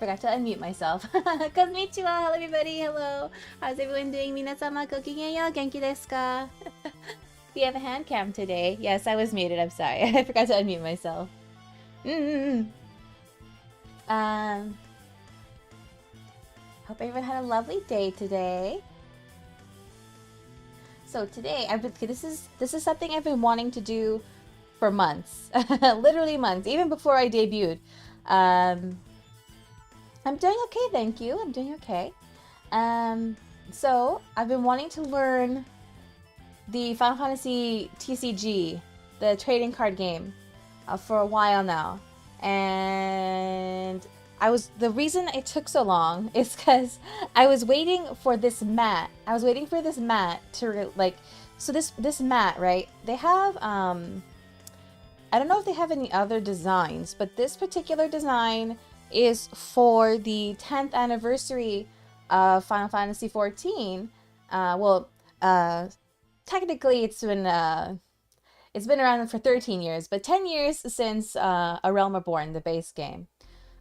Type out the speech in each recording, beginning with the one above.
Forgot to unmute myself. Konnichiwa, hello everybody, hello. How's everyone doing? Minasama gokigenyo, genki desu ka? Do you have a hand cam today? Yes, I was muted, I'm sorry. I forgot to unmute myself. Hope everyone had a lovely day today. So today, this is something I've been wanting to do for months, literally months, even before I debuted. I'm doing okay, thank you. I'm doing okay. So I've been wanting to learn the Final Fantasy TCG, the trading card game, for a while now, and the reason it took so long is because I was waiting for this mat. I was waiting for this mat to so this mat, right? They have I don't know if they have any other designs, but this particular design is for the 10th anniversary of Final Fantasy XIV. Technically it's been around for 13 years, but 10 years since A Realm Reborn, the base game.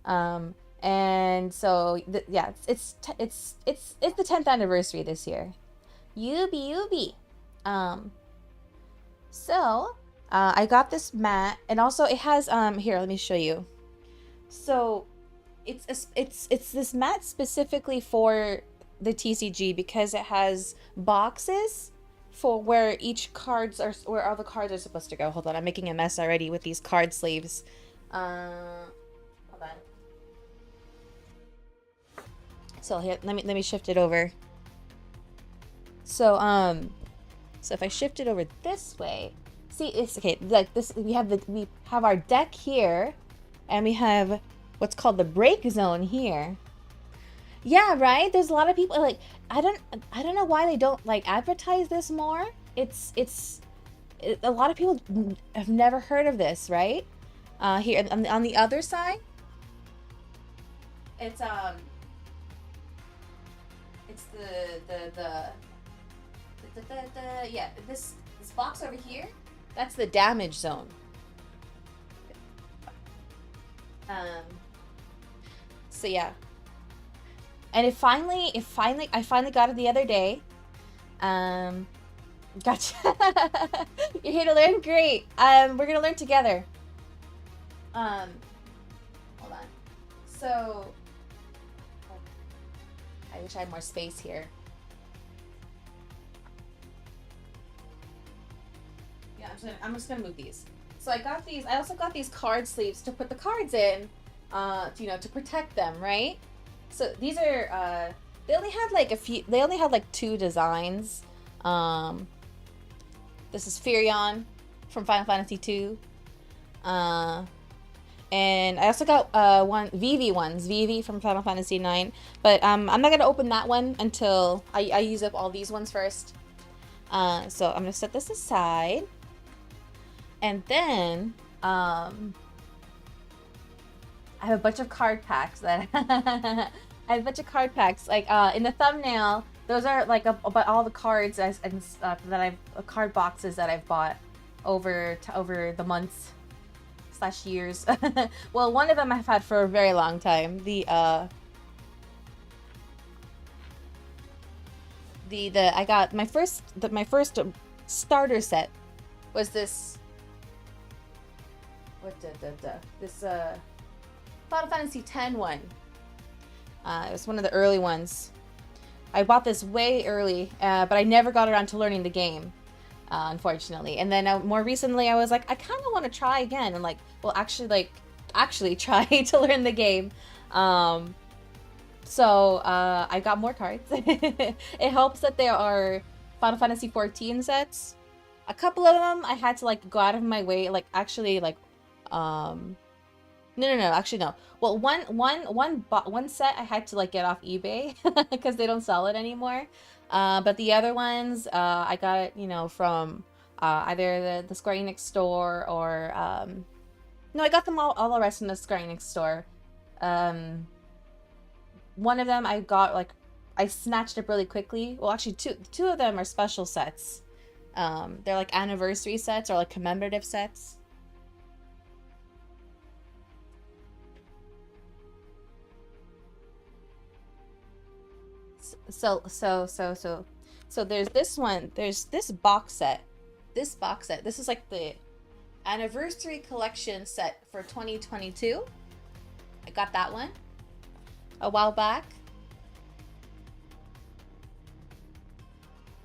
And so yeah, it's the 10th anniversary this year. Yubi. So I got this mat, and also it has here, let me show you. So it's this mat specifically for the TCG because it has boxes for where all the cards are supposed to go. Hold on, I'm making a mess already with these card sleeves. Hold on. So here, let me shift it over. So if I shift it over this way, see, it's okay. Like this, we have our deck here, and we have what's called the break zone here. Yeah, right. There's a lot of people like I don't know why they don't like advertise this more. A lot of people have never heard of this, right? Here on the other side, it's this box over here, that's the damage zone. So yeah, and I finally got it the other day. Gotcha. You're here to learn? Great. We're gonna learn together. Hold on. So I wish I had more space here. Yeah, I'm just gonna move these. So I got these. I also got these card sleeves to put the cards in, to protect them, right? So these are they only had like They only had like 2 designs. This is Furion from Final Fantasy II. And I also got Vivi from Final Fantasy IX. But I'm not gonna open that one until I use up all these ones first. So I'm gonna set this aside. And then I have a bunch of card packs that I have a bunch of card packs. Like in the thumbnail, those are like about all the cards card boxes that I've bought over the months / years. Well, one of them I've had for a very long time. I got my first starter set was this. This Final Fantasy X one. It was one of the early ones. I bought this way early, but I never got around to learning the game, unfortunately. And then more recently, I was like, I kind of want to try again, and actually try to learn the game. So I got more cards. It helps that there are Final Fantasy XIV sets. A couple of them I had to go out of my way, no. Well, one set I had to get off eBay because they don't sell it anymore. But the other ones, I got it, from either the Square Enix store or no, I got them all the rest in the Square Enix store. One of them I got I snatched up really quickly. Well, actually, two of them are special sets. They're anniversary sets or commemorative sets. So there's this one. There's this box set. This box set. This is like the anniversary collection set for 2022. I got that one a while back.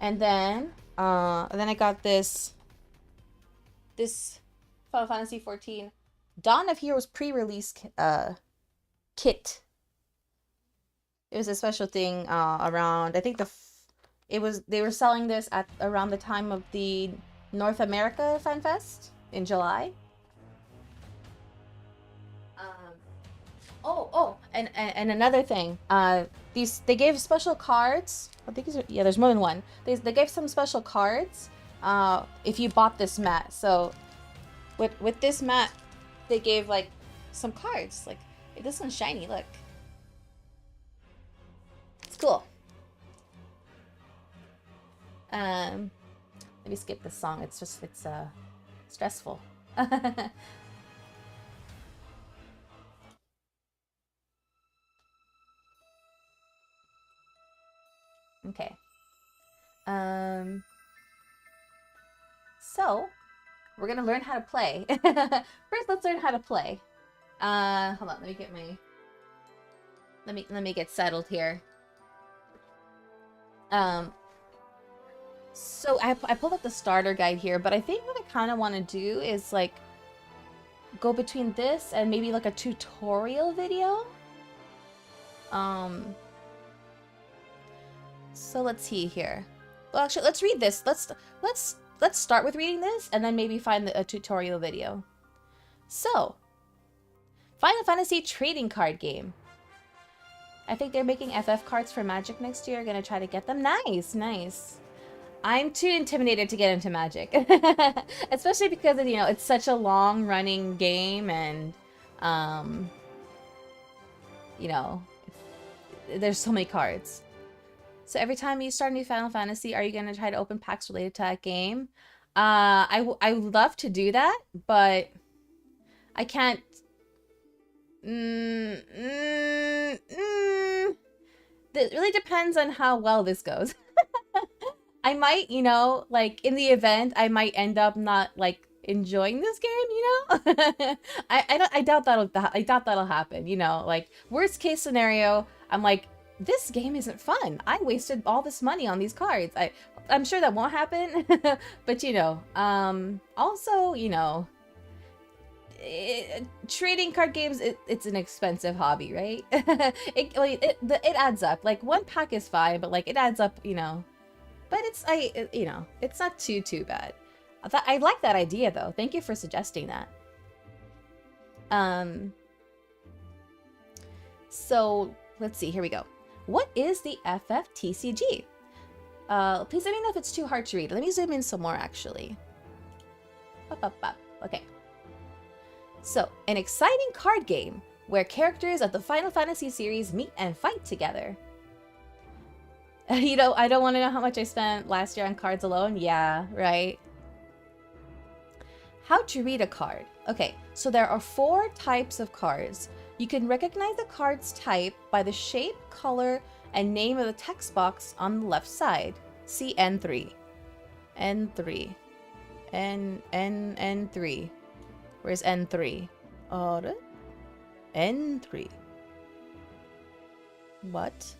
And then I got this Final Fantasy 14 Dawn of Heroes pre-release kit. It was a special thing around, I think they were selling this at around the time of the North America Fan Fest in July. And another thing, they gave special cards. I think there's more than one. They gave some special cards if you bought this mat. So with this mat, they gave like some cards. Like this one's shiny. Look, it's cool. Let me skip this song. It's stressful. Okay. So we're gonna learn how to play. First, let's learn how to play. Hold on. Let me get my. Let me get settled here. So I pulled up the starter guide here, but I think what I kind of want to do is like go between this and maybe like a tutorial video. So let's see here. Well, actually, let's read this. Let's start with reading this and then maybe find a tutorial video. So, Final Fantasy trading card game. I think they're making FF cards for Magic next year. Gonna try to get them. Nice, nice. I'm too intimidated to get into Magic, especially because of, it's such a long-running game, and there's so many cards. So every time you start a new Final Fantasy, are you gonna try to open packs related to that game? I would love to do that, but I can't. It really depends on how well this goes. I might, like in the event, I might end up not like enjoying this game, I doubt that'll happen, like worst case scenario, I'm like, this game isn't fun. I wasted all this money on these cards. I'm sure that won't happen, but also, trading card games, it's an expensive hobby, right? It adds up. Like one pack is fine, but like it adds up, But it's not too bad. I like that idea though. Thank you for suggesting that. So let's see. Here we go. What is the fftcg? Please let me know if it's too hard to read. Let me zoom in some more actually. Okay. So, an exciting card game where characters of the Final Fantasy series meet and fight together. I don't want to know how much I spent last year on cards alone. Yeah, right. How to read a card. Okay, so there are 4 types of cards. You can recognize the card's type by the shape, color, and name of the text box on the left side. See N3. N3. N3. Where's N3? N3. What?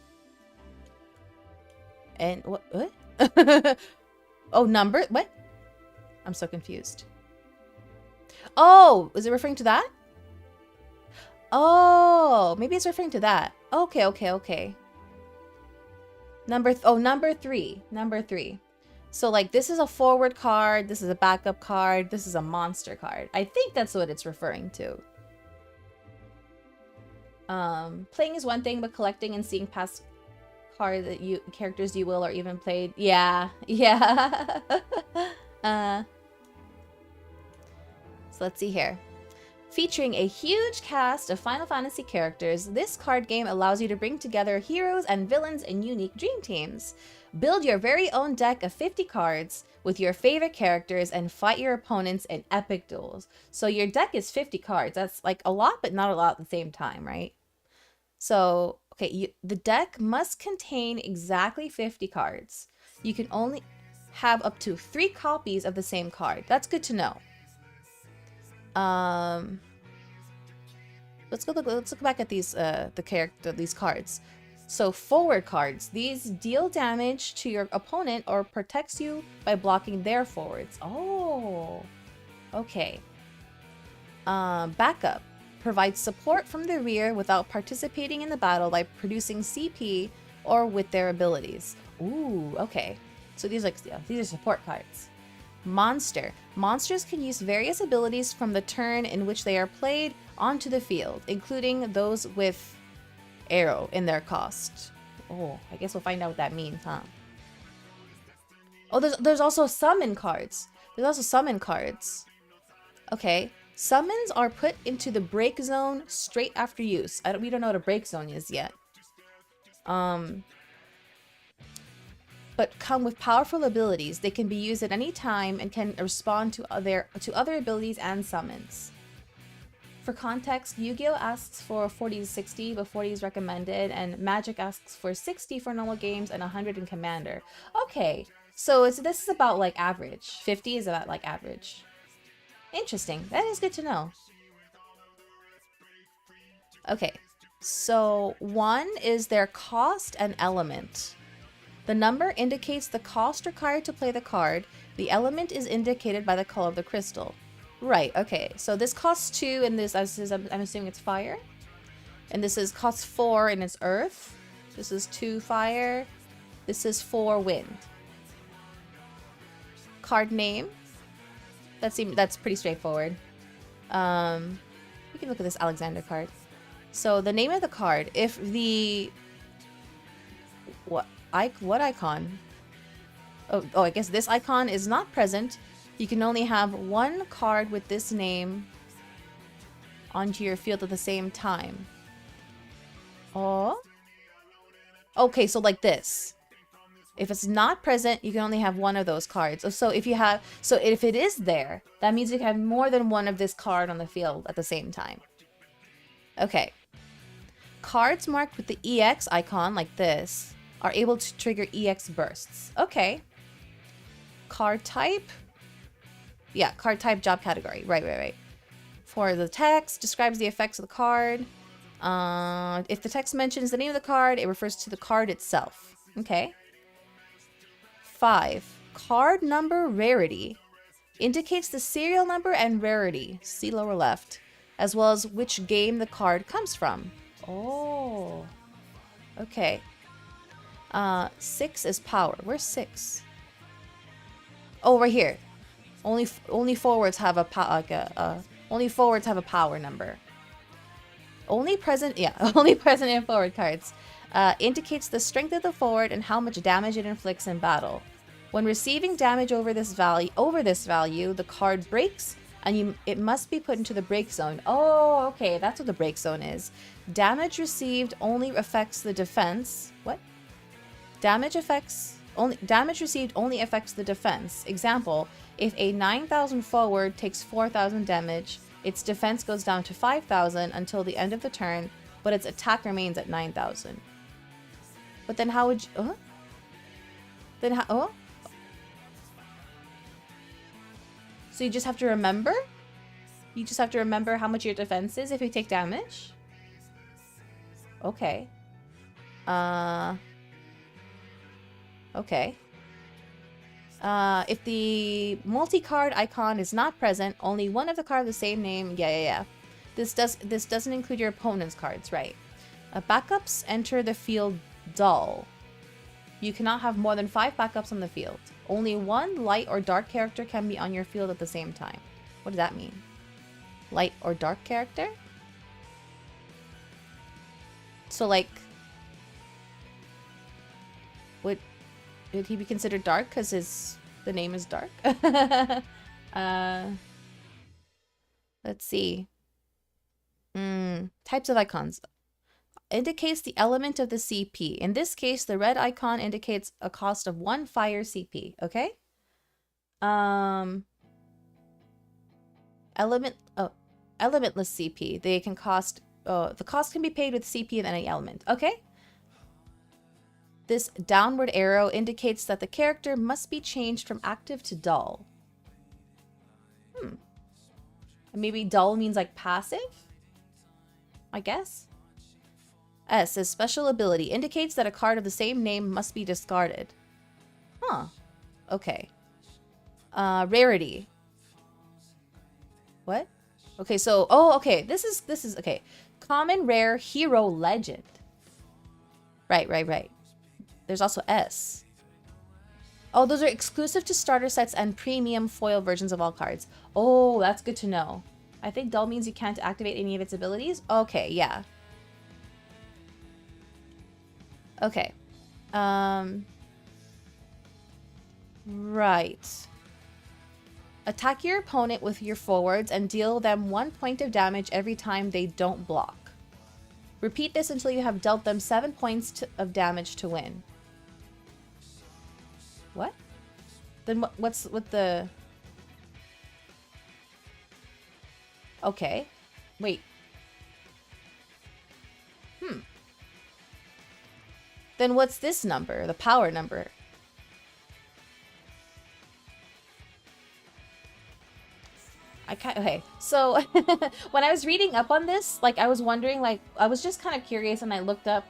And what? Oh, number? What? I'm so confused. Oh, is it referring to that? Oh, maybe it's referring to that. Okay. Number 3. Number 3. So like this is a forward card, this is a backup card, this is a monster card. I think that's what it's referring to. Playing is one thing, but collecting and seeing past characters you will or even played. Yeah. So let's see here. Featuring a huge cast of Final Fantasy characters, this card game allows you to bring together heroes and villains in unique dream teams. Build your very own deck of 50 cards with your favorite characters and fight your opponents in epic duels. So your deck is 50 cards. That's like a lot, but not a lot at the same time, right? So, okay, the deck must contain exactly 50 cards. You can only have up to 3 copies of the same card. That's good to know. Let's look back at these these cards. So forward cards. These deal damage to your opponent or protects you by blocking their forwards. Oh, okay. Backup. Provides support from the rear without participating in the battle by producing CP or with their abilities. Ooh, okay. So these are support cards. Monster. Monsters can use various abilities from the turn in which they are played onto the field, including those with arrow in their cost. Oh, I guess we'll find out what that means, huh? Oh, there's also summon cards. There's also summon cards. Okay. Summons are put into the break zone straight after use. We don't know what a break zone is yet. But come with powerful abilities. They can be used at any time and can respond to other abilities and summons. For context, Yu-Gi-Oh asks for 40 to 60, but 40 is recommended, and Magic asks for 60 for normal games and 100 in Commander. Okay, so this is about like average. 50 is about like average. Interesting. That is good to know. Okay, so 1 is their cost and element. The number indicates the cost required to play the card. The element is indicated by the color of the crystal. Right, okay. So this costs 2 and this, I'm assuming it's fire. And this costs 4 and it's earth. This is 2 fire. This is 4 wind. Card name. That's pretty straightforward. We can look at this Alexander card. So the name of the card, if the what icon? Oh, I guess this icon is not present. You can only have 1 card with this name onto your field at the same time. Oh. Okay, so like this. If it's not present, you can only have 1 of those cards. So if it is there, that means you can have more than 1 of this card on the field at the same time. Okay. Cards marked with the EX icon, like this, are able to trigger EX bursts. Okay. Card type. Yeah, card type, job category. Right. For the text, describes the effects of the card. If the text mentions the name of the card, it refers to the card itself. Okay. 5. Card number rarity indicates the serial number and rarity, see lower left, as well as which game the card comes from. Oh, okay. 6 is power. Where's 6? Oh, right here. Only forwards have a power number. Only present in forward cards. Indicates the strength of the forward and how much damage it inflicts in battle. When receiving damage over this value, the card breaks, and it must be put into the break zone. Oh, okay, that's what the break zone is. Damage received only affects the defense. What? Damage received only affects the defense. Example: if a 9,000 forward takes 4,000 damage, its defense goes down to 5,000 until the end of the turn, but its attack remains at 9,000. But then how would you... Then how... Oh? So you just have to remember? You just have to remember how much your defense is if you take damage? Okay. Okay. If the multi-card icon is not present, only one of the cards of the same name... Yeah. This doesn't include your opponent's cards, right? Backups enter the field dull. You cannot have more than 5 backups on the field. Only 1 light or dark character can be on your field at the same time. What does that mean? Light or dark character? So like... Would he be considered dark because the name is dark? Let's see. Types of icons. Indicates the element of the CP. In this case, the red icon indicates a cost of 1 fire CP. Okay. Elementless CP. They can cost the cost can be paid with CP of any element. Okay. This downward arrow indicates that the character must be changed from active to dull. Maybe dull means like passive, I guess. S is special ability. Indicates that a card of the same name must be discarded. Huh. Okay. Rarity. What? Okay, so, oh, okay. This is, okay. Common, rare, hero, legend. Right. There's also S. Oh, those are exclusive to starter sets and premium foil versions of all cards. Oh, that's good to know. I think dull means you can't activate any of its abilities. Okay, yeah. Okay. Right. Attack your opponent with your forwards and deal them 1 point of damage every time they don't block. Repeat this until you have dealt them 7 points of damage to win. What? Then what's with the... Okay. Wait. Then what's this number? The power number. Okay, so when I was reading up on this, like I was wondering, like I was just kind of curious, and I looked up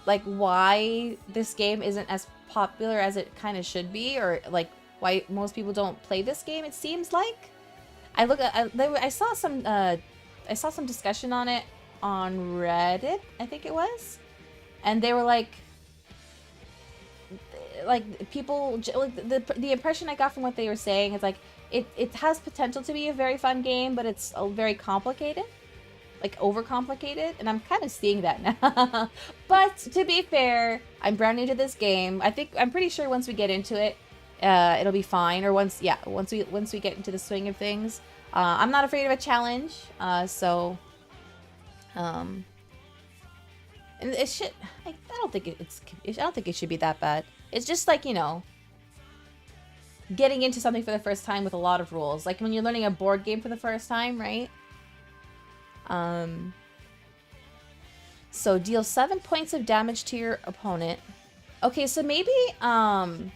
like why this game isn't as popular as it kind of should be, or like why most people don't play this game. It seems like I saw some discussion on it on Reddit, I think it was, and they were like people, like the impression I got from what they were saying is like it has potential to be a very fun game, but it's very complicated, like overcomplicated, and I'm kind of seeing that now. But to be fair, I'm brand new to this game. I'm pretty sure once we get into it, it'll be fine. Or once we get into the swing of things, I'm not afraid of a challenge. And it should. I don't think it should be that bad. It's just like, you know, getting into something for the first time with a lot of rules. Like when you're learning a board game for the first time, right? So deal 7 points of damage to your opponent. Okay, so maybe I'm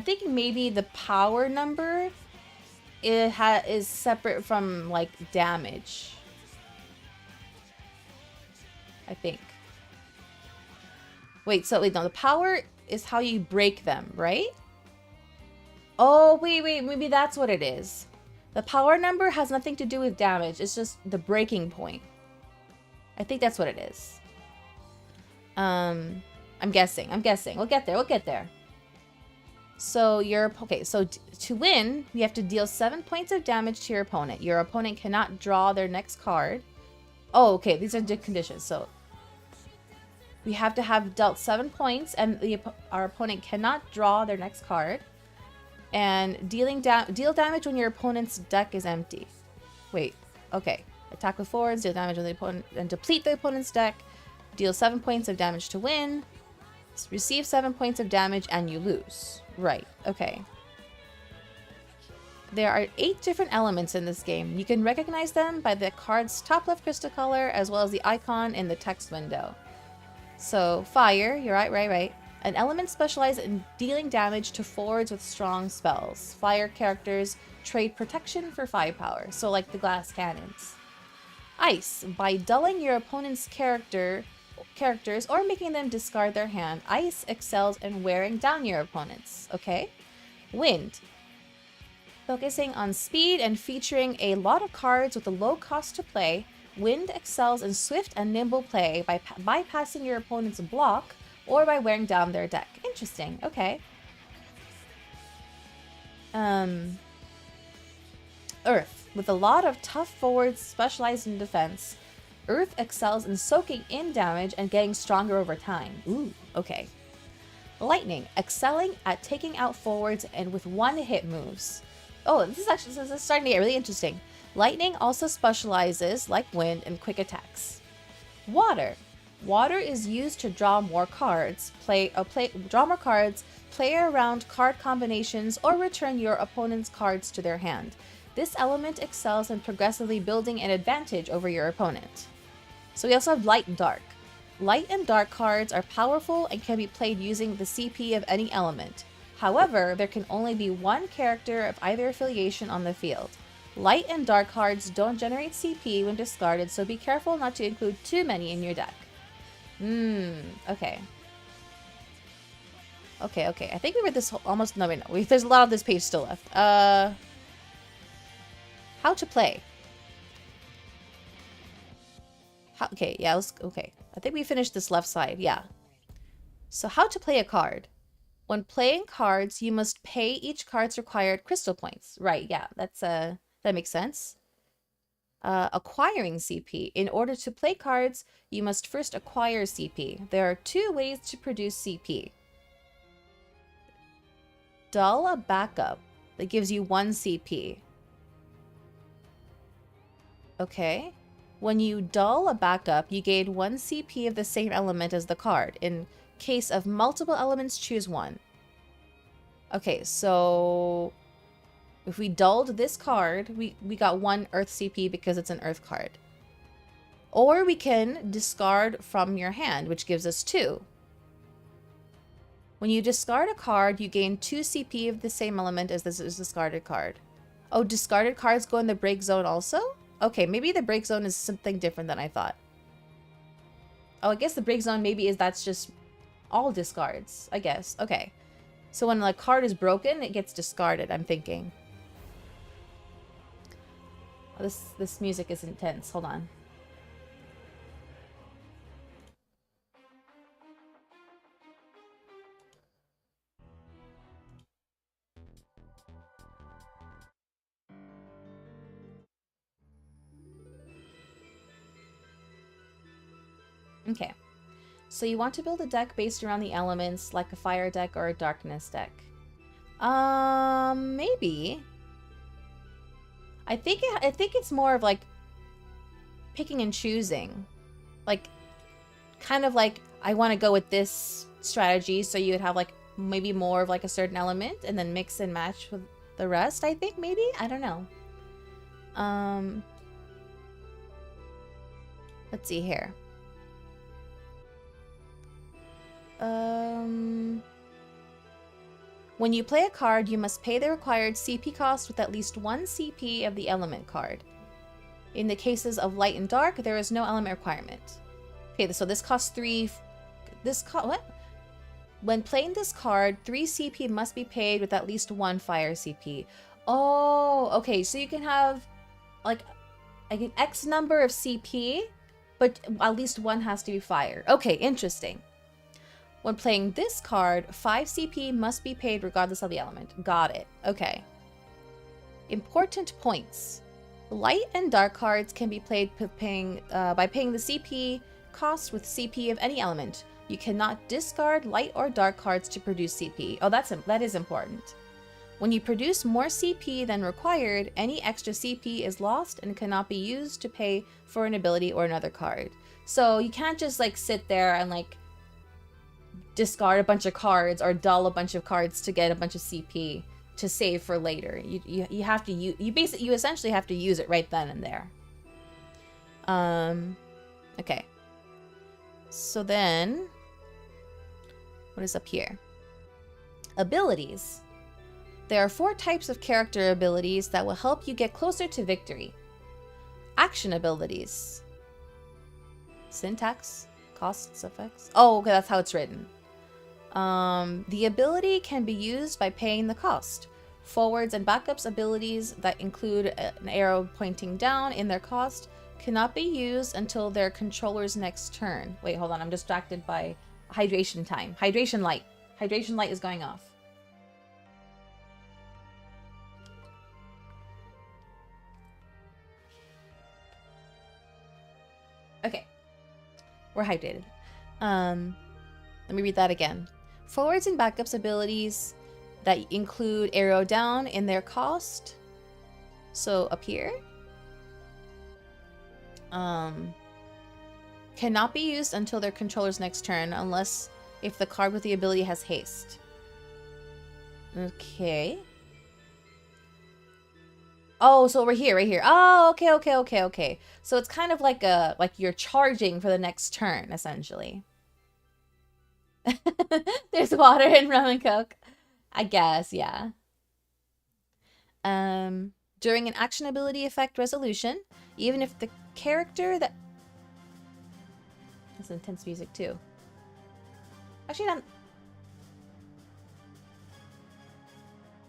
thinking maybe the power number is separate from like damage. I think. Wait, no, the power is how you break them, right? Oh, wait, maybe that's what it is. The power number has nothing to do with damage. It's just the breaking point. I think that's what it is. I'm guessing. We'll get there. So so to win, you have to deal 7 points of damage to your opponent. Your opponent cannot draw their next card. Oh, okay, these are the conditions. So we have to have dealt 7 points, and our opponent cannot draw their next card. And deal damage when your opponent's deck is empty. Wait, okay. Attack with forwards, deal damage when the opponent, and deplete the opponent's deck. Deal 7 points of damage to win. Receive 7 points of damage, and you lose. Right, okay. There are 8 different elements in this game. You can recognize them by the card's top left crystal color, as well as the icon in the text window. So, fire, you're right. An element specialized in dealing damage to forwards with strong spells. Fire characters trade protection for firepower, so like the glass cannons. Ice, by dulling your opponent's characters or making them discard their hand, ice excels in wearing down your opponents, okay? Wind, focusing on speed and featuring a lot of cards with a low cost to play, Wind excels in swift and nimble play by bypassing your opponent's block or by wearing down their deck. Interesting, okay. Earth, with a lot of tough forwards specialized in defense, Earth excels in soaking in damage and getting stronger over time. Ooh, okay. Lightning, excelling at taking out forwards and with one-hit moves. Oh, this is starting to get really interesting. Lightning also specializes, like Wind, in quick attacks. Water. Water is used to draw more cards, play around card combinations, or return your opponent's cards to their hand. This element excels in progressively building an advantage over your opponent. So we also have light and dark. Light and dark cards are powerful and can be played using the CP of any element. However, there can only be one character of either affiliation on the field. Light and dark cards don't generate CP when discarded, so be careful not to include too many in your deck. Okay. Okay. I think we read this whole, almost, no, wait, no. There's a lot of this page still left. How to play. Okay, yeah, okay. I think we finished this left side, yeah. So how to play a card. When playing cards, you must pay each card's required crystal points. Right, yeah, that makes sense. Acquiring CP. In order to play cards, you must first acquire CP. There are 2 ways to produce CP. Dull a backup that gives you 1 CP. Okay. When you dull a backup, you gain 1 CP of the same element as the card. In case of multiple elements, choose 1. Okay, so if we dulled this card, we got 1 Earth CP because it's an Earth card. Or we can discard from your hand, which gives us 2. When you discard a card, you gain 2 CP of the same element as this discarded card. Oh, discarded cards go in the break zone also? Okay, maybe the break zone is something different than I thought. Oh, I guess the break zone maybe that's just all discards, I guess. Okay. So when a card is broken, it gets discarded, I'm thinking. Oh, this music is intense. Hold on. Okay. So you want to build a deck based around the elements, like a fire deck or a darkness deck. Maybe. I think it's more of like picking and choosing. Like, kind of like, I want to go with this strategy, so you would have like maybe more of like a certain element and then mix and match with the rest, I think, maybe? I don't know. Let's see here. When you play a card, you must pay the required CP cost with at least 1 CP of the element card. In the cases of light and dark, there is no element requirement. Okay, so this costs 3... what? When playing this card, 3 CP must be paid with at least 1 fire CP. Oh, okay, so you can have like an X number of CP, but at least 1 has to be fire. Okay, interesting. When playing this card, 5 CP must be paid regardless of the element. Got it. Okay. Important points. Light and dark cards can be played by paying the CP cost with CP of any element. You cannot discard light or dark cards to produce CP. Oh, that is important. When you produce more CP than required, any extra CP is lost and cannot be used to pay for an ability or another card. So you can't just like sit there and like discard a bunch of cards or dull a bunch of cards to get a bunch of CP to save for later. You have to you essentially have to use it right then and there. Okay. So then what is up here? Abilities. There are 4 types of character abilities that will help you get closer to victory. Action abilities. Syntax, costs, effects. Oh, okay, that's how it's written. The ability can be used by paying the cost. Forwards and backups abilities that include an arrow pointing down in their cost cannot be used until their controller's next turn. Wait, hold on, I'm distracted by hydration time. Hydration light. Hydration light is going off. Okay. We're hydrated. Let me read that again. Forwards and backups abilities that include arrow down in their cost. So up here. Cannot be used until their controller's next turn unless if the card with the ability has haste. Okay. Oh, so over here, right here. Oh, okay. So it's kind of like you're charging for the next turn, essentially. There's water in rum and coke. I guess, yeah. During an action ability effect resolution, even if the character that... That's intense music, too. Actually, not...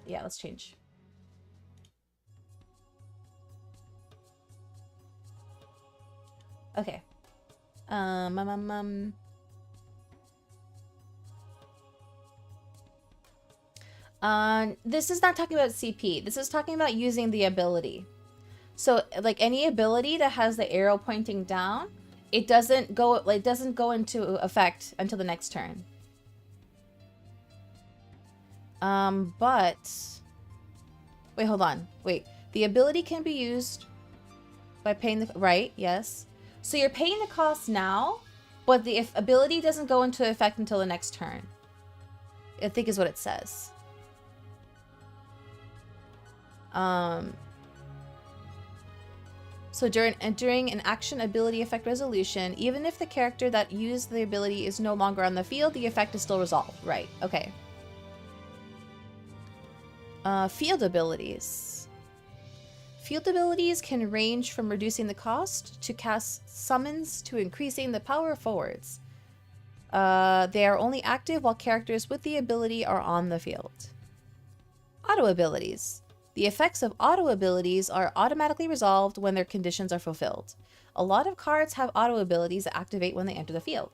Yeah, let's change. Okay. This is not talking about CP. This is talking about using the ability. So, like, any ability that has the arrow pointing down, it doesn't go into effect until the next turn. But wait, hold on. Wait. The ability can be used by paying the... Right, yes. So you're paying the cost now, but the ability doesn't go into effect until the next turn. I think is what it says. So during an action ability effect resolution, even if the character that used the ability is no longer on the field, the effect is still resolved. Right, okay. Field abilities. Field abilities can range from reducing the cost to cast summons to increasing the power of forwards. They are only active while characters with the ability are on the field. Auto abilities. The effects of auto abilities are automatically resolved when their conditions are fulfilled. A lot of cards have auto abilities that activate when they enter the field.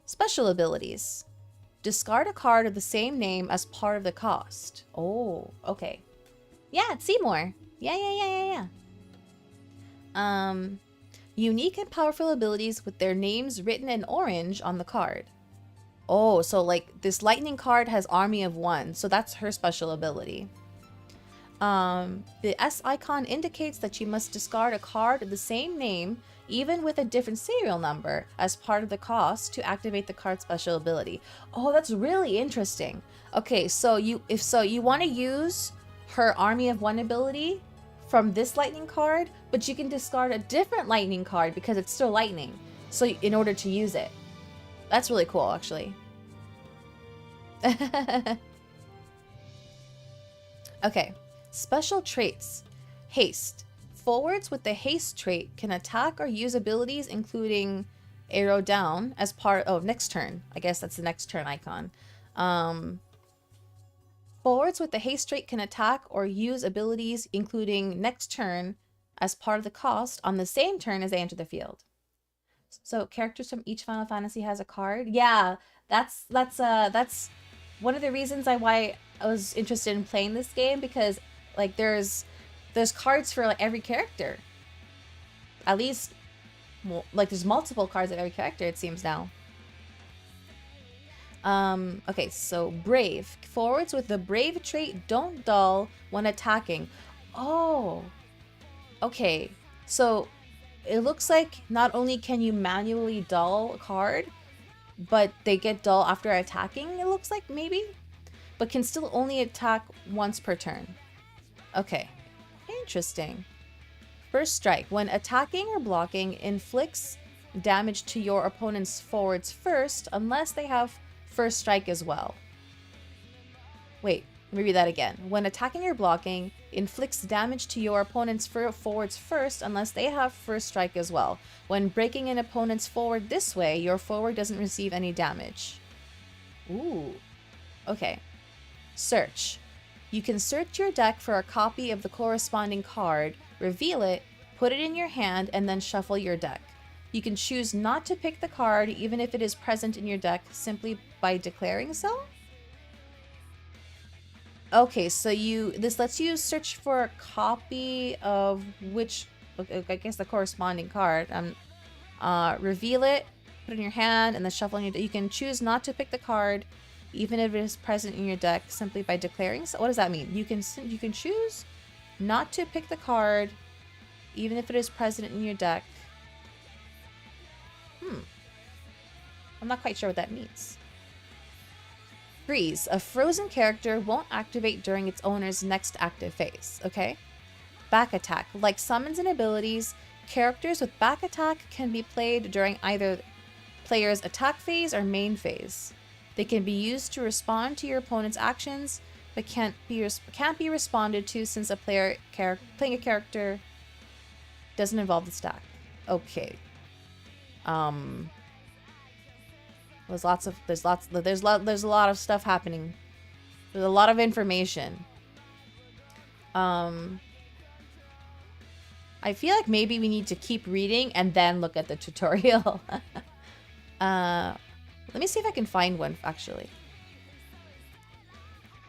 Special abilities. Discard a card of the same name as part of the cost. Oh, okay. Yeah, it's Seymour. Yeah. Unique and powerful abilities with their names written in orange on the card. Oh, so like this lightning card has Army of One, so that's her special ability. The S icon indicates that you must discard a card of the same name, even with a different serial number, as part of the cost to activate the card's special ability. Oh, that's really interesting. Okay, so you want to use her Army of One ability from this lightning card, but you can discard a different lightning card because it's still lightning. So in order to use it. That's really cool, actually. Okay. Special traits. Haste. Forwards with the haste trait can attack or use abilities including arrow down as part of next turn. I guess that's the next turn icon. Forwards with the haste trait can attack or use abilities including next turn as part of the cost on the same turn as they enter the field. So characters from each Final Fantasy has a card. Yeah, that's one of the reasons why I was interested in playing this game, because like there's cards for like every character. At least, well, like there's multiple cards of every character, it seems now. Okay, so Brave. Forwards with the Brave trait don't dull when attacking. Oh, okay. So it looks like not only can you manually dull a card, but they get dull after attacking, it looks like, maybe? But can still only attack once per turn. Okay, interesting. First strike. When attacking or blocking, inflicts damage to your opponent's forwards first, unless they have first strike as well. Wait, let me read that again. When attacking or blocking, inflicts damage to your opponent's forwards first, unless they have first strike as well. When breaking an opponent's forward this way, your forward doesn't receive any damage. Ooh, okay. Search. You can search your deck for a copy of the corresponding card, reveal it, put it in your hand, and then shuffle your deck. You can choose not to pick the card even if it is present in your deck simply by declaring so? Okay, so this lets you search for a copy of which, I guess the corresponding card. Reveal it, put it in your hand, and then shuffle in your deck. You can choose not to pick the card even if it is present in your deck simply by declaring so. What does that mean? You can choose not to pick the card even if it is present in your deck. I'm not quite sure what that means. Freeze. A frozen character won't activate during its owner's next active phase. Okay. Back attack. Like summons and abilities, characters with back attack can be played during either player's attack phase or main phase. They can be used to respond to your opponent's actions, but can't be responded to since a player playing a character doesn't involve the stack. Okay. There's a lot of stuff happening. There's a lot of information. I feel like maybe we need to keep reading and then look at the tutorial. Let me see if I can find one, actually.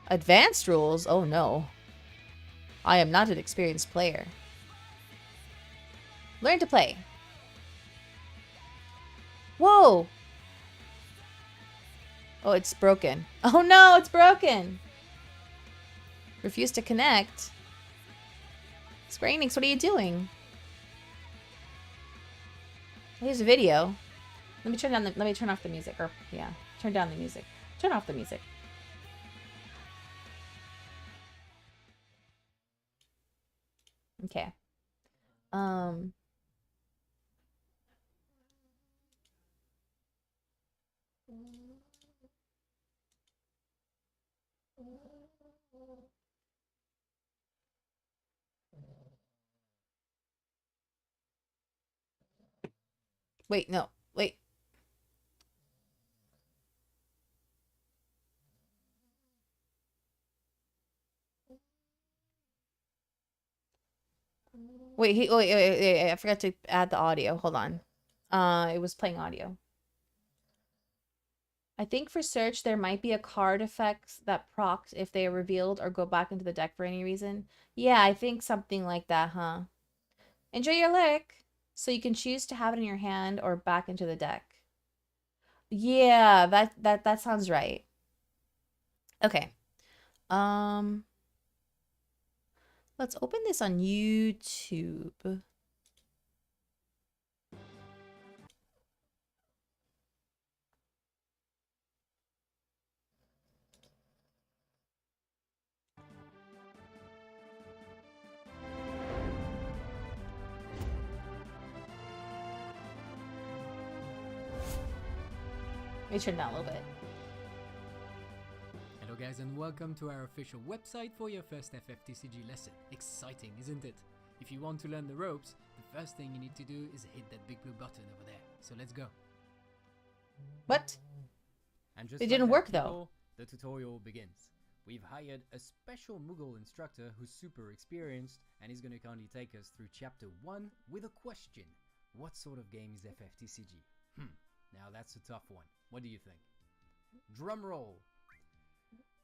Advanced rules? Oh no. I am not an experienced player. Learn to play. Whoa! Oh, it's broken. Oh no, it's broken! Refuse to connect. Square Enix, what are you doing? Here's a video. Let me turn off the music. Or yeah, turn down the music. Turn off the music. Okay. Wait, no. Wait. Wait, I forgot to add the audio. Hold on. It was playing audio. I think for search, there might be a card effect that procs if they are revealed or go back into the deck for any reason. Yeah, I think something like that, huh? Enjoy your lick. So you can choose to have it in your hand or back into the deck. Yeah, that sounds right. Okay. Let's open this on YouTube. Let me turn down a little bit. Hello guys and welcome to our official website for your first fftcg lesson. Exciting, isn't it? If you want to learn the ropes, the first thing you need to do is hit that big blue button over there. So let's go. What? And just it didn't work people, though. The tutorial begins. We've hired a special Moogle instructor who's super experienced and is going to kindly take us through chapter 1 with a question. What sort of game is FFTCG? Now that's a tough one. What do you think? Drum roll!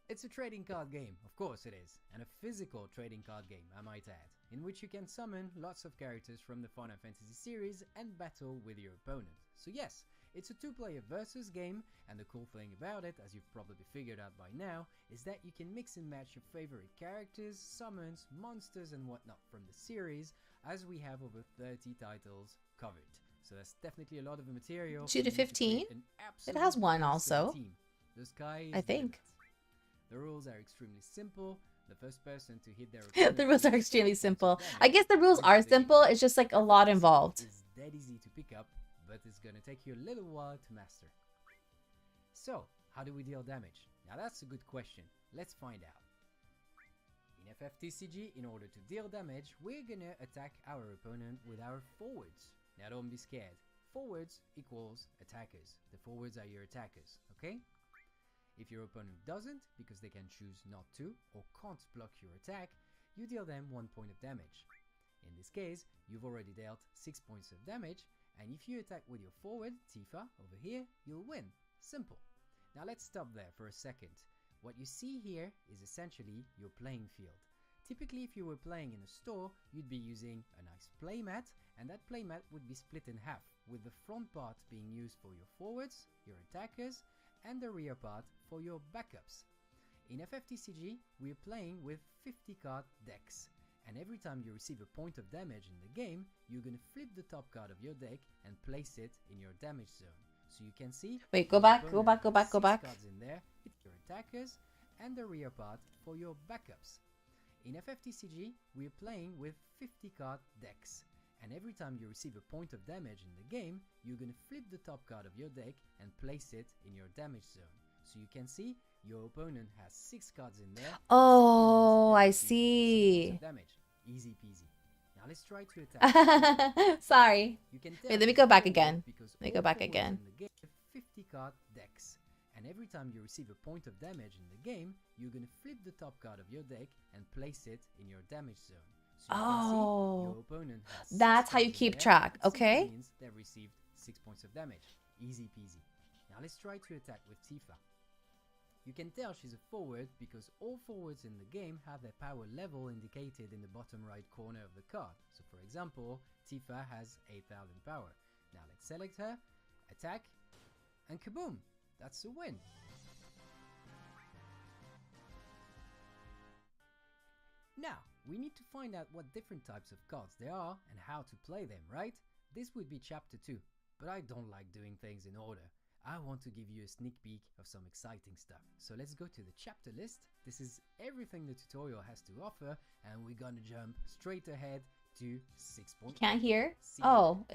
It's a trading card game, of course it is, and a physical trading card game, I might add, in which you can summon lots of characters from the Final Fantasy series and battle with your opponent. So yes, it's a two-player versus game, and the cool thing about it, as you've probably figured out by now, is that you can mix and match your favorite characters, summons, monsters and whatnot from the series, as we have over 30 titles covered. So that's definitely a lot of material. 2 to 15? It has one also. The sky is I think. The rules are extremely simple. The first person to hit their the rules are extremely simple. I guess the rules are simple. It's just like a lot involved. It's dead easy to pick up, but it's gonna take you a little while to master. So, how do we deal damage? Now that's a good question. Let's find out. In FFTCG, in order to deal damage, we're gonna attack our opponent with our forwards. Now don't be scared. Forwards equals attackers. The forwards are your attackers, okay? If your opponent doesn't, because they can choose not to or can't block your attack, you deal them 1 point of damage. In this case, you've already dealt 6 points of damage, and if you attack with your forward, Tifa, over here, you'll win. Simple. Now let's stop there for a second. What you see here is essentially your playing field. Typically, if you were playing in a store, you'd be using a nice playmat, and that playmat would be split in half, with the front part being used for your forwards, your attackers, and the rear part for your backups. In FFTCG, we're playing with 50 card decks, and every time you receive a point of damage in the game, you're gonna flip the top card of your deck and place it in your damage zone. So you can see. Wait, go back. Cards in there, it's your attackers, and the rear part for your backups. In FFTCG, we're playing with 50 card decks, and every time you receive a point of damage in the game, you're gonna flip the top card of your deck and place it in your damage zone. So you can see your opponent has 6 cards in there. Oh, I see. Damage. Easy peasy. Now let's try to attack. Sorry. You can Wait, let me go back again. Let me go back again. 50 card decks. And every time you receive a point of damage in the game, you're gonna flip the top card of your deck and place it in your damage zone. So you can see your opponent has that's how you keep track, okay? Means they've received 6 points of damage. Easy peasy. Now let's try to attack with Tifa. You can tell she's a forward because all forwards in the game have their power level indicated in the bottom right corner of the card. So for example, Tifa has 8,000 power. Now let's select her, attack, and kaboom! That's a win. Now, we need to find out what different types of cards there are and how to play them, right? This would be chapter 2, but I don't like doing things in order. I want to give you a sneak peek of some exciting stuff. So let's go to the chapter list. This is everything the tutorial has to offer, and we're gonna jump straight ahead to 6.1. Can't hear? Oh.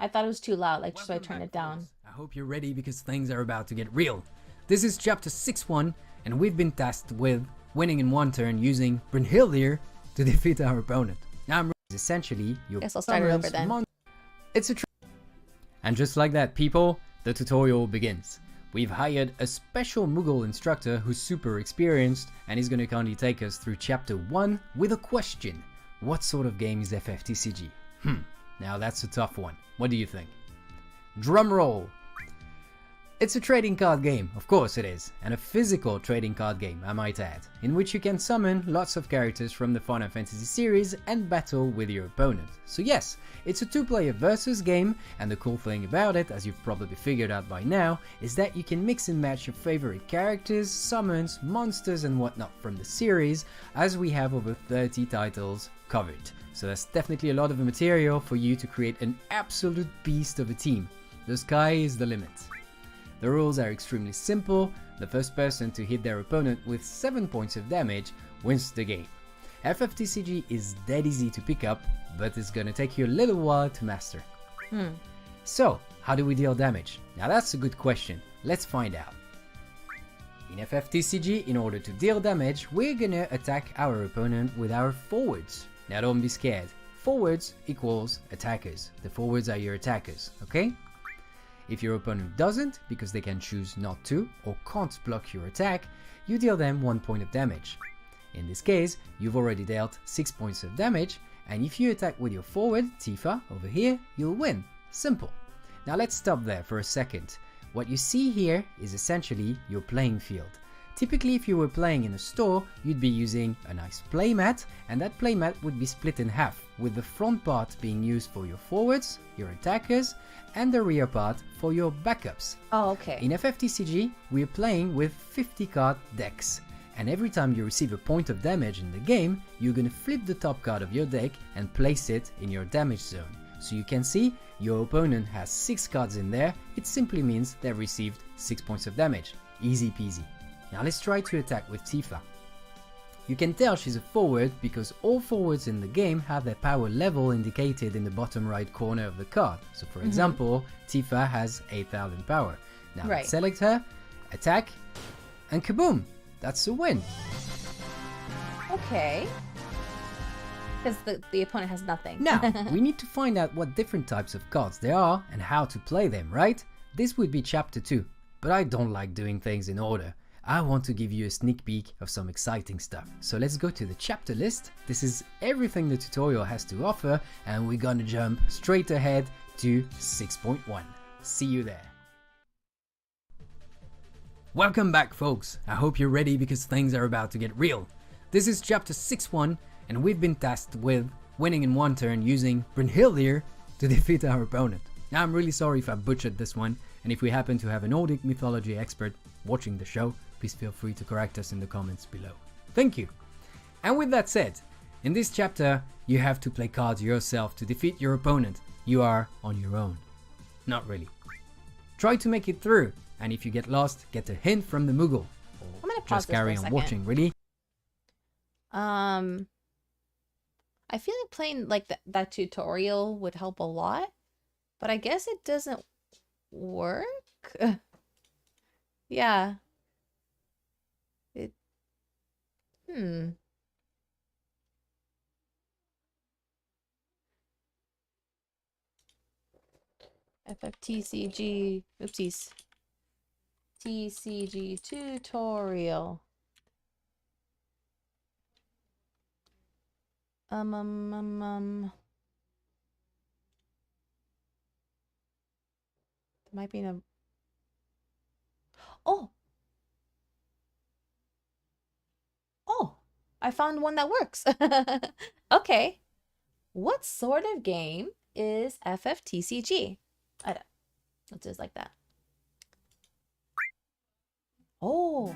I thought it was too loud, like, so I turned it down. I hope you're ready because things are about to get real. This is chapter 6.1, and we've been tasked with winning in one turn using Brynhildir to defeat our opponent. Now I'm essentially your Guess I'll start it over then. It's a and just like that, people, the tutorial begins. We've hired a special Moogle instructor who's super experienced, and he's gonna kindly take us through chapter 1 with a question. What sort of game is FFTCG? Now that's a tough one. What do you think? Drum roll! It's a trading card game, of course it is, and a physical trading card game, I might add, in which you can summon lots of characters from the Final Fantasy series and battle with your opponent. So yes, it's a 2-player versus game, and the cool thing about it, as you've probably figured out by now, is that you can mix and match your favorite characters, summons, monsters and whatnot from the series, as we have over 30 titles covered. So that's definitely a lot of material for you to create an absolute beast of a team. The sky is the limit. The rules are extremely simple. The first person to hit their opponent with 7 points of damage wins the game. FFTCG is dead easy to pick up, but it's gonna take you a little while to master. So, how do we deal damage? Now that's a good question. Let's find out. In FFTCG, in order to deal damage, we're gonna attack our opponent with our forwards. Now don't be scared. Forwards equals attackers. The forwards are your attackers, okay? If your opponent doesn't, because they can choose not to or can't block your attack, you deal them 1 point of damage. In this case, you've already dealt 6 points of damage, and if you attack with your forward, Tifa, over here, you'll win. Simple. Now let's stop there for a second. What you see here is essentially your playing field. Typically, if you were playing in a store, you'd be using a nice playmat, and that playmat would be split in half, with the front part being used for your forwards, your attackers, and the rear part for your backups. Oh, okay. In FFTCG, we're playing with 50 card decks, and every time you receive a point of damage in the game, you're gonna flip the top card of your deck and place it in your damage zone. So you can see your opponent has 6 cards in there. It simply means they've received 6 points of damage. Easy peasy. Now let's try to attack with Tifa. You can tell she's a forward because all forwards in the game have their power level indicated in the bottom right corner of the card. So for example, Tifa has 8,000 power. Now let's select her, attack, and kaboom! That's a win. Okay. Because the opponent has nothing. Now, we need to find out what different types of cards there are and how to play them, right? This would be chapter 2, but I don't like doing things in order. I want to give you a sneak peek of some exciting stuff. So let's go to the chapter list. This is everything the tutorial has to offer, and we're gonna jump straight ahead to 6.1. See you there. Welcome back, folks. I hope you're ready because things are about to get real. This is chapter 6.1, and we've been tasked with winning in one turn using Brynhildir to defeat our opponent. Now I'm really sorry if I butchered this one, and if we happen to have a Nordic mythology expert watching the show, please feel free to correct us in the comments below. Thank you! And with that said, in this chapter, you have to play cards yourself to defeat your opponent. You are on your own. Not really. Try to make it through, and if you get lost, get a hint from the Moogle. I'm gonna pause just carry this for a on second. watching, really. I feel like playing like that tutorial would help a lot, but I guess it doesn't work. Yeah. It FFTCG, oopsies. TCG tutorial. There might be a... Oh! Oh! I found one that works. Okay. What sort of game is FFTCG? I don't. Let's just like that. Oh!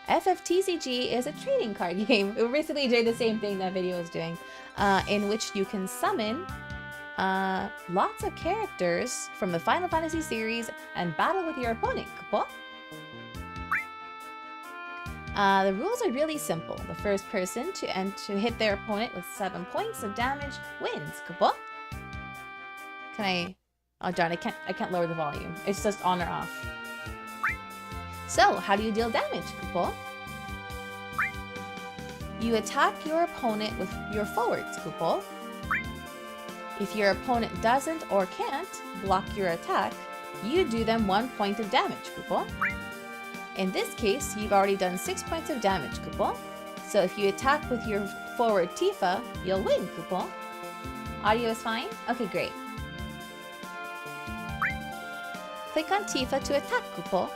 FFTCG is a trading card game. We're basically doing the same thing that video is doing, in which you can summon lots of characters from the Final Fantasy series and battle with your opponent. The rules are really simple. The first person to hit their opponent with 7 points of damage wins. Can I? Oh darn! I can't lower the volume. It's just on or off. So, how do you deal damage, Kupo? You attack your opponent with your forwards, Kupo. If your opponent doesn't or can't block your attack, you do them 1 point of damage, Kupo. In this case, you've already done 6 points of damage, Kupo. So if you attack with your forward Tifa, you'll win, Kupo. Audio is fine? Okay, great. Click on Tifa to attack, Kupo.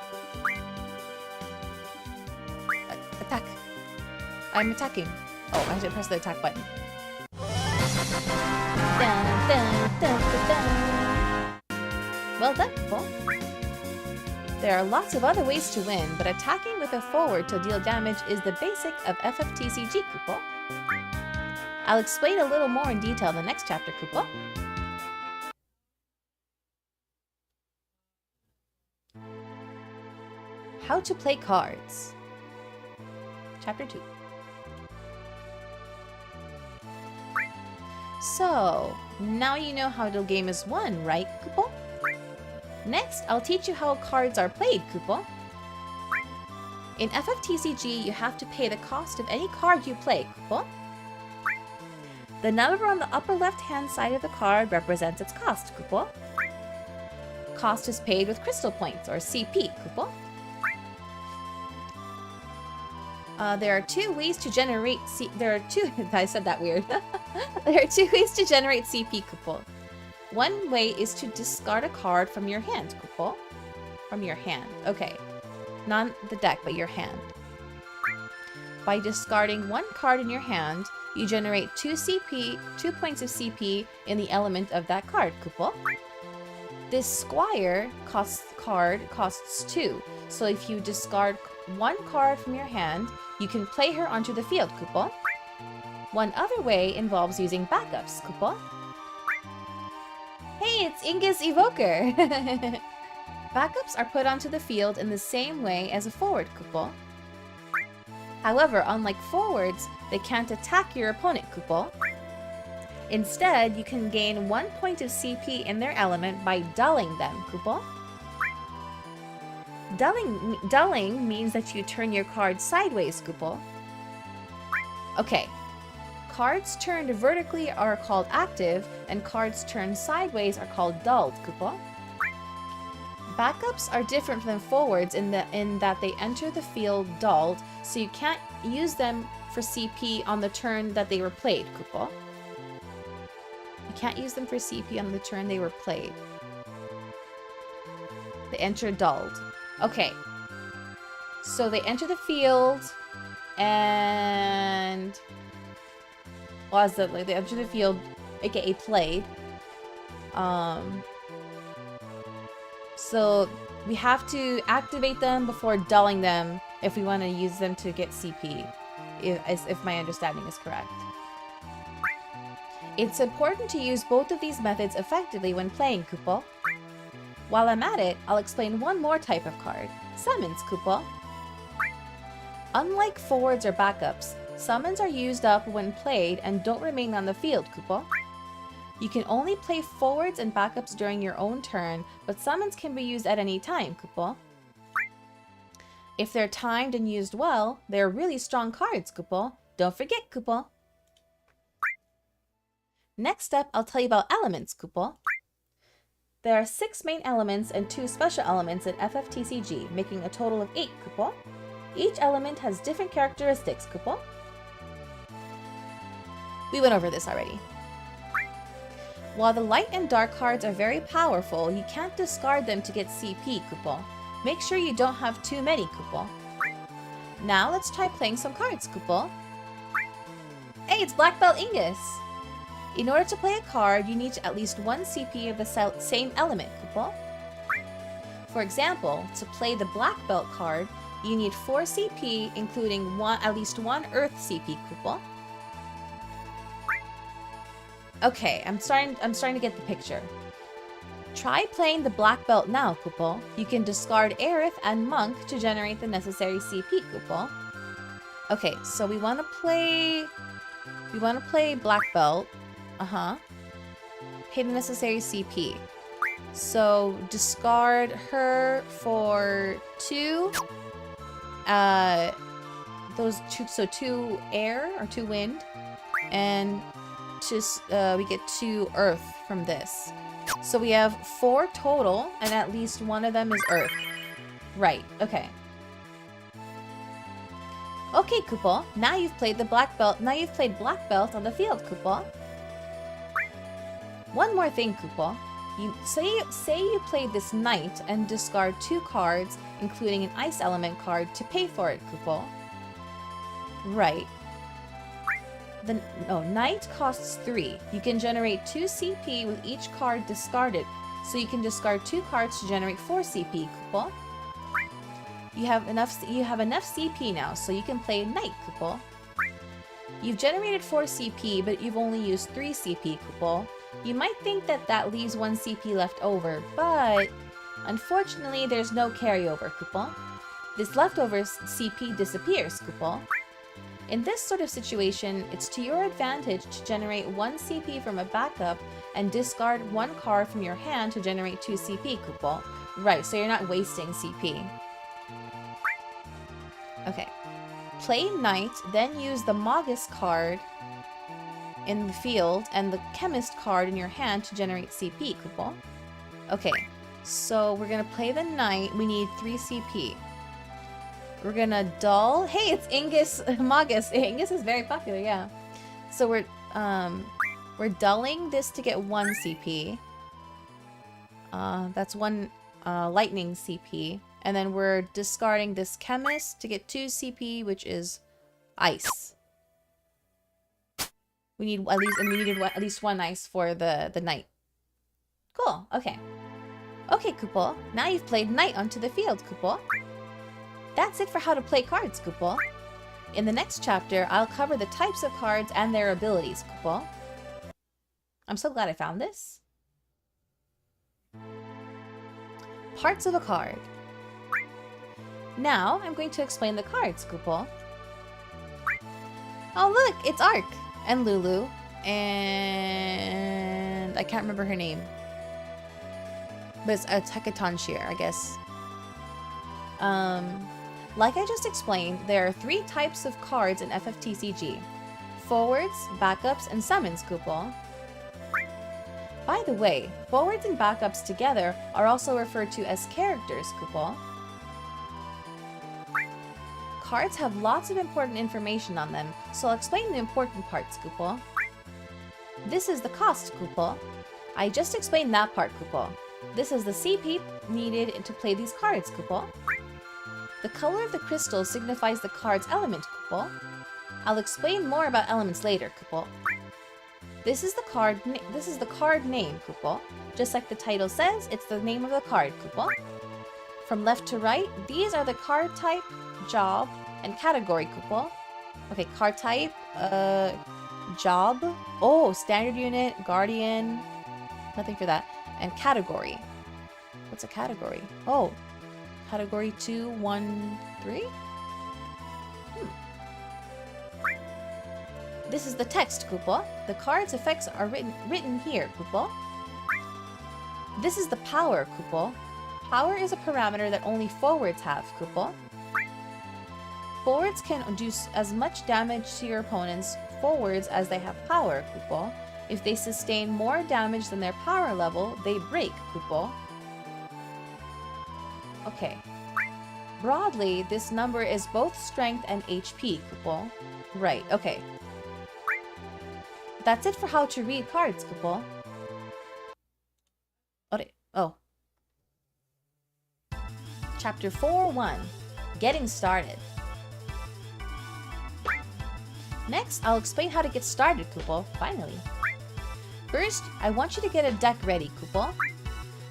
Attack. I'm attacking. Oh, I should press the attack button. Dun, dun, dun, dun, dun. Well done, Kupo. There are lots of other ways to win, but attacking with a forward to deal damage is the basic of FFTCG, Kupo. I'll explain a little more in detail in the next chapter, Kupo. How to play cards. Chapter 2. So, now you know how the game is won, right, Kupo? Next, I'll teach you how cards are played, Kupo. In FFTCG, you have to pay the cost of any card you play, Kupo. The number on the upper left-hand side of the card represents its cost, Kupo. Cost is paid with crystal points, or CP, Kupo. There are 2 ways to generate I said that weird. There are 2 ways to generate CP, Kupo. One way is to discard a card from your hand, Kupo. From your hand. Okay. Not the deck, but your hand. By discarding 1 card in your hand, you generate 2 points of CP in the element of that card, Kupo. This Squire card costs 2. So if you discard 1 card from your hand, you can play her onto the field, Kupo. One other way involves using backups, Kupo. Hey, it's Inga's Evoker! Backups are put onto the field in the same way as a forward, Kupo. However, unlike forwards, they can't attack your opponent, Kupo. Instead, you can gain 1 point of CP in their element by dulling them, Kupo. Dulling means that you turn your card sideways, Kupo. Okay. Cards turned vertically are called active, and cards turned sideways are called dulled, Kupo. Backups are different than forwards in that they enter the field dulled, so you can't use them for CP on the turn that they were played, Kupo. You can't use them for CP on the turn they were played. They enter dulled. Okay. So they enter the field, and... well, as they enter the field, aka played. So we have to activate them before dulling them if we want to use them to get CP, if my understanding is correct. It's important to use both of these methods effectively when playing, Kupo. While I'm at it, I'll explain one more type of card. Summons, Kupo. Unlike forwards or backups, summons are used up when played and don't remain on the field, Kupo. You can only play forwards and backups during your own turn, but summons can be used at any time, Kupo. If they're timed and used well, they're really strong cards, Kupo. Don't forget, Kupo. Next up, I'll tell you about elements, Kupo. There are 6 main elements and 2 special elements in FFTCG, making a total of 8, Kupo. Each element has different characteristics, Kupo. We went over this already. While the light and dark cards are very powerful, you can't discard them to get CP, Kupo. Make sure you don't have too many, Kupo. Now let's try playing some cards, Kupo. Hey, it's Black Belt Ingus! In order to play a card, you need at least 1 CP of the same element, Kupo. For example, to play the Black Belt card, you need 4 CP, including at least 1 Earth CP, Kupo. Okay, I'm starting to get the picture. Try playing the Black Belt now, Kupo. You can discard Aerith and Monk to generate the necessary CP, Kupo. Okay, so we want to play Black Belt. Pay the necessary CP. So discard her for 2. Those 2, so 2 air or 2 wind, and just we get 2 earth from this. So we have 4 total, and at least 1 of them is earth. Right, okay. Okay, Kupo, now you've played the Black Belt. Now you've played Black Belt on the field, Kupo. One more thing, Kupo. Say you played this Knight and discard 2 cards, including an Ice Element card, to pay for it, Kupo. Right. Knight costs 3. You can generate 2 CP with each card discarded, so you can discard 2 cards to generate 4 CP, Kupo. You have enough CP now, so you can play Knight, Kupo. You've generated 4 CP, but you've only used 3 CP, Kupo. You might think that leaves 1 CP left over, but unfortunately there's no carryover, Kupo. This leftover CP disappears, Kupo. In this sort of situation, it's to your advantage to generate 1 CP from a backup and discard 1 card from your hand to generate 2 CP, Kupo. Right, so you're not wasting CP. Okay. Play Knight, then use the Magus card in the field and the Chemist card in your hand to generate CP, Kupo. Okay, so we're gonna play the Knight. We need 3 CP. We're gonna dull. Hey, it's Ingus Magus. Ingus is very popular, yeah. So we're dulling this to get 1 CP. That's 1 lightning CP. And then we're discarding this Chemist to get 2 CP, which is ice. We needed at least 1 ice for the Knight. Cool, okay. Okay, Kupo. Now you've played Knight onto the field, Kupo. That's it for how to play cards, Kupo. In the next chapter, I'll cover the types of cards and their abilities, Kupo. I'm so glad I found this. Parts of a card. Now, I'm going to explain the cards, Kupo. Oh look, it's Ark! And Lulu. And I can't remember her name. But it's Hekatonshir, I guess. Like I just explained, there are 3 types of cards in FFTCG. Forwards, backups, and summons, Kupo. By the way, forwards and backups together are also referred to as characters, Kupo. Cards have lots of important information on them, so I'll explain the important parts, Kupo. This is the cost, Kupo. I just explained that part, Kupo. This is the CP needed to play these cards, Kupo. The color of the crystal signifies the card's element, Kupo. I'll explain more about elements later, Kupo. This is the card name, Kupo. Just like the title says, it's the name of the card, Kupo. From left to right, these are the card type, job, and category, Kupo. Okay, card type, job. Oh, standard unit, guardian. Nothing for that. And category. What's a category? Oh, category 2, 1, 3? This is the text, Kupo. The card's effects are written here, Kupo. This is the power, Kupo. Power is a parameter that only forwards have, Kupo. Forwards can do as much damage to your opponents forwards as they have power, Kupo. If they sustain more damage than their power level, they break, Kupo. Okay. Broadly, this number is both strength and HP, Kupo. Right, okay. That's it for how to read cards, Kupo. Oh. Chapter 4-1. Getting started. Next, I'll explain how to get started, Kupo. Finally. First, I want you to get a deck ready, Kupo.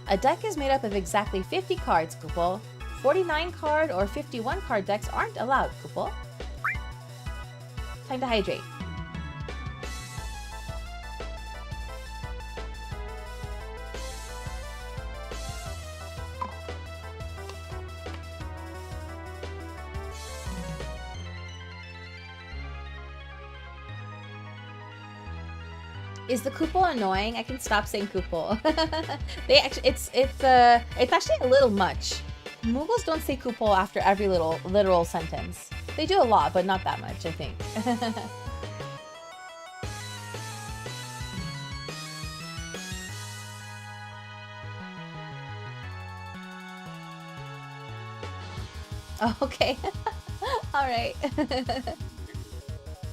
A deck is made up of exactly 50 cards, Kupo. 49 card or 51 card decks aren't allowed, Kupo. Time to hydrate. Is the Kupo annoying? I can stop saying Kupo. They actually, it's actually a little much. Muggles don't say Kupo after every literal sentence. They do a lot, but not that much, I think. Oh, okay. All right.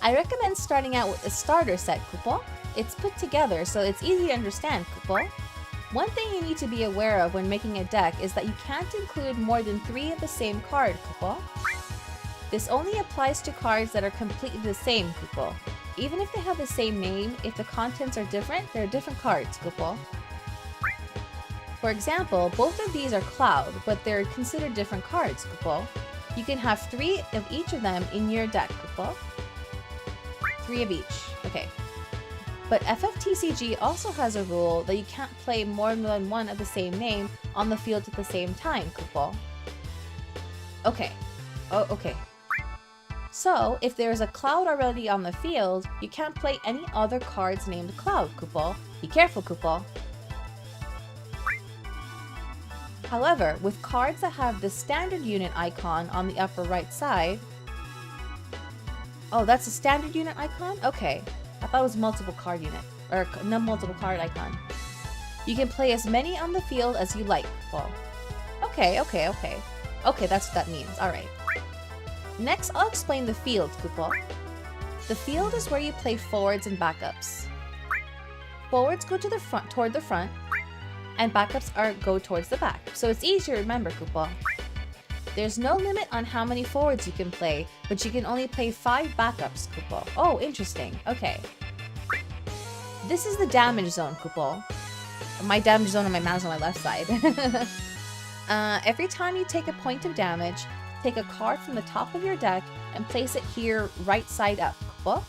I recommend starting out with a starter set, Kupo. It's put together, so it's easy to understand, Kupo. One thing you need to be aware of when making a deck is that you can't include more than 3 of the same card, Kupo. This only applies to cards that are completely the same, Kupo. Even if they have the same name, if the contents are different, they're different cards, Kupo. For example, both of these are Cloud, but they're considered different cards, Kupo. You can have 3 of each of them in your deck, Kupo. 3 of each. Okay. But fftcg also has a rule that you can't play more than 1 of the same name on the field at the same time, Kupo. Okay. Oh, okay. So, if there is a Cloud already on the field, you can't play any other cards named Cloud, Kupo. Be careful, Kupo. However, with cards that have the standard unit icon on the upper right side... Oh, that's a standard unit icon? Okay. I thought it was multiple card unit, or no multiple card icon. You can play as many on the field as you like, Kupo. Okay. Okay, that's what that means. Alright. Next, I'll explain the field, Kupo. The field is where you play forwards and backups. Forwards go to the front, toward the front, and backups go towards the back. So it's easy to remember, Kupo. There's no limit on how many forwards you can play, but you can only play 5 backups, Kupo. Oh, interesting. Okay. This is the damage zone, Kupo. My damage zone on my mouse on my left side. Every time you take a point of damage, take a card from the top of your deck and place it here right side up, Kupo.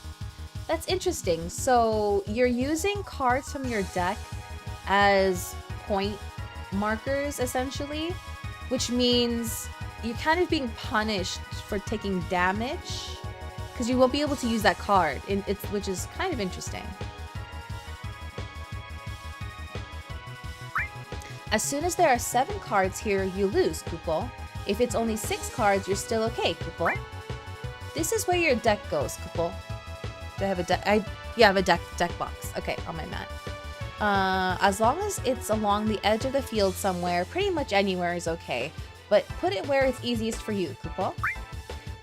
That's interesting. So you're using cards from your deck as point markers, essentially, which means you're kind of being punished for taking damage because you won't be able to use that card, which is kind of interesting. As soon as there are 7 cards here, you lose, Kupo. If it's only 6 cards, you're still okay, Kupo. This is where your deck goes, Kupo. Do I have a deck? I have a deck box. Okay, on my mat. As long as it's along the edge of the field somewhere, pretty much anywhere is okay. But put it where it's easiest for you, Kupo.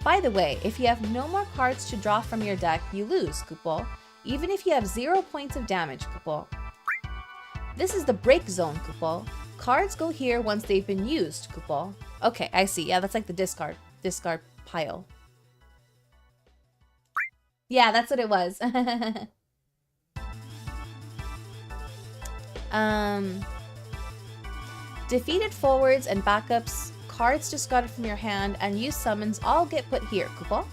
By the way, if you have no more cards to draw from your deck, you lose, Kupo. Even if you have 0 points of damage, Kupo. This is the break zone, Kupo. Cards go here once they've been used, Kupo. Okay, I see. Yeah, that's like the discard pile. Yeah, that's what it was. Defeated forwards and backups, cards discarded from your hand, and used summons all get put here, Kupo.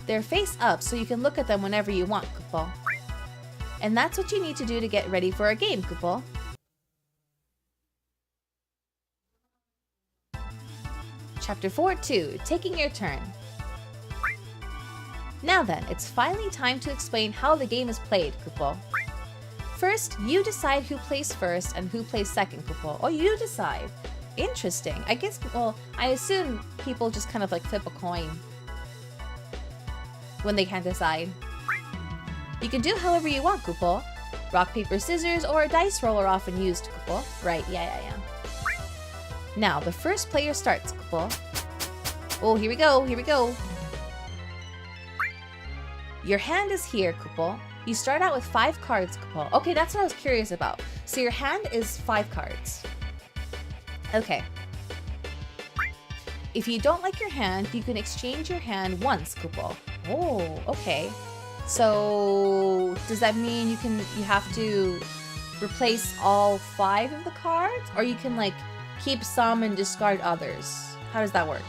They're face up, so you can look at them whenever you want, Kupo. And that's what you need to do to get ready for a game, Kupo. Chapter 4-2, Taking Your Turn. Now then, it's finally time to explain how the game is played, Kupo. First, you decide who plays first and who plays second, Kupo. Oh, you decide. Interesting. I guess, well, I assume people just kind of like flip a coin when they can't decide. You can do however you want, Kupo. Rock, paper, scissors, or a dice roll are often used, Kupo. Right, yeah. Now, the first player starts, Kupo. Oh, here we go. Your hand is here, Kupo. You start out with 5 cards, Kupo. Okay, that's what I was curious about. So your hand is 5 cards. Okay. If you don't like your hand, you can exchange your hand once, Kupo. Oh, okay. So does that mean you have to replace all 5 of the cards? Or you can like keep some and discard others? How does that work?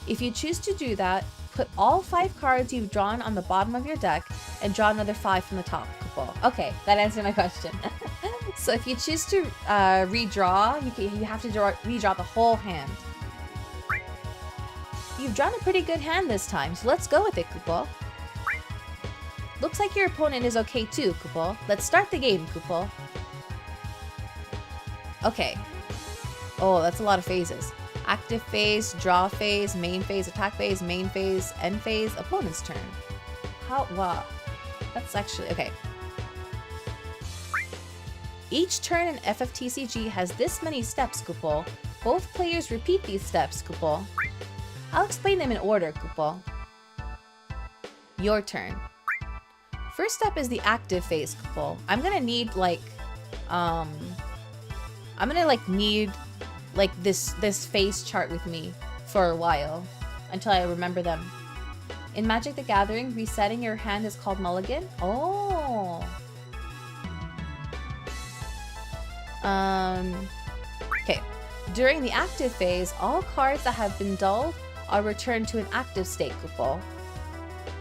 If you choose to do that, put all 5 cards you've drawn on the bottom of your deck and draw another 5 from the top, Kupo. Okay, that answered my question. So if you choose to redraw, you have to redraw the whole hand. You've drawn a pretty good hand this time, so let's go with it, Kupo. Looks like your opponent is okay too, Kupo. Let's start the game, Kupo. Okay. Oh, that's a lot of phases. Active phase, draw phase, main phase, attack phase, main phase, end phase, opponent's turn. Wow. That's actually, okay. Each turn in FFTCG has this many steps, Kupo. Both players repeat these steps, Kupo. I'll explain them in order, Kupo. Your turn. First step is the active phase, Kupo. I'm gonna need this phase chart with me for a while until I remember them. In Magic the Gathering, resetting your hand is called mulligan. Oh. Okay. During the active phase, all cards that have been dulled are returned to an active state, Kupo.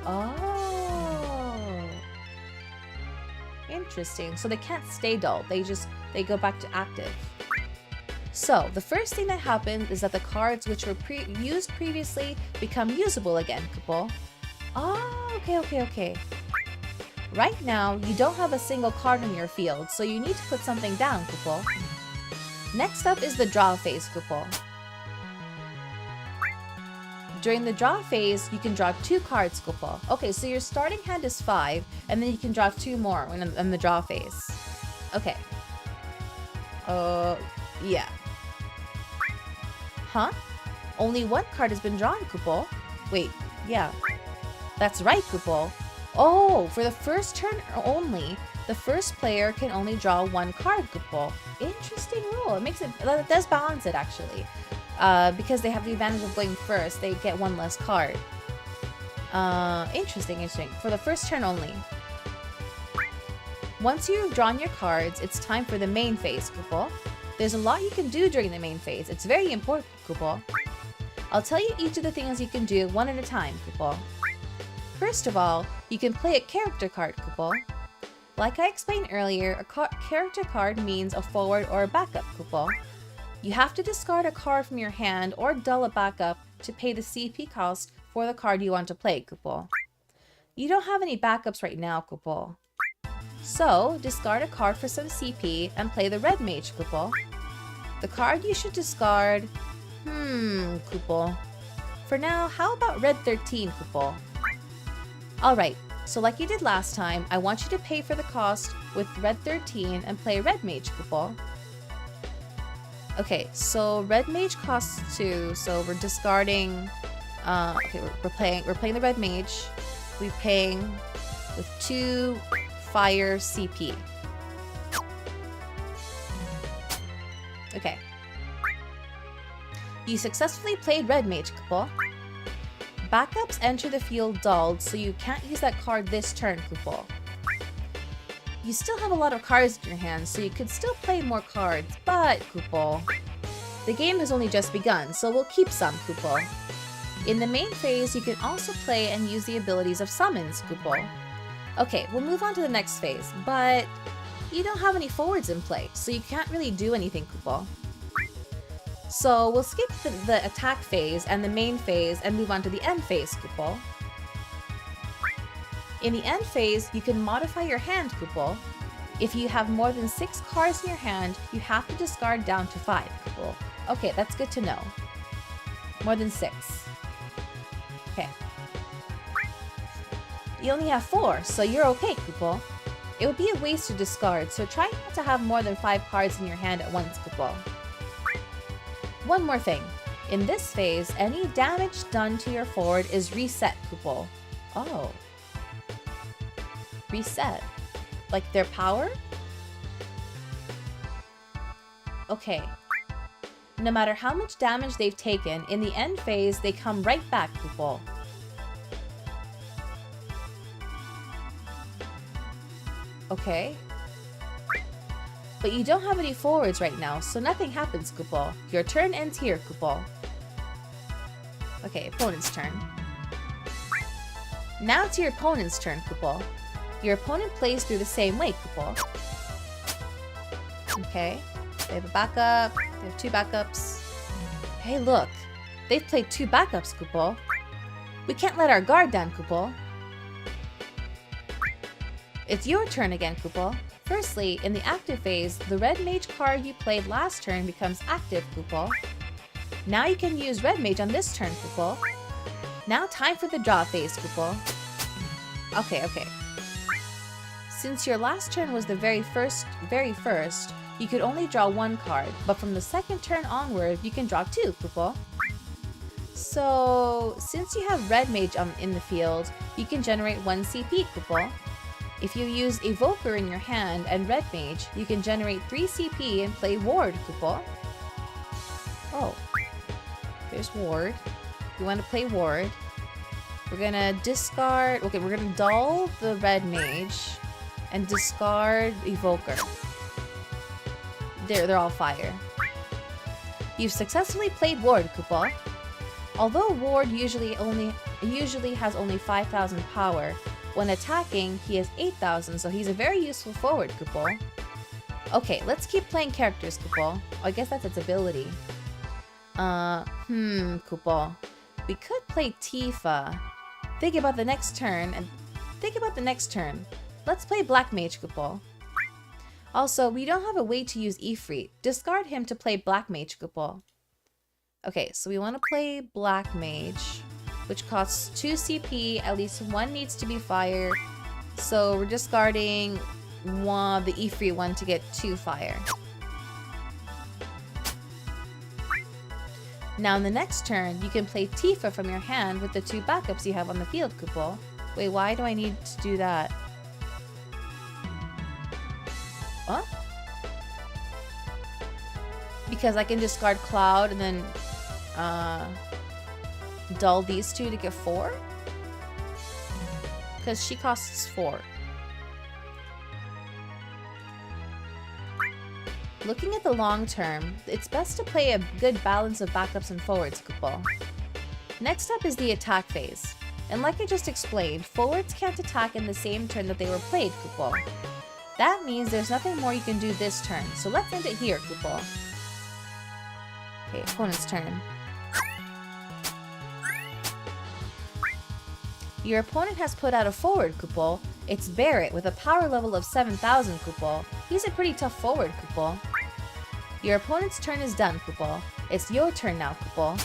Oh. Interesting. So they can't stay dull. They go back to active. So, the first thing that happens is that the cards which were used previously become usable again, Kupo. Oh, okay. Right now, you don't have a single card in your field, so you need to put something down, Kupo. Next up is the draw phase, Kupo. During the draw phase, you can draw 2 cards, Kupo. Okay, so your starting hand is 5, and then you can draw 2 more in the draw phase. Okay. Yeah. Huh? Only 1 card has been drawn, Kupo. Wait, yeah. That's right, Kupo. Oh, for the first turn only, the first player can only draw 1 card, Kupo. Interesting rule. It does balance it, actually. Because they have the advantage of going first, they get 1 less card. Interesting. For the first turn only. Once you've drawn your cards, it's time for the main phase, Kupo. There's a lot you can do during the main phase. It's very important, Kupo. I'll tell you each of the things you can do one at a time, Kupo. First of all, you can play a character card, Kupo. Like I explained earlier, a character card means a forward or a backup, Kupo. You have to discard a card from your hand or dull a backup to pay the CP cost for the card you want to play, Kupo. You don't have any backups right now, Kupo. So, discard a card for some CP and play the red mage, Kupo. The card you should discard... Kupo. For now, how about red 13, Kupo? Alright, so like you did last time, I want you to pay for the cost with red 13 and play red mage, Kupo. Okay, so red mage costs 2, so we're discarding... okay, we're playing the red mage. We're paying with 2... fire CP. Okay. You successfully played red mage, Kupo. Backups enter the field dulled, so you can't use that card this turn, Kupo. You still have a lot of cards in your hand, so you could still play more cards, but, Kupo, the game has only just begun, so we'll keep some, Kupo. In the main phase, you can also play and use the abilities of summons, Kupo. Okay, we'll move on to the next phase, but you don't have any forwards in play, so you can't really do anything, Kupo. So we'll skip the attack phase and the main phase and move on to the end phase, Kupo. In the end phase, you can modify your hand, Kupol. If you have more than 6 cards in your hand, you have to discard down to 5, Kupol. Okay, that's good to know. More than 6. Okay. You only have 4, so you're okay, Kupol. It would be a waste to discard, so try not to have more than 5 cards in your hand at once, Kupol. One more thing. In this phase, any damage done to your forward is reset, Kupol. Oh. Reset. Like their power? Okay. No matter how much damage they've taken, in the end phase, they come right back, Kupol. Okay. But you don't have any forwards right now, so nothing happens, Kupol. Your turn ends here, Kupol. Okay, opponent's turn. Now it's your opponent's turn, Kupol. Your opponent plays through the same way, Kupol. Okay. They have a backup. They have 2 backups. Hey, look. They've played 2 backups, Kupol. We can't let our guard down, Kupol. It's your turn again, Kupol. Firstly, in the active phase, the red mage card you played last turn becomes active, Kupol. Now you can use red mage on this turn, Kupol. Now time for the draw phase, Kupol. Okay. Since your last turn was the very first, you could only draw 1 card, but from the second turn onward, you can draw 2, Kupol. So, since you have red mage in the field, you can generate 1 CP, Kupol. If you use Evoker in your hand and red mage, you can generate 3 CP and play Ward, Kupol. Oh. There's Ward. We want to play Ward. We're gonna discard... Okay, we're gonna dull the red mage and discard Evoker. They're all fire. You've successfully played Ward, Kupol. Although Ward usually has only 5,000 power, when attacking, he has 8,000, so he's a very useful forward, Kupol. Okay, let's keep playing characters, Kupol. I guess that's its ability. Kupol. We could play Tifa. Think about the next turn. Let's play Black Mage, Kupol. Also, we don't have a way to use Ifrit. Discard him to play Black Mage, Kupol. Okay, so we want to play Black Mage, which costs 2 CP, at least 1 needs to be fire. So we're discarding the Ifrit one to get 2 fire. Now in the next turn, you can play Tifa from your hand with the 2 backups you have on the field, Kupol. Wait, why do I need to do that? What? Because I can discard Cloud and then dull these 2 to get 4? Because she costs 4. Looking at the long term, it's best to play a good balance of backups and forwards, Kupol. Next up is the attack phase. And like I just explained, forwards can't attack in the same turn that they were played, Kupol. That means there's nothing more you can do this turn, so let's end it here, Kupol. Okay, opponent's turn. Your opponent has put out a forward, Kupol. It's Barrett with a power level of 7,000, Kupol. He's a pretty tough forward, Kupol. Your opponent's turn is done, Kupol. It's your turn now, Kupol.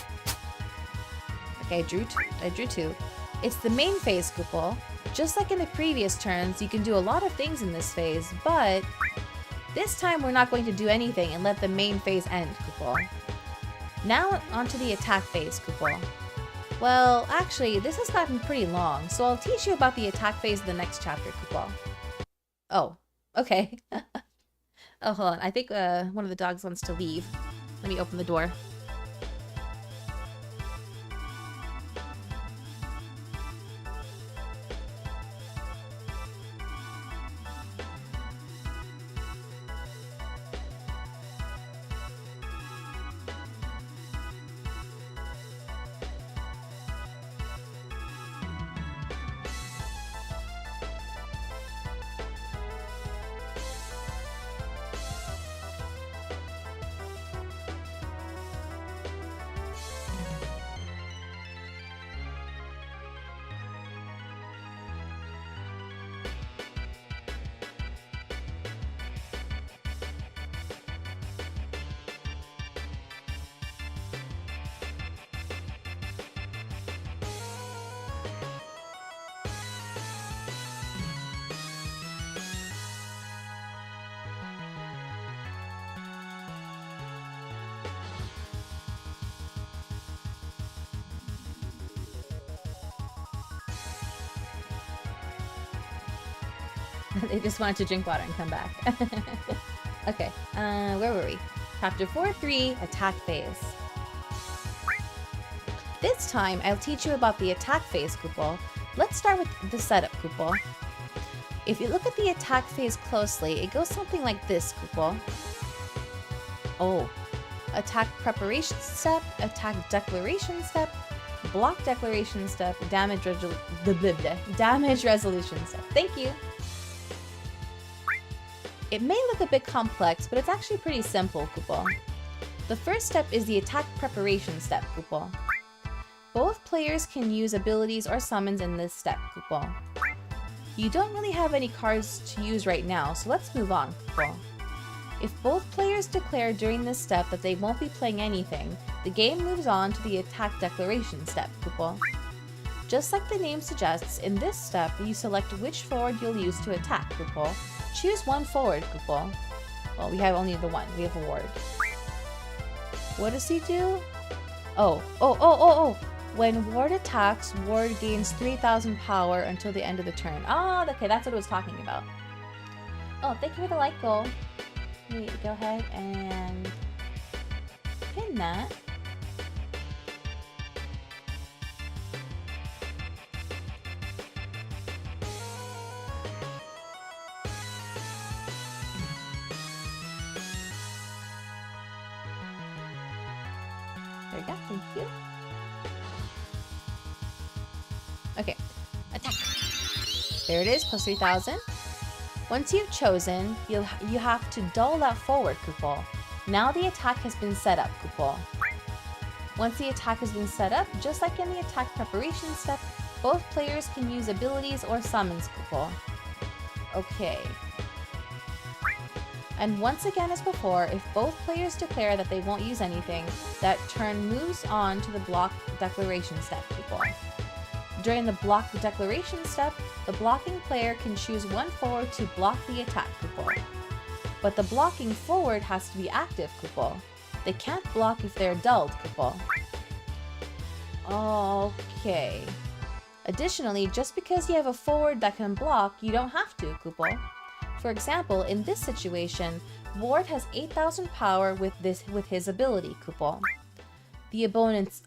Okay, I drew 2. It's the main phase, Kupol. Just like in the previous turns, you can do a lot of things in this phase, but this time we're not going to do anything and let the main phase end, Kupol. Now onto the attack phase, Kupol. Well, actually, this has gotten pretty long, so I'll teach you about the attack phase in the next chapter, Kupol. Oh, okay. Oh, hold on. I think one of the dogs wants to leave. Let me open the door. They just wanted to drink water and come back. Okay, where were we? Chapter 4.3, Attack Phase. This time, I'll teach you about the attack phase, Kupo. Let's start with the setup, Kupo. If you look at the attack phase closely, it goes something like this, Kupo. Oh. Attack preparation step, attack declaration step, block declaration step, damage resolution step. Thank you! It may look a bit complex, but it's actually pretty simple, Kupo. The first step is the attack preparation step, Kupo. Both players can use abilities or summons in this step, Kupo. You don't really have any cards to use right now, so let's move on, Kupo. If both players declare during this step that they won't be playing anything, the game moves on to the attack declaration step, Kupo. Just like the name suggests, in this step, you select which forward you'll use to attack, Kupo. Choose one forward, Kupo. Well, we have only the one. We have a ward. What does he do? Oh. When ward attacks, ward gains 3,000 power until the end of the turn. Oh, okay, that's what it was talking about. Oh, thank you for the like goal. Go ahead and pin that. There we go, thank you. Okay, attack. There it is, plus 3,000. Once you've chosen, you have to dull that forward, Kupo. Now the attack has been set up, Kupo. Once the attack has been set up, just like in the attack preparation step, both players can use abilities or summons, Kupo. Okay. And once again as before, if both players declare that they won't use anything, that turn moves on to the block declaration step, Kupo. During the block declaration step, the blocking player can choose one forward to block the attack, Kupo. But the blocking forward has to be active, Kupo. They can't block if they're dulled, Kupo. Okay. Additionally, just because you have a forward that can block, you don't have to, Kupo. For example, in this situation, Ward has 8,000 power with his ability, Kupo. The opponent's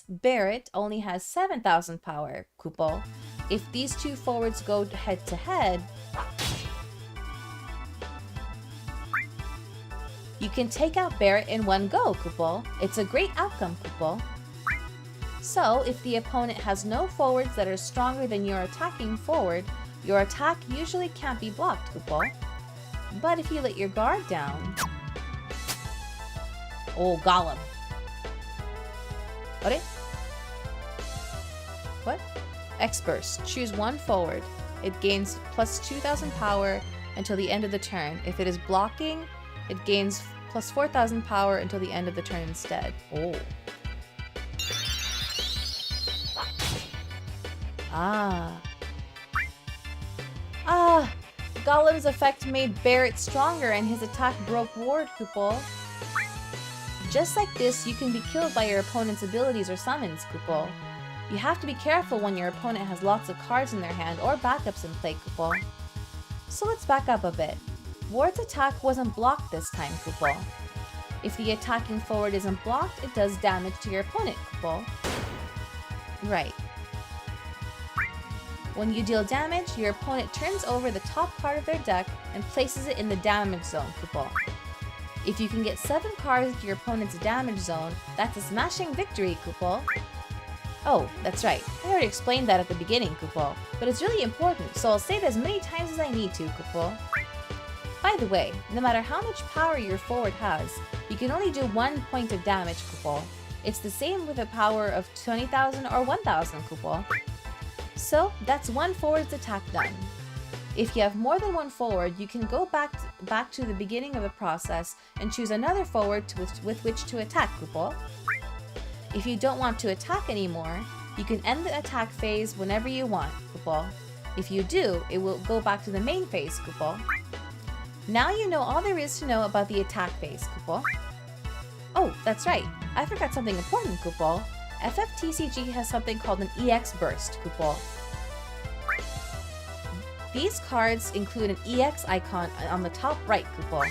Barrett only has 7,000 power, Kupo. If these two forwards go head to head, you can take out Barrett in one go, Kupo. It's a great outcome, Kupo. So, if the opponent has no forwards that are stronger than your attacking forward, your attack usually can't be blocked, Kupo. But if you let your guard down... Oh, Golem. What? X-Burst. Choose one forward. It gains plus 2,000 power until the end of the turn. If it is blocking, it gains plus 4,000 power until the end of the turn instead. Oh. Golem's effect made Barrett stronger and his attack broke Ward, Kupo. Just like this, you can be killed by your opponent's abilities or summons, Kupo. You have to be careful when your opponent has lots of cards in their hand or backups in play, Kupo. So let's back up a bit. Ward's attack wasn't blocked this time, Kupo. If the attacking forward isn't blocked, it does damage to your opponent, Kupo. Right. When you deal damage, your opponent turns over the top card of their deck and places it in the damage zone, Kupo. If you can get 7 cards into your opponent's damage zone, that's a smashing victory, Kupo. Oh, that's right. I already explained that at the beginning, Kupo, but it's really important, so I'll say it as many times as I need to, Kupo. By the way, no matter how much power your forward has, you can only do 1 point of damage, Kupo. It's the same with a power of 20,000 or 1,000, Kupo. So, that's one forward's attack done. If you have more than one forward, you can go back to the beginning of the process and choose another forward with which to attack, Kupo. If you don't want to attack anymore, you can end the attack phase whenever you want, Kupo. If you do, it will go back to the main phase, Kupo. Now you know all there is to know about the attack phase, Kupo. Oh, that's right. I forgot something important, Kupo. FFTCG has something called an EX burst, Kupo. These cards include an EX icon on the top right, Kupo.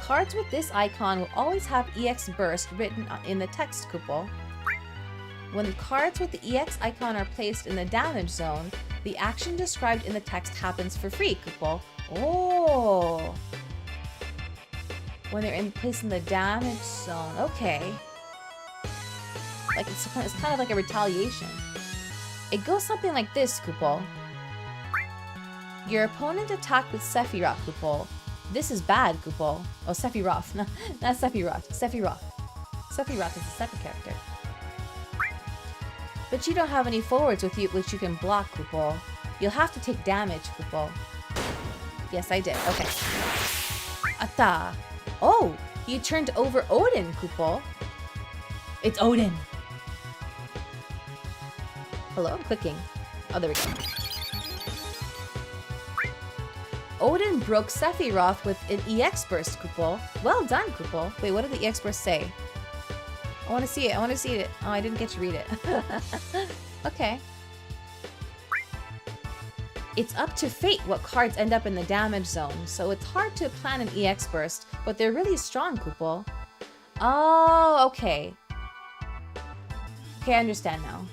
Cards with this icon will always have EX burst written in the text, Kupo. When cards with the EX icon are placed in the damage zone, the action described in the text happens for free, Kupo. Oh! When they're placed in the damage zone, okay. Like it's kind of like a retaliation. It goes something like this, Kupo. Your opponent attacked with Sephiroth, Kupo. This is bad, Kupo. Oh, Sephiroth. Not Sephiroth. Sephiroth. Sephiroth is a separate character. But you don't have any forwards with you which you can block, Kupo. You'll have to take damage, Kupo. Yes, I did. Okay. Atta. Oh, you turned over Odin, Kupo. It's Odin. Hello, I'm clicking. Oh, there we go. Odin broke Sephiroth with an EX burst, Kupo. Well done, Kupo. Wait, what did the EX burst say? I want to see it. I want to see it. Oh, I didn't get to read it. Okay. It's up to fate what cards end up in the damage zone, so it's hard to plan an EX burst, but they're really strong, Kupo. Oh, okay. Okay, I understand now.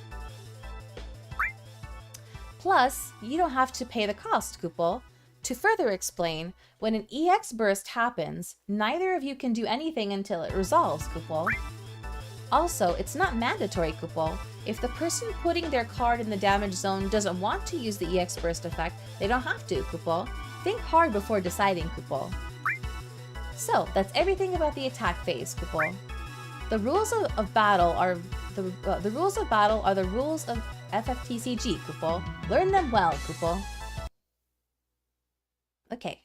Plus, you don't have to pay the cost, Kupo. To further explain, when an EX burst happens, neither of you can do anything until it resolves, Kupo. Also, it's not mandatory, Kupo. If the person putting their card in the damage zone doesn't want to use the EX burst effect, they don't have to, Kupo. Think hard before deciding, Kupo. So, that's everything about the attack phase, Kupo. The rules of battle are the rules of battle are the rules of fftcg, Kupo. Learn them well, Kupo. Okay.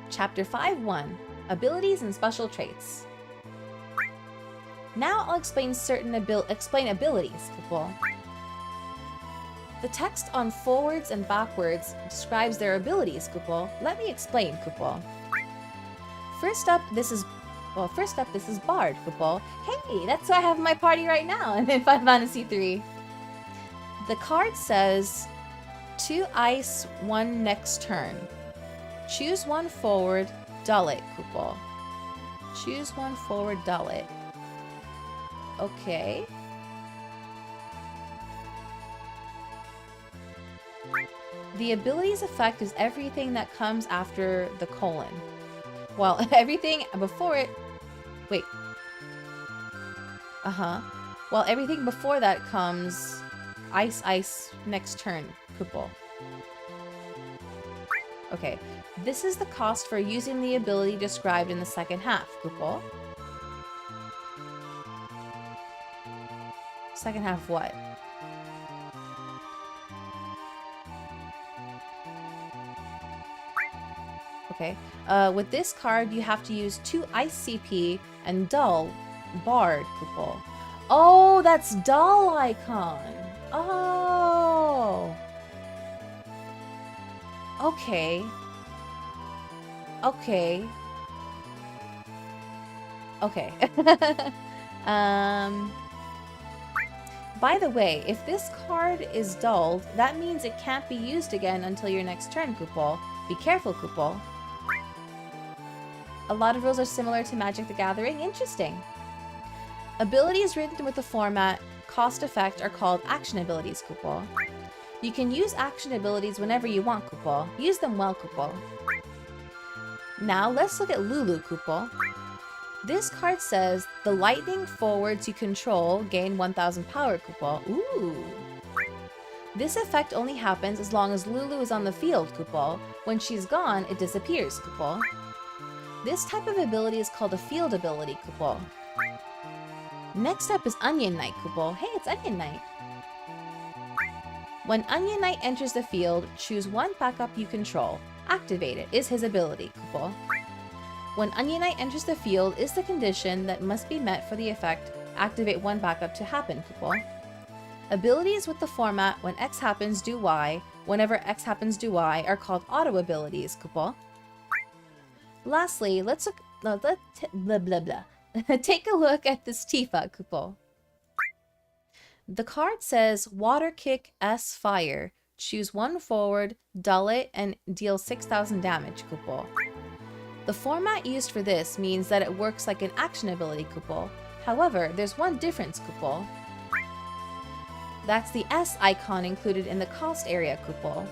Chapter 5.1 Abilities and Special Traits. Now I'll explain abilities, Kupo. The text on forwards and backwards describes their abilities, Kupo. Let me explain, Kupo. First up, this is Bard, Kupo. Hey, that's why I have my party right now in Final Fantasy 3. The card says 2 ice, 1 next turn. Choose 1 forward, dull it, Kupo. Choose 1 forward, dull it. Okay. The ability's effect is everything that comes after the colon. While everything before it... Wait. While everything before that comes... Ice, ice, next turn, Kupo. Okay. This is the cost for using the ability described in the second half, Kupo. Second half what? Okay. With this card, you have to use 2 Ice CP and Dull Bard, Kupo. Oh, that's Dull icon. Oh. Okay. Okay. Okay. By the way, if this card is dulled, that means it can't be used again until your next turn, Kupo. Be careful, Kupo. A lot of rules are similar to Magic the Gathering. Interesting. Abilities written with the format cost effect are called action abilities, Kupo. You can use action abilities whenever you want, Kupo. Use them well, Kupo. Now let's look at Lulu, Kupo. This card says, the lightning forwards you control gain 1000 power, Kupo. Ooh. This effect only happens as long as Lulu is on the field, Kupo. When she's gone, it disappears, Kupo. This type of ability is called a field ability, Kupo. Next up is Onion Knight, Kupo. Hey, it's Onion Knight. When Onion Knight enters the field, choose 1 backup you control. Activate it is his ability, Kupo. When Onion Knight enters the field is the condition that must be met for the effect activate 1 backup to happen, Kupo. Abilities with the format when X happens do Y, whenever X happens do Y are called auto abilities, Kupo. Lastly, let's look take a look at this Tifa, Kupo. The card says Water Kick S Fire. Choose one forward, dull it, and deal 6,000 damage, kupo. The format used for this means that it works like an action ability, kupo. However, there's one difference, kupo. That's the S icon included in the cost area, kupo.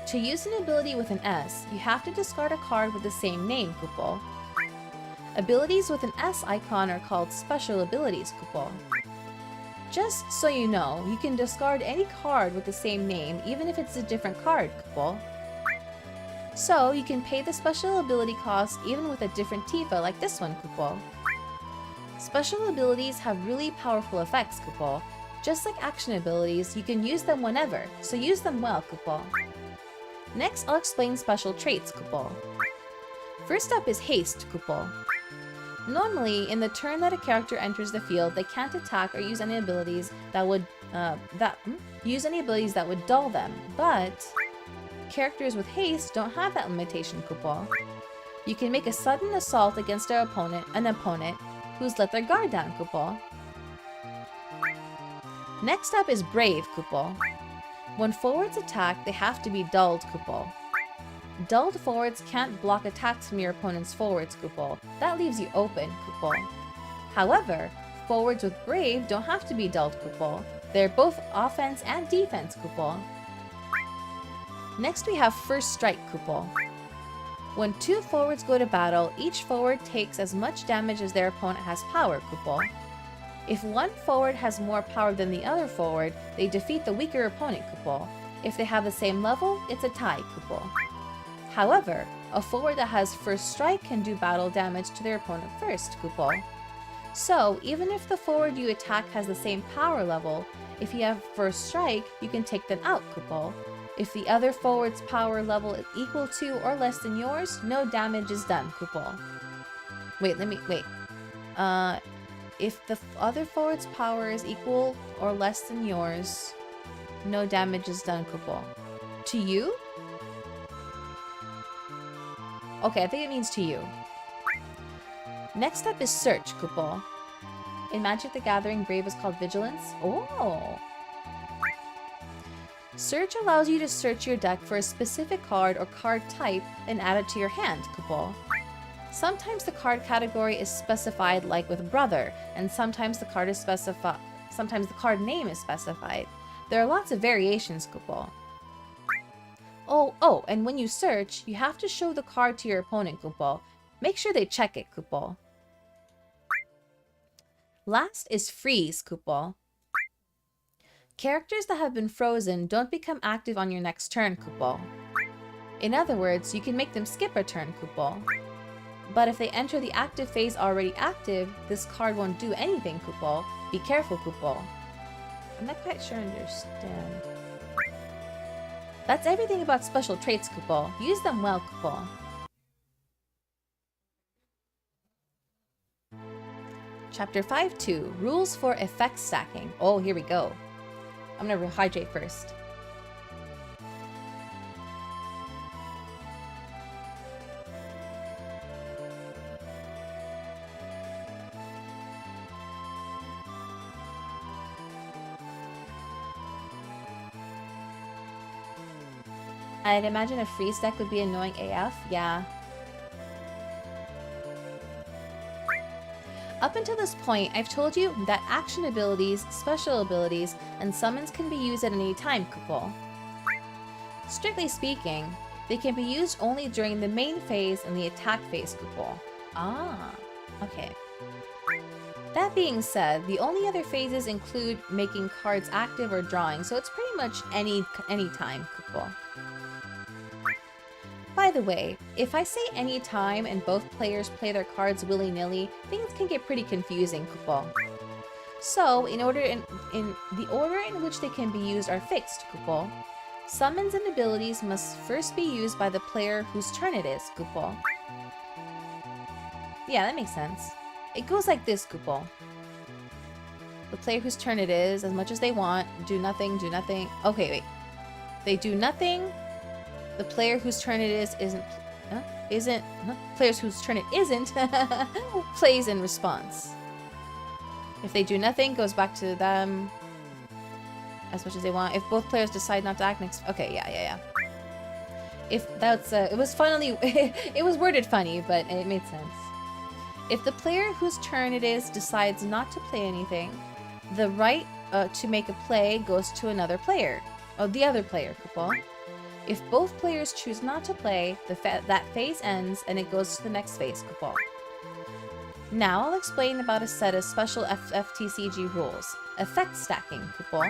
To use an ability with an S, you have to discard a card with the same name, kupo. Abilities with an S icon are called special abilities, kupo. Just so you know, you can discard any card with the same name even if it's a different card, kupo. So, you can pay the special ability cost even with a different Tifa like this one, kupo. Special abilities have really powerful effects, kupo. Just like action abilities, you can use them whenever, so use them well, kupo. Next, I'll explain special traits, kupo. First up is haste, kupo. Normally, in the turn that a character enters the field, they can't attack or use any abilities that would dull them, but characters with haste don't have that limitation, kupo. You can make a sudden assault against an opponent who's let their guard down, kupo. Next up is brave, kupo. When forwards attack, they have to be dulled, kupo. Dulled forwards can't block attacks from your opponent's forwards, kupo. That leaves you open, kupo. However, forwards with brave don't have to be dulled, kupo. They're both offense and defense, kupo. Next we have first strike, kupo. When two forwards go to battle, each forward takes as much damage as their opponent has power, kupo. If one forward has more power than the other forward, they defeat the weaker opponent, kupo. If they have the same level, it's a tie, kupo. However, a forward that has first strike can do battle damage to their opponent first, kupo. So, even if the forward you attack has the same power level, if you have first strike, you can take them out, kupo. If the other forward's power level is equal to or less than yours, no damage is done, kupo. Wait. If the other forward's power is equal or less than yours, no damage is done, kupo. To you? Okay, I think it means to you. Next up is search, kupo. In Magic the Gathering, Brave is called Vigilance. Oh! Search allows you to search your deck for a specific card or card type and add it to your hand, kupo. Sometimes the card category is specified like with brother, and sometimes the card name is specified. There are lots of variations, kupo. Oh, and when you search, you have to show the card to your opponent, kupo. Make sure they check it, kupo. Last is freeze, kupo. Characters that have been frozen don't become active on your next turn, kupo. In other words, you can make them skip a turn, kupo. But if they enter the active phase already active, this card won't do anything, kupo. Be careful, kupo. I'm not quite sure I understand. That's everything about special traits, kupo. Use them well, kupo. Chapter 5.2 Rules for Effect Stacking. Oh, here we go. I'm gonna rehydrate first. I'd imagine a freeze deck would be annoying AF, yeah. Up until this point, I've told you that action abilities, special abilities, and summons can be used at any time, kupo. Strictly speaking, they can be used only during the main phase and the attack phase, kupo. Ah, okay. That being said, the only other phases include making cards active or drawing, so it's pretty much any time, kupo. By the way, if I say any time and both players play their cards willy-nilly, things can get pretty confusing, kupo. So, in the order in which they can be used are fixed, kupo. Summons and abilities must first be used by the player whose turn it is, kupo. Yeah, that makes sense. It goes like this, kupo. The player whose turn it is, as much as they want, do nothing. Okay, wait. They do nothing. The player whose turn it is players whose turn it isn't plays in response. If they do nothing, goes back to them. as much as they want. If both players decide not to act next... Okay, yeah. If that's... it was funnily... it was worded funny, but it made sense. If the player whose turn it is decides not to play anything, the right to make a play goes to another player. Oh, the other player, couple. If both players choose not to play, that phase ends and it goes to the next phase, couple. Now I'll explain about a set of special fftcg rules. Effect stacking, couple.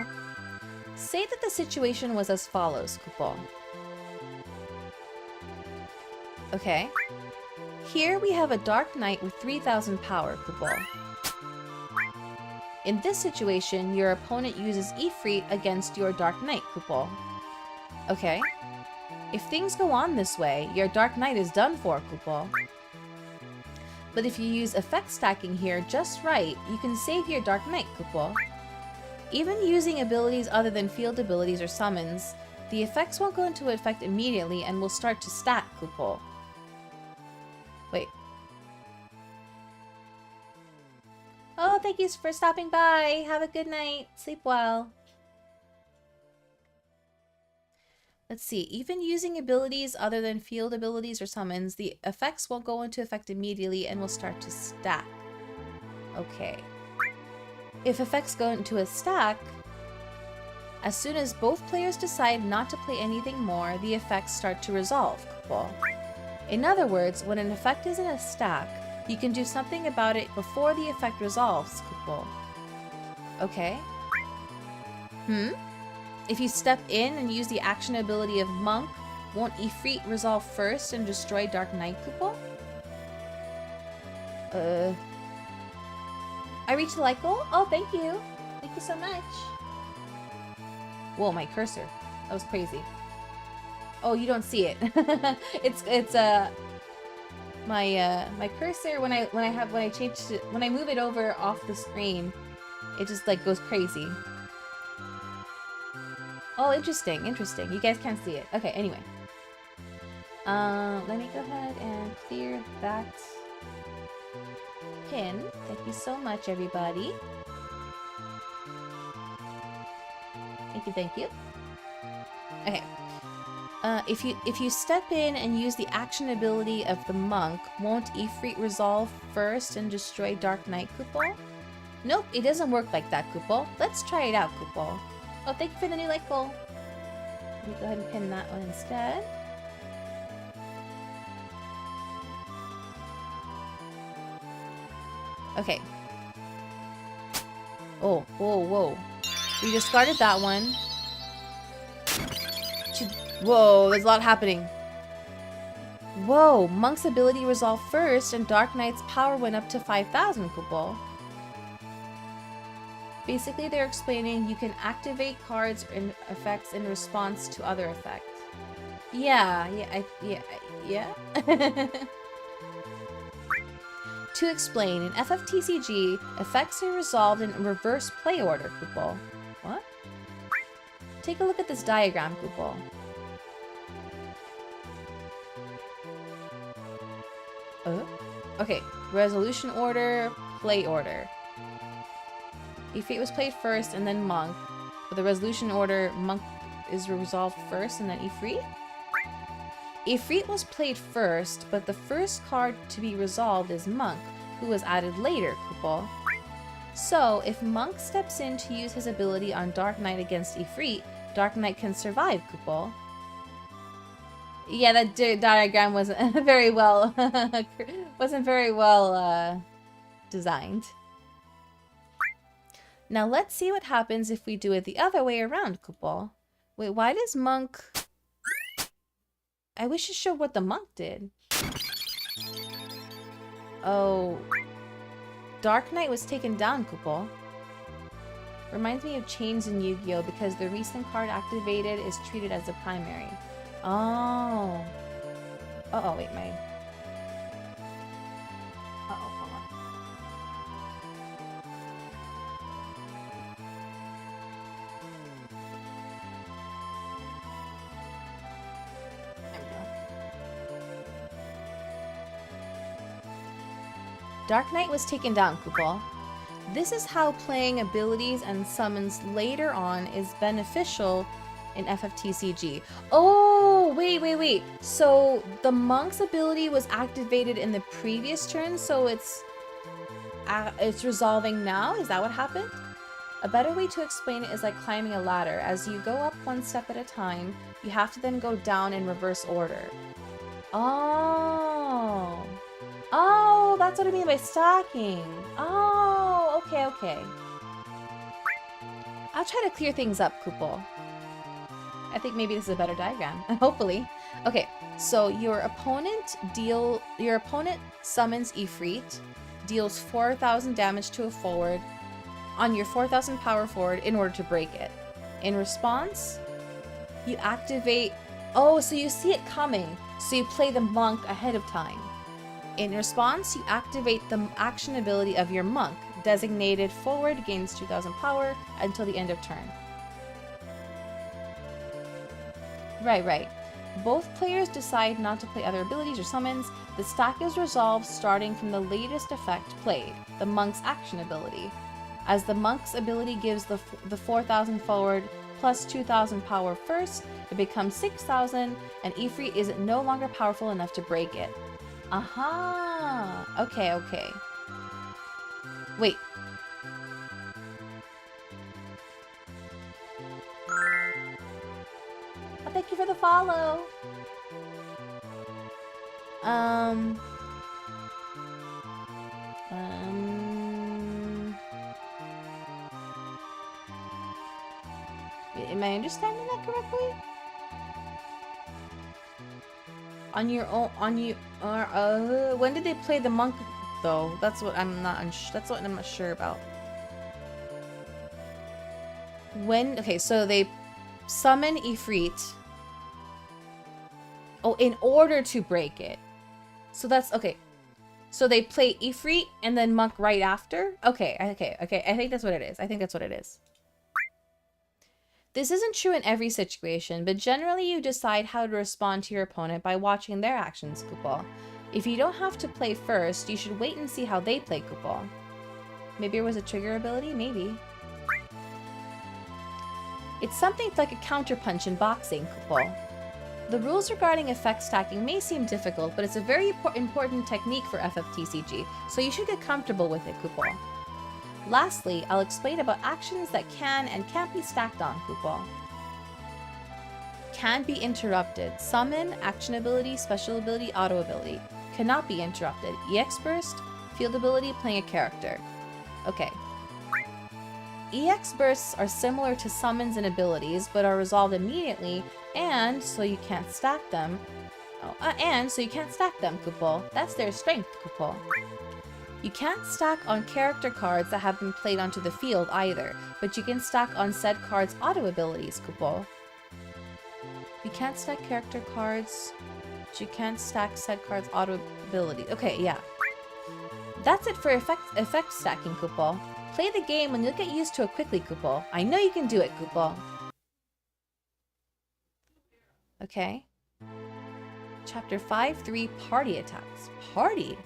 Say that the situation was as follows, couple. Okay. Here we have a Dark Knight with 3000 power, couple. In this situation, your opponent uses Ifrit against your Dark Knight, couple. Okay. If things go on this way, your Dark Knight is done for, couple. But if you use effect stacking here just right, you can save your Dark Knight, couple. Even using abilities other than field abilities or summons, the effects won't go into effect immediately and will start to stack, couple. Wait. Oh, thank you for stopping by. Have a good night. Sleep well. Let's see. Even using abilities other than field abilities or summons, the effects won't go into effect immediately and will start to stack. Okay. If effects go into a stack, as soon as both players decide not to play anything more, the effects start to resolve, couple. In other words, when an effect is in a stack, you can do something about it before the effect resolves, couple. Okay. If you step in and use the action ability of Monk, won't Ifrit resolve first and destroy Dark Knight, couple? I reached the like goal? Oh, thank you. Thank you so much. Whoa, my cursor. That was crazy. Oh, you don't see it. it's my cursor when I move it over off the screen, it just like goes crazy. Oh, interesting. You guys can't see it. Okay, anyway. Let me go ahead and clear that pin. Thank you so much, everybody. Thank you. Okay. If you step in and use the action ability of the Monk, won't Ifrit resolve first and destroy Dark Knight, couple? Nope, it doesn't work like that, couple. Let's try it out, couple. Oh, thank you for the new like goal. Let me go ahead and pin that one instead. Okay. Oh, whoa. We discarded that one. Whoa, there's a lot happening. Whoa, Monk's ability resolved first and Dark Knight's power went up to 5,000, couple. Basically, they're explaining you can activate cards and effects in response to other effects. Yeah. To explain, in FFTCG, effects are resolved in reverse play order, couple. What? Take a look at this diagram, couple. Okay, resolution order, play order. Ifrit was played first and then Monk. For the resolution order, Monk is resolved first and then Ifrit. Ifrit was played first, but the first card to be resolved is Monk, who was added later, couple. So, if Monk steps in to use his ability on Dark Knight against Ifrit, Dark Knight can survive, couple. Yeah, that diagram wasn't very well designed. Now let's see what happens if we do it the other way around, couple. Wait, why does Monk... I wish it showed what the Monk did. Oh. Dark Knight was taken down, couple. Reminds me of Chains in Yu-Gi-Oh! Because the recent card activated is treated as a primary. Oh. Uh-oh, wait, my... Uh-oh, hold on. There we go. Dark Knight was taken down, couple. This is how playing abilities and summons later on is beneficial in FFTCG. Oh, wait. So the monk's ability was activated in the previous turn, so it's resolving now? Is that what happened? A better way to explain it is like climbing a ladder. As you go up one step at a time, you have to then go down in reverse order. Oh, that's what I mean by stacking. Oh, okay. I'll try to clear things up, Kupo. I think maybe this is a better diagram, hopefully. Okay, so your opponent summons Ifrit, deals 4,000 damage to a forward on your 4,000 power forward in order to break it. In response, you activate... Oh, so you see it coming, so you play the monk ahead of time. In response, you activate the action ability of your monk, designated forward, gains 2,000 power until the end of turn. Right. Both players decide not to play other abilities or summons. The stack is resolved starting from the latest effect played, the monk's action ability. As the monk's ability gives the 4,000 forward plus 2,000 power first, it becomes 6,000, and Ifrit is no longer powerful enough to break it. Aha! Okay. Wait. Oh, thank you for the follow! Am I understanding that correctly? When did they play the monk though? That's what I'm not sure about. Okay, so they summon Ifrit. Oh, in order to break it. So that's okay. So they play Ifrit and then monk right after? Okay. I think that's what it is. This isn't true in every situation, but generally you decide how to respond to your opponent by watching their actions, Kupal. If you don't have to play first, you should wait and see how they play, Kupal. Maybe it was a trigger ability? Maybe. It's something like a counterpunch in boxing, Kupal. The rules regarding effect stacking may seem difficult, but it's a very important technique for FFTCG, so you should get comfortable with it, Kupal. Lastly, I'll explain about actions that can and can't be stacked on, Kupal. Can be interrupted. Summon, action ability, special ability, auto ability. Cannot be interrupted. EX burst, field ability, playing a character. Okay. EX bursts are similar to summons and abilities, but are resolved immediately, and so you can't stack them. Kupal. That's their strength, Kupal. You can't stack on character cards that have been played onto the field either, but you can stack on said cards' auto abilities, Kupal. You can't stack character cards, but you can't stack said cards' auto abilities. Okay, yeah. That's it for effect stacking, Kupal. Play the game and you'll get used to it quickly, Kupal. I know you can do it, Kupal. Okay. Chapter 5-3 Party Attacks. Party?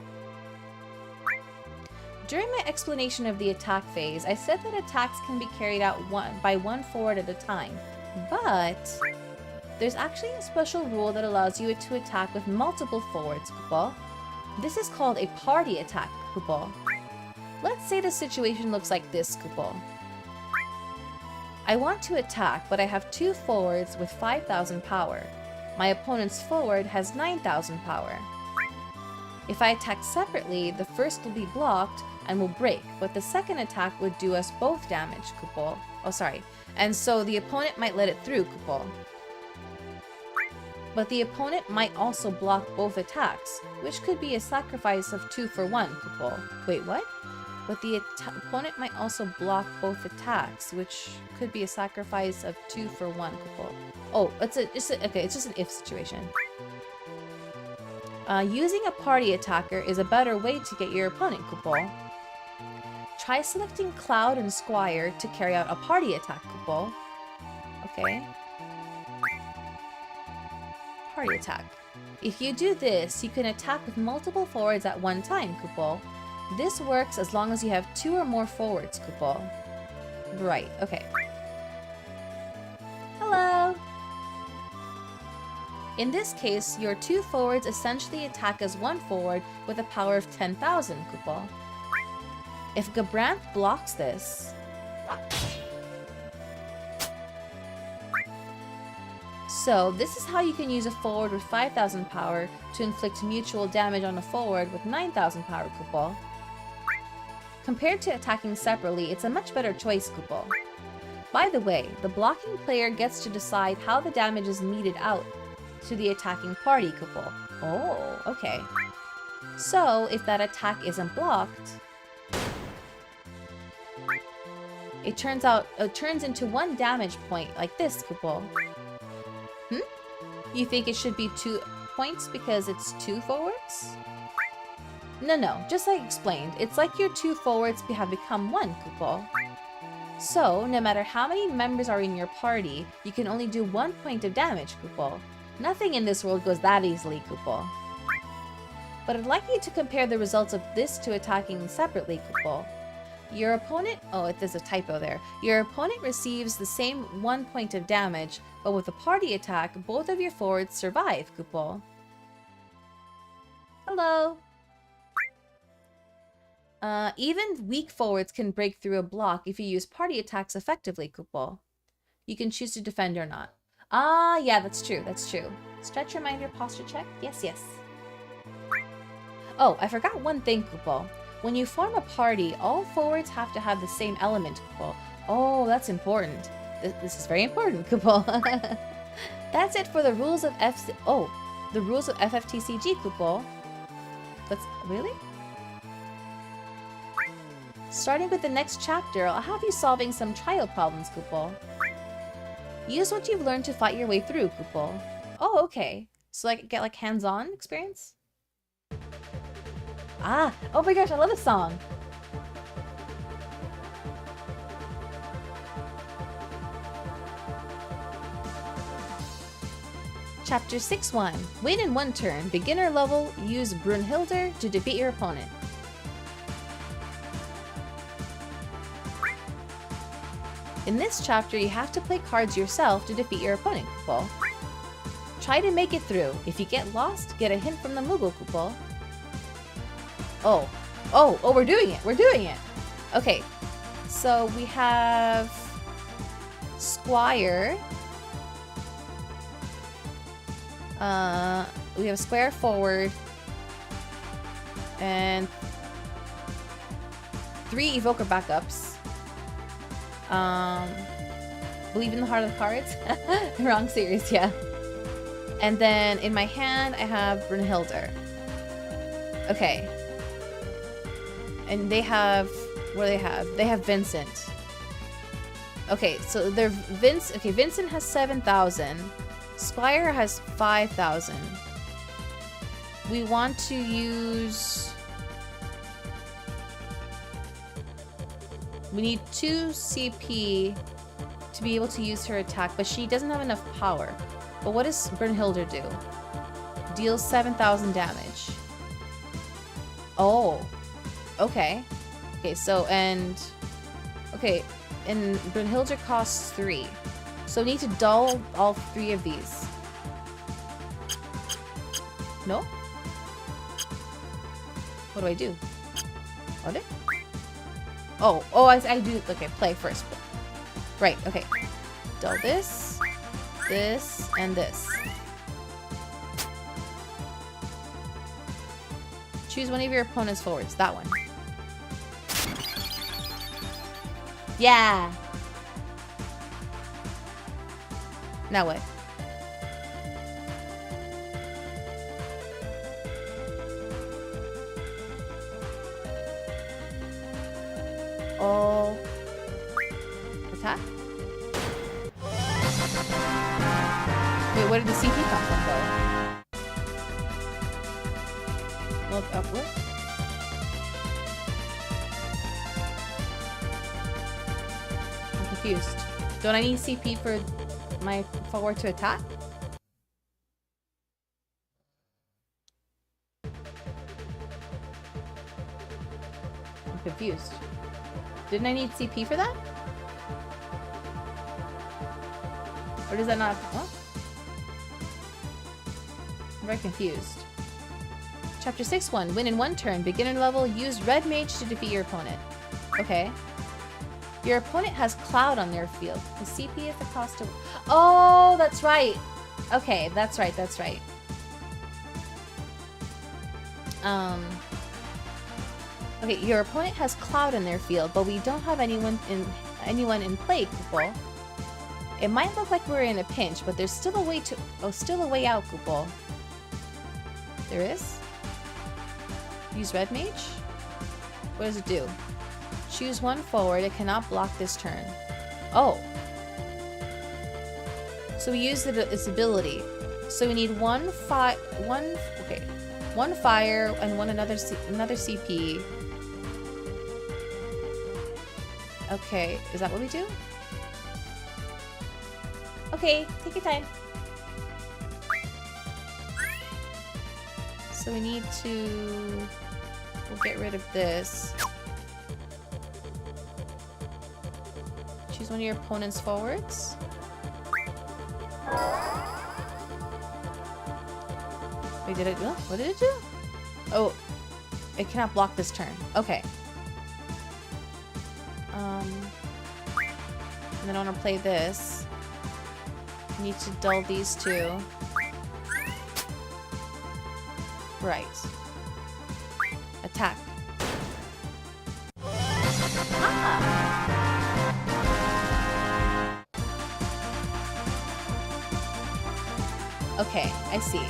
During my explanation of the attack phase, I said that attacks can be carried out by one forward at a time, but there's actually a special rule that allows you to attack with multiple forwards, Kupal. This is called a party attack, Kupal. Let's say the situation looks like this, Kupal. I want to attack, but I have two forwards with 5,000 power. My opponent's forward has 9,000 power. If I attack separately, the first will be blocked and will break, but the second attack would do us both damage, Kupal. Oh, sorry. And so the opponent might let it through, Kupal. But the opponent might also block both attacks, which could be a sacrifice of 2 for 1, Kupal. Wait, what? But the opponent might also block both attacks, which could be a sacrifice of 2 for 1, Kupal. Oh, it's just an if situation. Using a party attacker is a better way to get your opponent, Kupal. Try selecting Cloud and Squire to carry out a party attack, Kupal. Okay. Party attack. If you do this, you can attack with multiple forwards at one time, Kupal. This works as long as you have 2 or more forwards, Kupal. Right, okay. Hello! In this case, your 2 forwards essentially attack as 1 forward with a power of 10,000, Kupal. If Gabrant blocks this... So, this is how you can use a forward with 5,000 power to inflict mutual damage on a forward with 9,000 power, Kupal. Compared to attacking separately, it's a much better choice, Kupal. By the way, the blocking player gets to decide how the damage is meted out to the attacking party, Kupal. Oh, okay. So, if that attack isn't blocked, it turns into 1 damage point, like this, Kupal. You think it should be 2 points because it's 2 forwards? No, just like explained, it's like your 2 forwards have become 1, Kupal. So, no matter how many members are in your party, you can only do 1 point of damage, Kupal. Nothing in this world goes that easily, Kupal. But I'd like you to compare the results of this to attacking separately, Kupal. Your opponent... Oh, there's a typo there. Your opponent receives the same 1 point of damage, but with a party attack, both of your forwards survive, Kupal. Hello! Even weak forwards can break through a block if you use party attacks effectively, Kupal. You can choose to defend or not. Ah, yeah, that's true, that's true. Stretch reminder, posture check? Yes. Oh, I forgot one thing, Kupal. When you form a party, all forwards have to have the same element, Kupal. Oh, that's important. This is very important, Kupal. That's it for the rules of the rules of FFTCG, Kupal. Really? Starting with the next chapter, I'll have you solving some trial problems, Kupal. Use what you've learned to fight your way through, Kupal. Oh, okay. So I get like hands-on experience? Ah! Oh my gosh, I love this song! Chapter 6-1. Win in 1 turn. Beginner level. Use Brunhilde to defeat your opponent. In this chapter, you have to play cards yourself to defeat your opponent, Kupal. Try to make it through. If you get lost, get a hint from the Moogle, Kupal. Oh, we're doing it! Okay, so we have Squire. We have Square forward. And 3 Evoker backups. Believe in the Heart of the Cards? Wrong series, yeah. And then in my hand, I have Brunhilde. Okay. And they have... What do they have? They have Vincent. Okay, so they're... Vincent has 7,000. Squire has 5,000. We want to use... We need 2 CP to be able to use her attack, but she doesn't have enough power. But what does Brunhilde do? Deals 7,000 damage. Oh. Okay. Okay, so, and... Okay, and Brunhilde costs 3. So we need to dull all 3 of these. No? What do I do? What? Oh, I do... Okay, play first. Right, okay. Dull this, this, and this. Choose one of your opponent's forwards. That one. Yeah! Now what? Oh. Attack? Wait, where did the CP come from, though? Look upward. I'm confused. Don't I need CP for my forward to attack? confused. Didn't I need CP for that? Or does that not... Huh? I'm very confused. Chapter 6-1. Win in one turn. Beginner level. Use red mage to defeat your opponent. Okay. Your opponent has cloud on their field. The CP is the cost of... Oh, that's right. Okay, that's right, that's right. Okay, your opponent has cloud in their field, but we don't have anyone in play, Kupol. It might look like we're in a pinch, but there's still a way to... Oh, still a way out, Kupol. There is? Use red mage? What does it do? Choose one forward. It cannot block this turn. Oh. So we use its ability. So we need one fire and another CP. Okay, is that what we do? Okay, take your time. So we need to... We'll get rid of this. Choose one of your opponent's forwards. Wait, did it... What did it do? Oh, it cannot block this turn. Okay. And then I want to play this. Need to dull these two. Right. Attack. Ah! Okay, I see.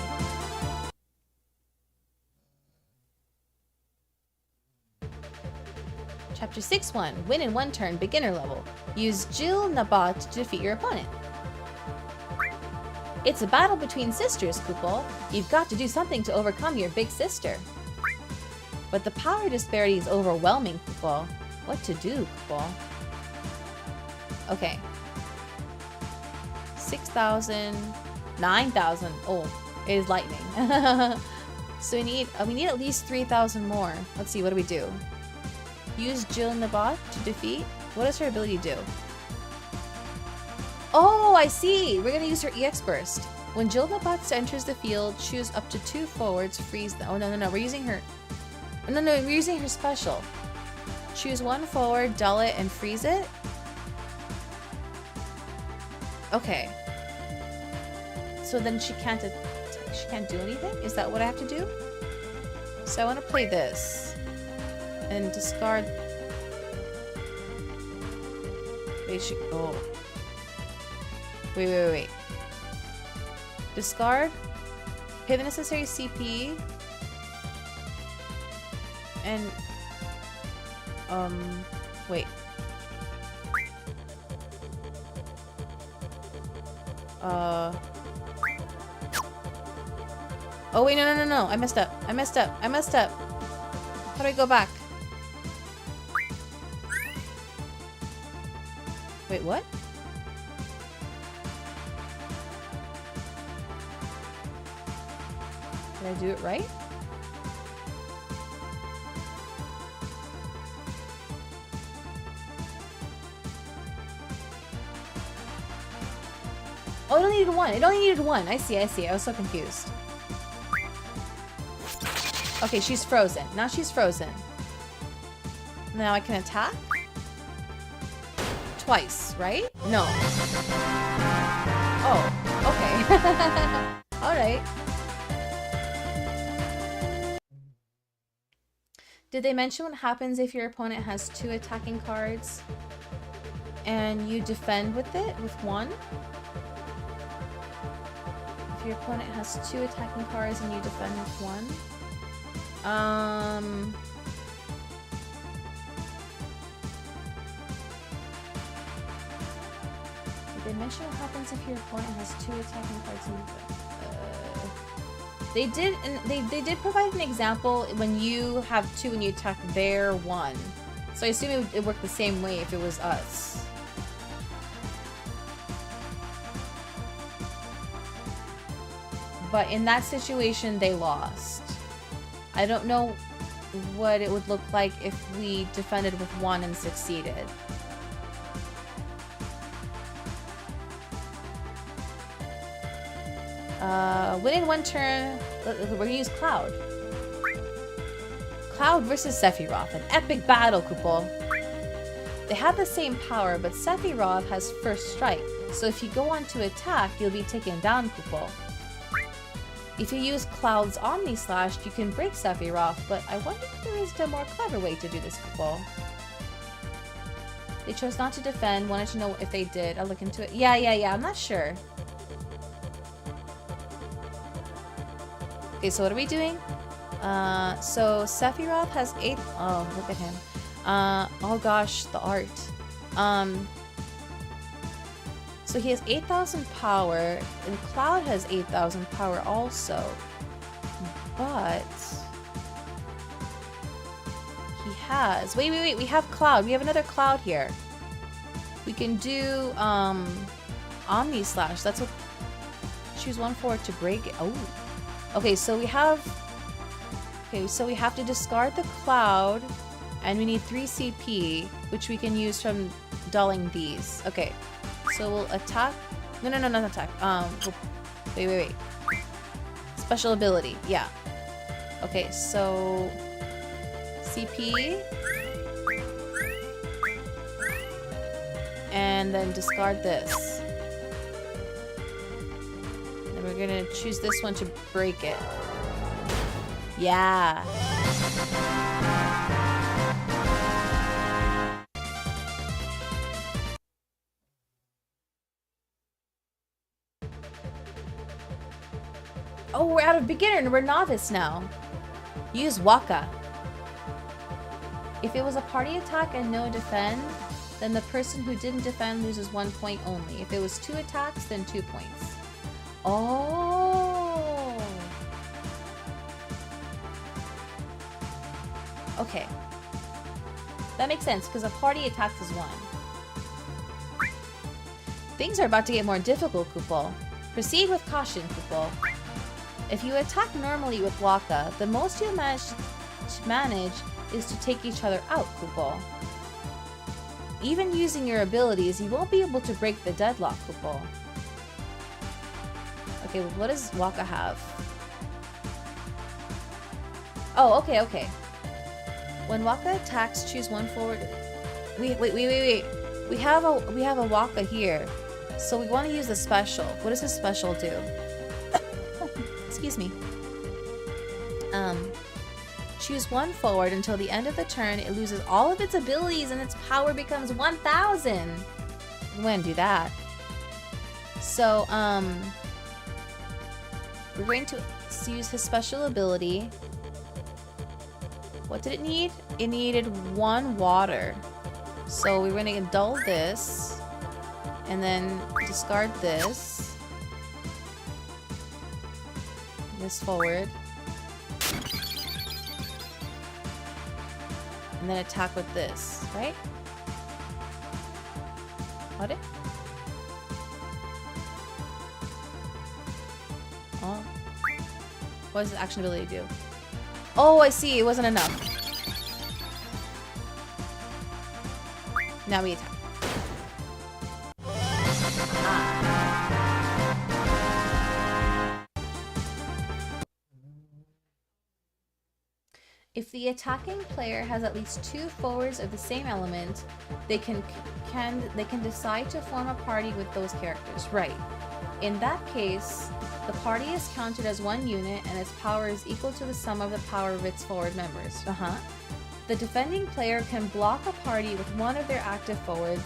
Chapter 6-1. Win in one turn, beginner level. Use Jill Nabat to defeat your opponent. It's a battle between sisters, Kupol. You've got to do something to overcome your big sister. But the power disparity is overwhelming, Kupol. What to do, Kupol? Okay. 6,000... 9,000. Oh, it is lightning. So we need at least 3,000 more. Let's see, what do we do? Use Jill Nabat to defeat? What does her ability do? Oh, I see! We're gonna use her EX burst. When Jill Nabat enters the field, choose up to 2 forwards, freeze them. Oh, no, we're using her... No, we're using her special. Choose 1 forward, dull it, and freeze it? Okay. So then she can't do anything? Is that what I have to do? So I want to play this. And discard... Wait, oh. Wait. Discard. Pay the necessary CP. And... Wait. Oh wait, no. I messed up. How do I go back? Wait, what? Did I do it right? Oh, it only needed 1. It only needed 1. I see. I was so confused. Okay, she's frozen. Now she's frozen. Now I can attack? Twice, right? No. Oh, okay. Alright. Did they mention what happens if your opponent has 2 attacking cards and you defend with it, with 1? If your opponent has 2 attacking cards and you defend with 1? Did they mention what happens if your opponent has 2 attacking cards and they did provide an example when you have 2 and you attack their 1. So I assume it would work the same way if it was us. But in that situation, they lost. I don't know what it would look like if we defended with 1 and succeeded. Winning 1 turn, we're gonna use Cloud. Cloud versus Sephiroth, an epic battle, Kupol. They have the same power, but Sephiroth has first strike, so if you go on to attack, you'll be taken down, Kupol. If you use Cloud's Omni Slash, you can break Sephiroth, but I wonder if there is a more clever way to do this, Kupol. They chose not to defend, wanted to know if they did. I'll look into it. Yeah, I'm not sure. Okay, so what are we doing? So Sephiroth has 8. Oh, look at him. Oh gosh, the art. So he has 8,000 power, and Cloud has 8,000 power also. But he has. Wait. We have Cloud. We have another Cloud here. We can do Omni Slash. That's what. Choose 1 forward to break it. Oh. Okay, so we have. Okay, so we have to discard the Cloud, and we need 3 CP, which we can use from dulling these. Okay, so we'll attack. No, not attack. Wait. Special ability. Yeah. Okay, so CP, and then discard this. And we're gonna choose this one to break it. Yeah. Oh, we're out of beginner. We're novice now. Use Waka. If it was a party attack and no defend, then the person who didn't defend loses 1 point only. If it was 2 attacks, then 2 points. Oh. Okay. That makes sense, because a party attack is 1. Things are about to get more difficult, Kupol. Proceed with caution, Kupol. If you attack normally with Waka, the most you'll manage is to take each other out, Kupol. Even using your abilities, you won't be able to break the deadlock, Kupol. Okay, well, what does Waka have? Oh, okay. When Waka attacks, choose 1 forward. Wait. We have a Waka here, so we want to use the special. What does the special do? Excuse me. Choose 1 forward until the end of the turn. It loses all of its abilities and its power becomes 1,000. I'm gonna do that. So, we're going to use his special ability. What did it need? It needed 1 water. So we're gonna dull this, and then discard this. This forward. And then attack with this, right? What it? Oh. What does the action ability do? Oh, I see. It wasn't enough. Now we attack. If the attacking player has at least 2 forwards of the same element, they can decide to form a party with those characters. Right. In that case, the party is counted as 1 unit and its power is equal to the sum of the power of its forward members. The defending player can block a party with 1 of their active forwards,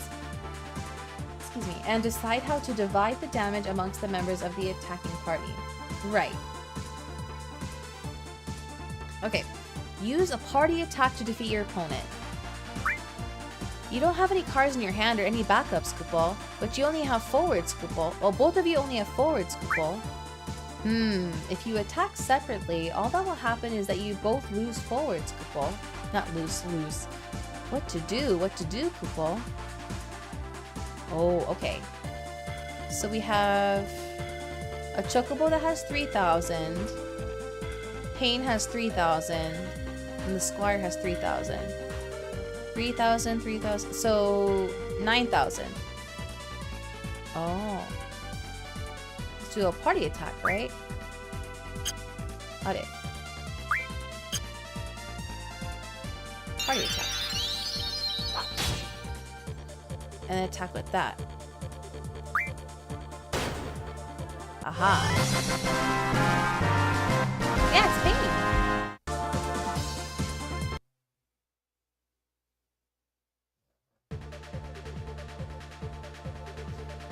and decide how to divide the damage amongst the members of the attacking party. Right. Okay. Use a party attack to defeat your opponent. You don't have any cards in your hand or any backups, Kupol, but you only have forwards, Kupol. Well, both of you only have forwards, Kupol. If you attack separately, all that will happen is that you both lose forwards, Kupol. Not lose. What to do, Kupol? Oh, okay. So we have a Chocobo that has 3,000. Pain has 3,000. And the squire has 3,000. 3,000, 3,000. So 9,000. Oh. Let's do a party attack, right? Party. Party attack. And then attack with that. Aha. Yeah, it's pinging.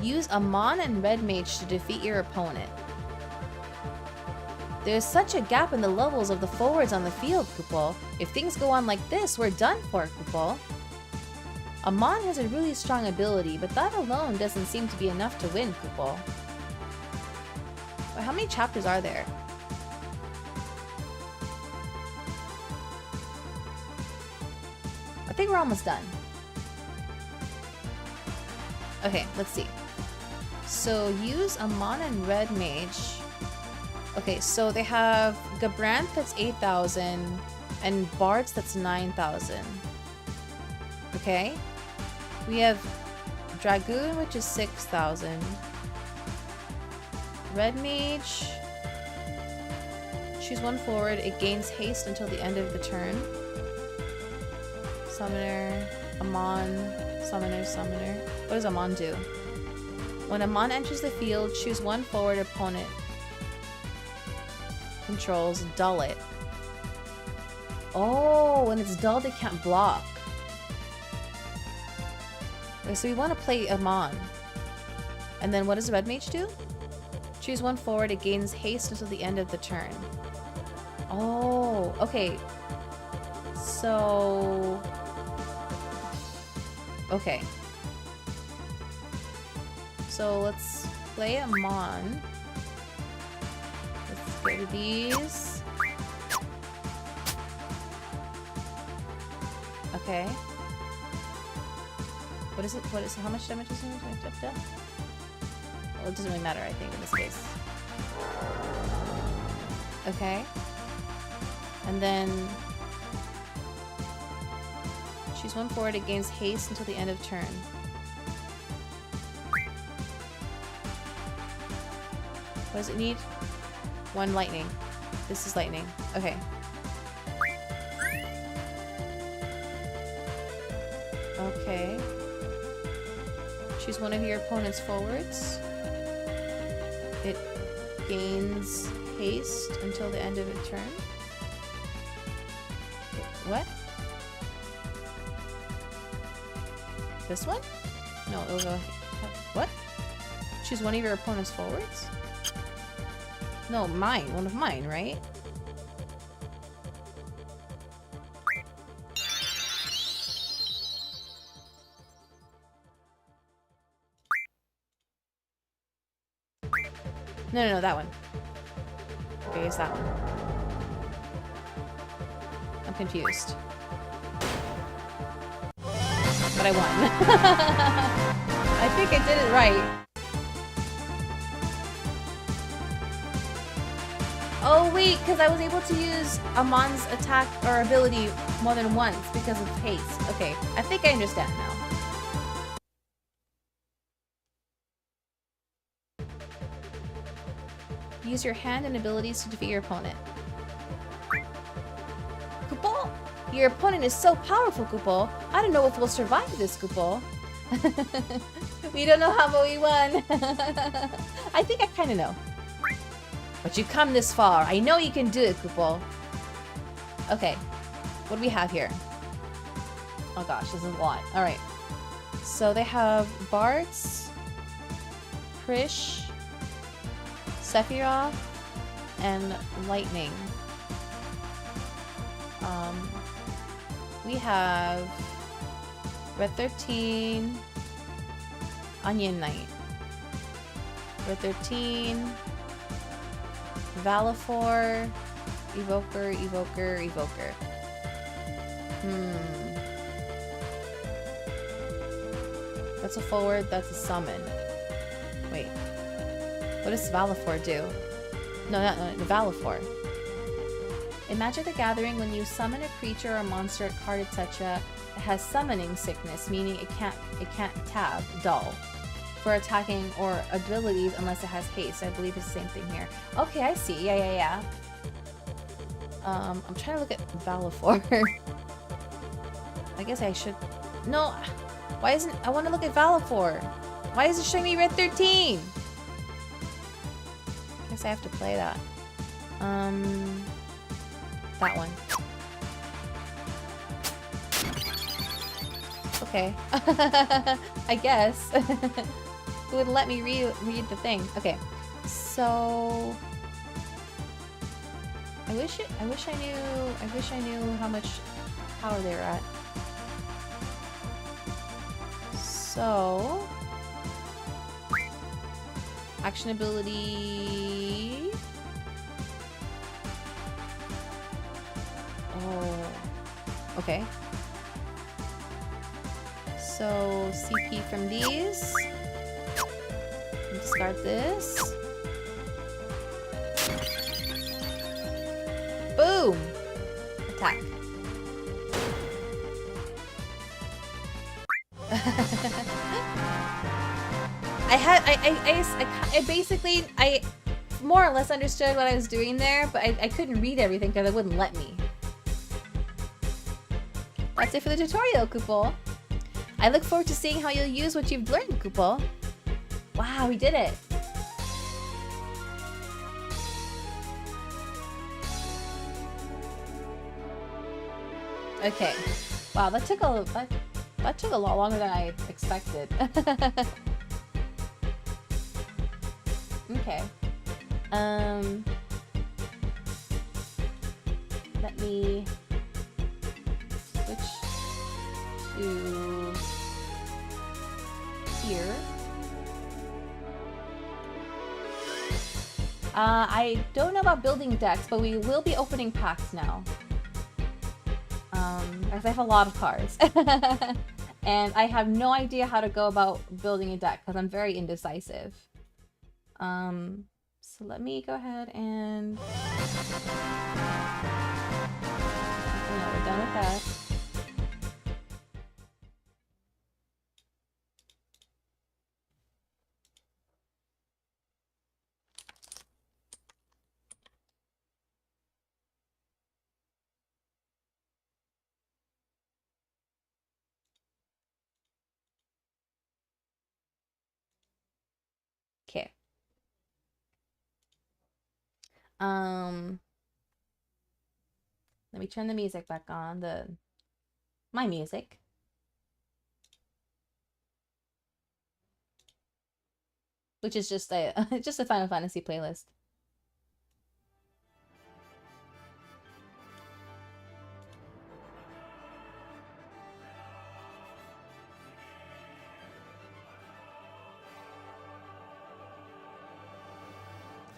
Use a Mon and Red Mage to defeat your opponent. There's such a gap in the levels of the forwards on the field, Kupol. If things go on like this, we're done for, Kupol. Amon has a really strong ability, but that alone doesn't seem to be enough to win, Kupol. But how many chapters are there? I think we're almost done. Okay, let's see. So use Amon and Red Mage. Okay, so they have Gabranth that's 8,000 and Bards that's 9,000. Okay. We have Dragoon, which is 6,000. Red Mage. Choose one forward. It gains haste until the end of the turn. Summoner. Amon. Summoner. Summoner. What does Amon do? When Amon enters the field, choose one forward opponent. Controls. Dull it. Oh, when it's dulled, it can't block. Okay, so we want to play Amon. And then what does Red Mage do? Choose one forward. It gains haste until the end of the turn. Oh, okay. So... Okay. So let's play Amon. Let's get rid of these. Okay. What is it? What is it? How much damage is it? Well, it doesn't really matter, I think, in this case. Okay. And then... choose one forward, it gains haste until the end of turn. What does it need? One lightning. This is lightning. Okay. Okay. Choose one of your opponent's forwards. It gains haste until the end of a turn. What? This one? No, it'll go... What? Choose one of your opponent's forwards? No, mine. One of mine, right? No, that one. Okay, it's that one. I'm confused. But I won. I think I did it right. Oh wait, because I was able to use Amon's attack or ability more than once because of haste. Okay, I think I understand now. Use your hand and abilities to defeat your opponent. Kupol? Your opponent is so powerful, Kupol. I don't know if we'll survive this, Kupol. We don't know how, but we won. I think I kind of know. But you come this far. I know you can do it, Kupol. Okay. What do we have here? Oh gosh, this is a lot. Alright. So they have Bards, Prish, Sephiroth, and Lightning. We have Red 13, Onion Knight, Red 13, Valifor, Evoker, Evoker, Evoker. That's a forward, that's a summon. Wait. What does Valifor do? No, not Valifor. In Magic the Gathering, when you summon a creature or monster, a card, etc., it has summoning sickness, meaning it can't tab, dull, for attacking or abilities unless it has haste. I believe it's the same thing here. Okay, I see. Yeah. I'm trying to look at Valifor. I guess I should... No! Why isn't... I want to look at Valifor! Why is it showing me red 13? I guess I have to play that. That one. Okay. I guess. It would let me read the thing. Okay. So... I wish I knew how much power they were at. So... Action ability... Oh... Okay. So, CP from these. Discard this. Boom! Attack. I basically, more or less understood what I was doing there, but I couldn't read everything because it wouldn't let me. That's it for the tutorial, Kupol. I look forward to seeing how you'll use what you've learned, Kupol. Wow, we did it. Okay. Wow, that took a lot longer than I expected. Okay. Let me switch to here. I don't know about building decks, but we will be opening packs now. Because I have a lot of cards. And I have no idea how to go about building a deck because I'm very indecisive. So let me go ahead and... No, we're done with that. Okay. Let me turn the music back on, my music. Which is just a Final Fantasy playlist.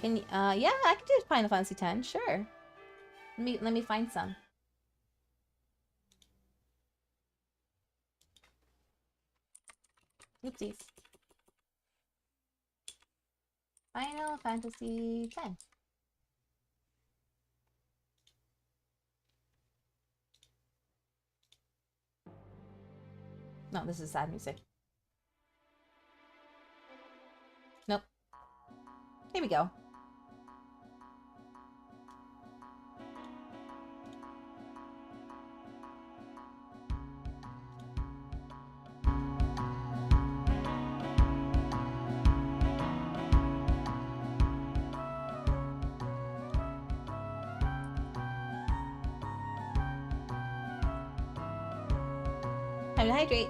Can you, yeah, I can do Final Fantasy X, sure. Let me find some. Oopsies. Final Fantasy X. No, this is sad music. Nope. Here we go. Time to hydrate.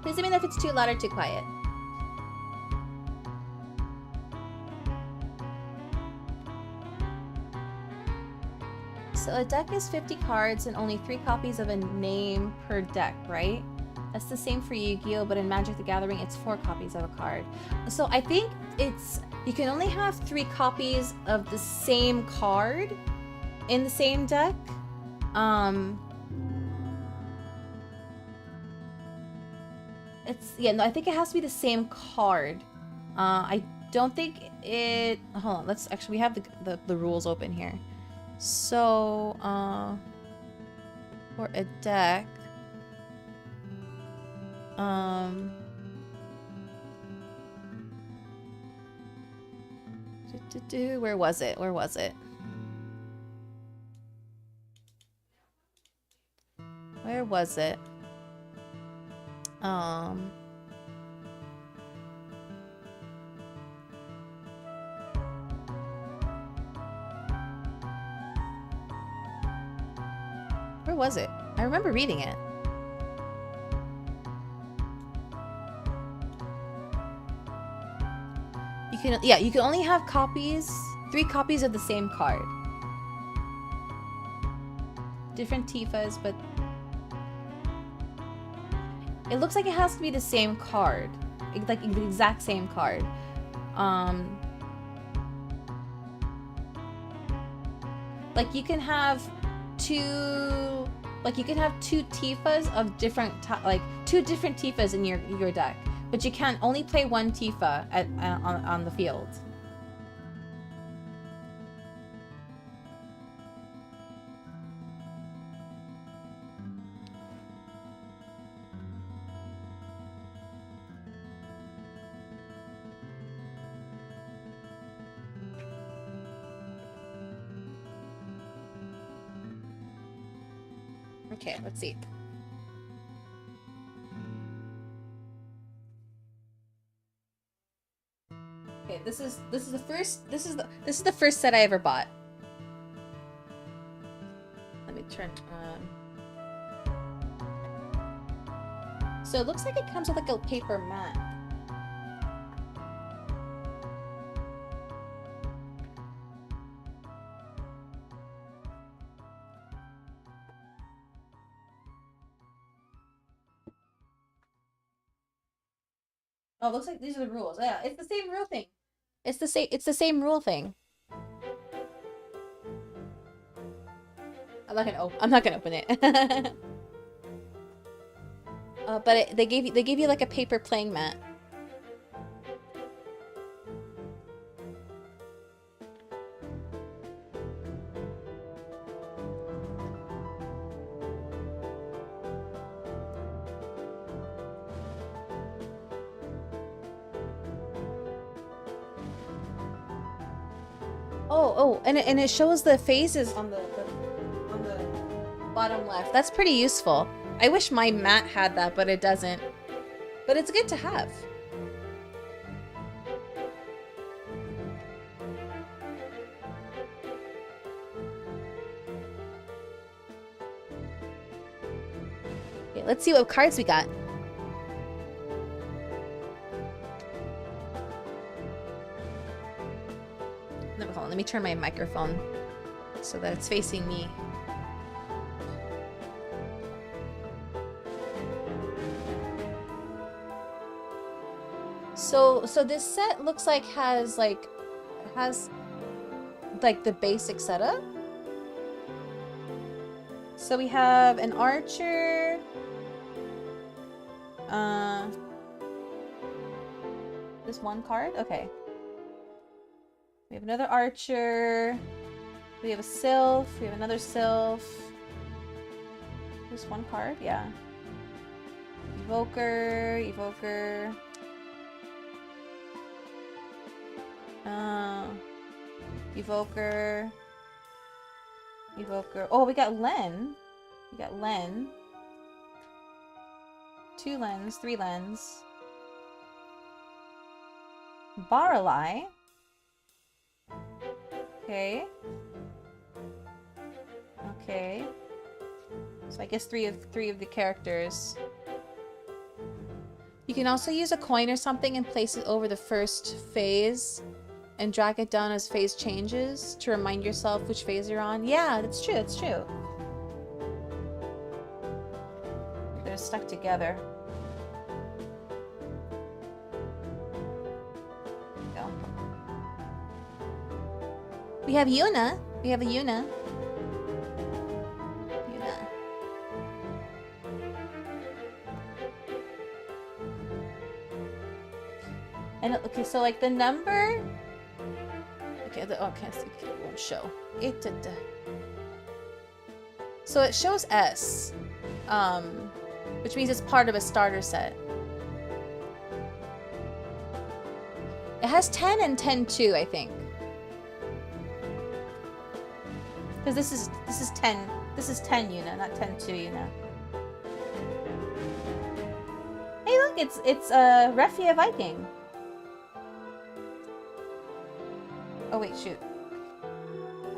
Please let me know if it's too loud or too quiet. So a deck is 50 cards and only 3 copies of a name per deck, right? That's the same for Yu-Gi-Oh, but in Magic the Gathering, it's 4 copies of a card. So I think it's... You can only have 3 copies of the same card in the same deck. yeah, no, I think it has to be the same card. I don't think it, hold on, let's actually, we have the rules open here. So, for a deck, where was it? Where was it? Where was it? Where was it? I remember reading it. You can, yeah, you can only have copies, 3 copies of the same card. Different Tifas, but it looks like it has to be the same card, like the exact same card. Like you can have two Tifas of different, like 2 different Tifas in your deck, but you can only play 1 Tifa on the field. Okay, let's see. Okay, this is the first set I ever bought. Let me turn on. So it looks like it comes with like a paper mat. Oh, looks like these are the rules. Yeah, it's the same rule thing. It's the same rule thing. I'm not gonna open it. But they gave you like a paper playing mat. Oh, and it shows the phases on the bottom left. That's pretty useful. I wish my mat had that, but it doesn't. But it's good to have. Okay, let's see what cards we got. No, hold on, let me turn my microphone so that it's facing me. So this set looks like has the basic setup. So we have an archer. This one card? Okay. We have another archer. We have a sylph. We have another sylph. Just one card? Yeah. Evoker. Evoker. Oh, we got Len. 2 Lens, 3 Lens. Baralai. Okay. So I guess three of the characters. You can also use a coin or something and place it over the first phase and drag it down as phase changes to remind yourself which phase you're on. Yeah, that's true. They're stuck together. There we go. We have Yuna. We have a Yuna. And okay, so like the number. Okay, okay, so it won't show. So it shows S, which means it's part of a starter set. It has 10 and 10 too, I think. Because this is 10. This is 10 Yuna, not 10 2 Yuna. Hey, look, it's Refia Viking. Oh wait, shoot.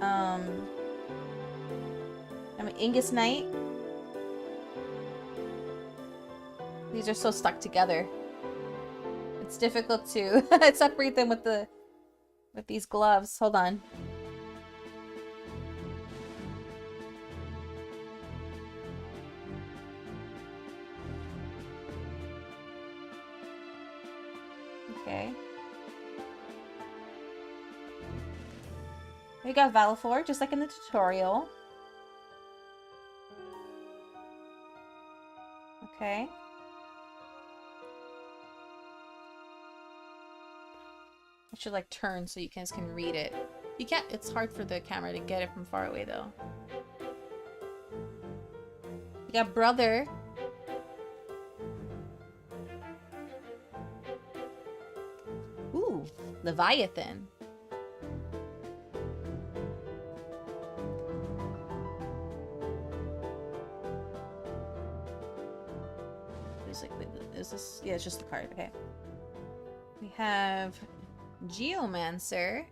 I'm an Ingus Knight. These are so stuck together. It's difficult to separate them with these gloves. Hold on. Okay. We got Valifor, just like in the tutorial. Okay. I should like turn so you guys can read it. You can't, it's hard for the camera to get it from far away though. We got Brother. Ooh, Leviathan. There's like, is this? Yeah, it's just the card. Okay. We have Geomancer.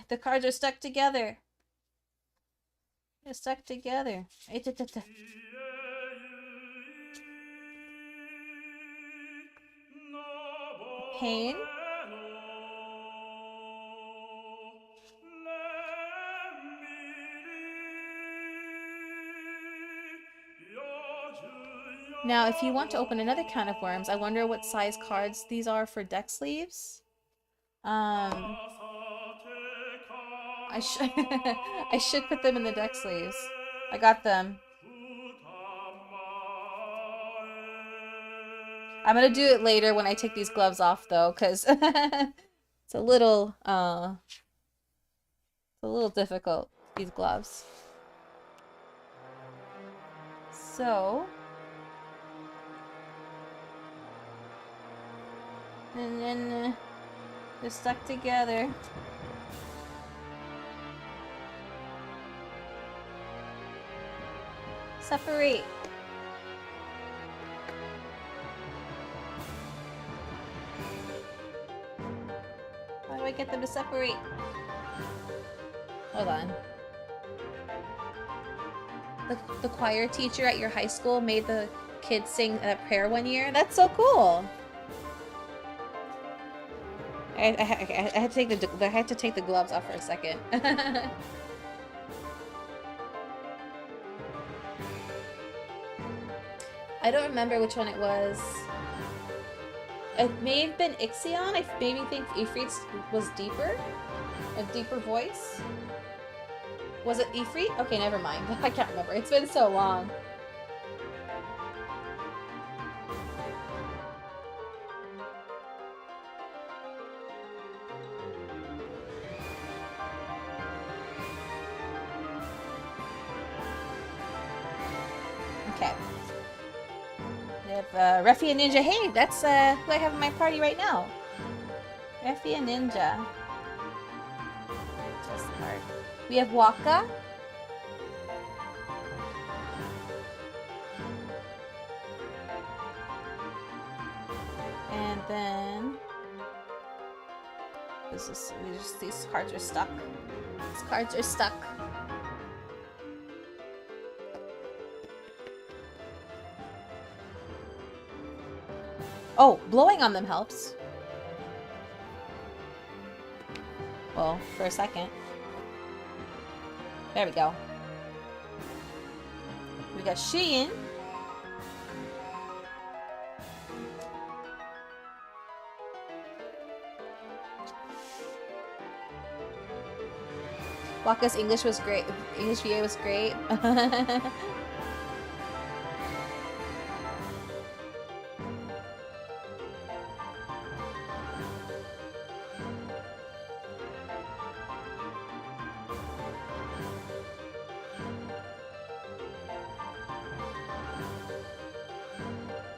The cards are stuck together. They're stuck together. Pain. Now, if you want to open another can of worms, I wonder what size cards these are for deck sleeves. I should put them in the deck sleeves. I got them. I'm gonna do it later when I take these gloves off, though, because it's a little difficult, these gloves. So, and then they're stuck together. Separate. How do I get them to separate? Hold on. The choir teacher at your high school made the kids sing a prayer one year. That's so cool. I had to take the gloves off for a second. I don't remember which one it was. It may have been Ixion. I maybe think Ifrit was deeper. A deeper voice. Was it Ifrit? Okay, never mind. I can't remember. It's been so long. Okay. We have Refia Ninja. Hey, that's who I have in my party right now. Refia Ninja. Just hard. We have Waka. And then these cards are stuck. These cards are stuck. Oh, blowing on them helps. Well, for a second. There we go. We got Shein. Waka's English was great. English VA was great.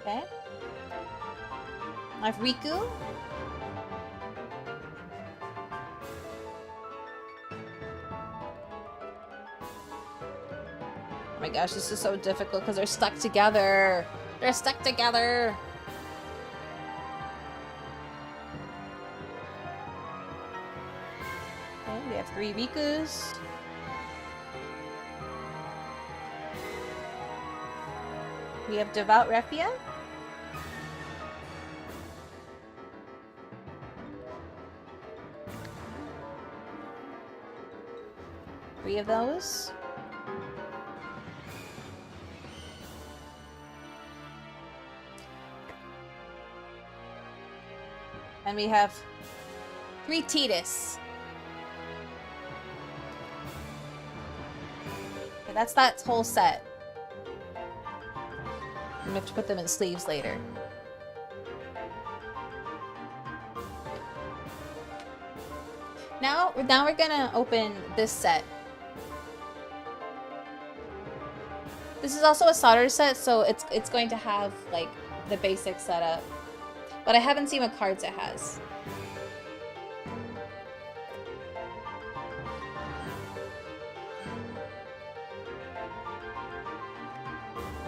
Okay. I have Riku. Oh my gosh, this is so difficult because they're stuck together. They're stuck together. Okay, we have 3 Rikus. We have Devout Refia. Three of those. And we have 3 Titus. Okay, that's that whole set. I'm gonna have to put them in sleeves later. Now we're gonna open this set. This is also a solder set, so it's going to have like the basic setup. But I haven't seen what cards it has.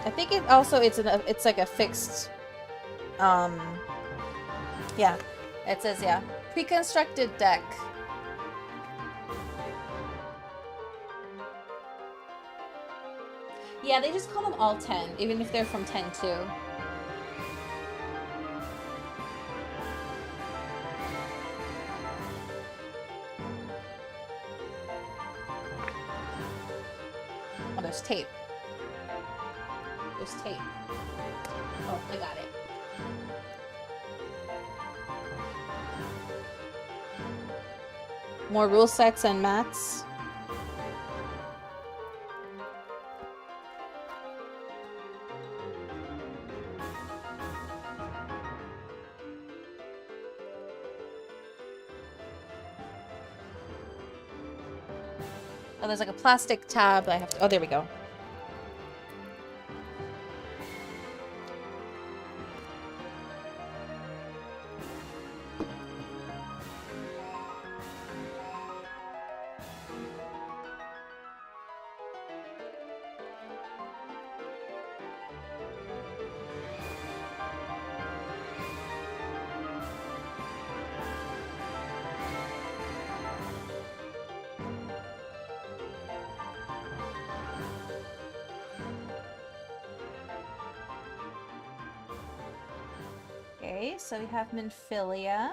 I think it also it's like a fixed yeah, it says yeah, pre-constructed deck. Yeah, they just call them all 10, even if they're from 10 too. Oh, there's tape. There's tape. Oh, I got it. More rule sets and mats. Oh, there's like a plastic tab that I have to... Oh, there we go. Okay, so we have Minfilia.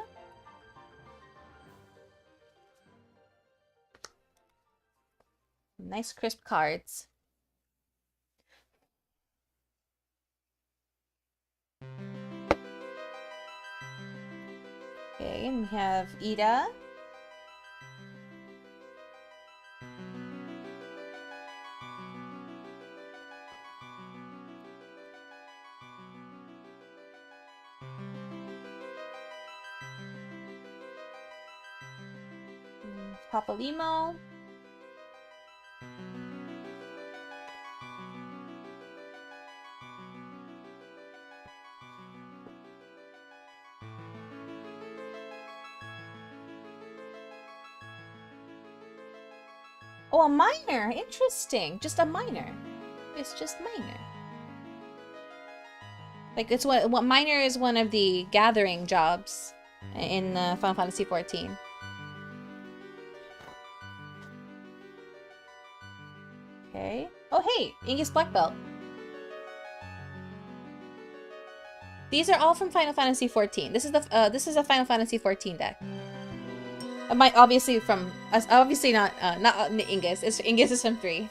Nice crisp cards. Okay, and we have Ida. Papalimo. Oh, a minor. Interesting. Just a minor. It's just minor. Like it's what minor is one of the gathering jobs in Final Fantasy XIV. Okay. Oh, hey, Ingus Black Belt. These are all from Final Fantasy XIV. This is a Final Fantasy XIV deck. Obviously from obviously not Ingus. Ingus is from 3.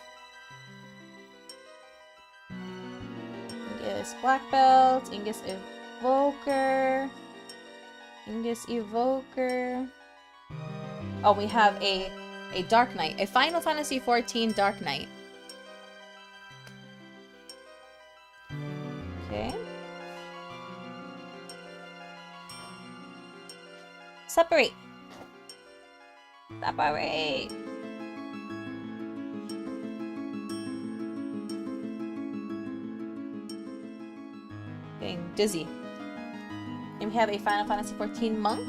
Ingus Black Belt. Ingus Evoker. Ingus Evoker. Oh, we have a Dark Knight. A Final Fantasy XIV Dark Knight. Okay. Separate. Separate. Okay, dizzy. And we have a Final Fantasy 14 monk.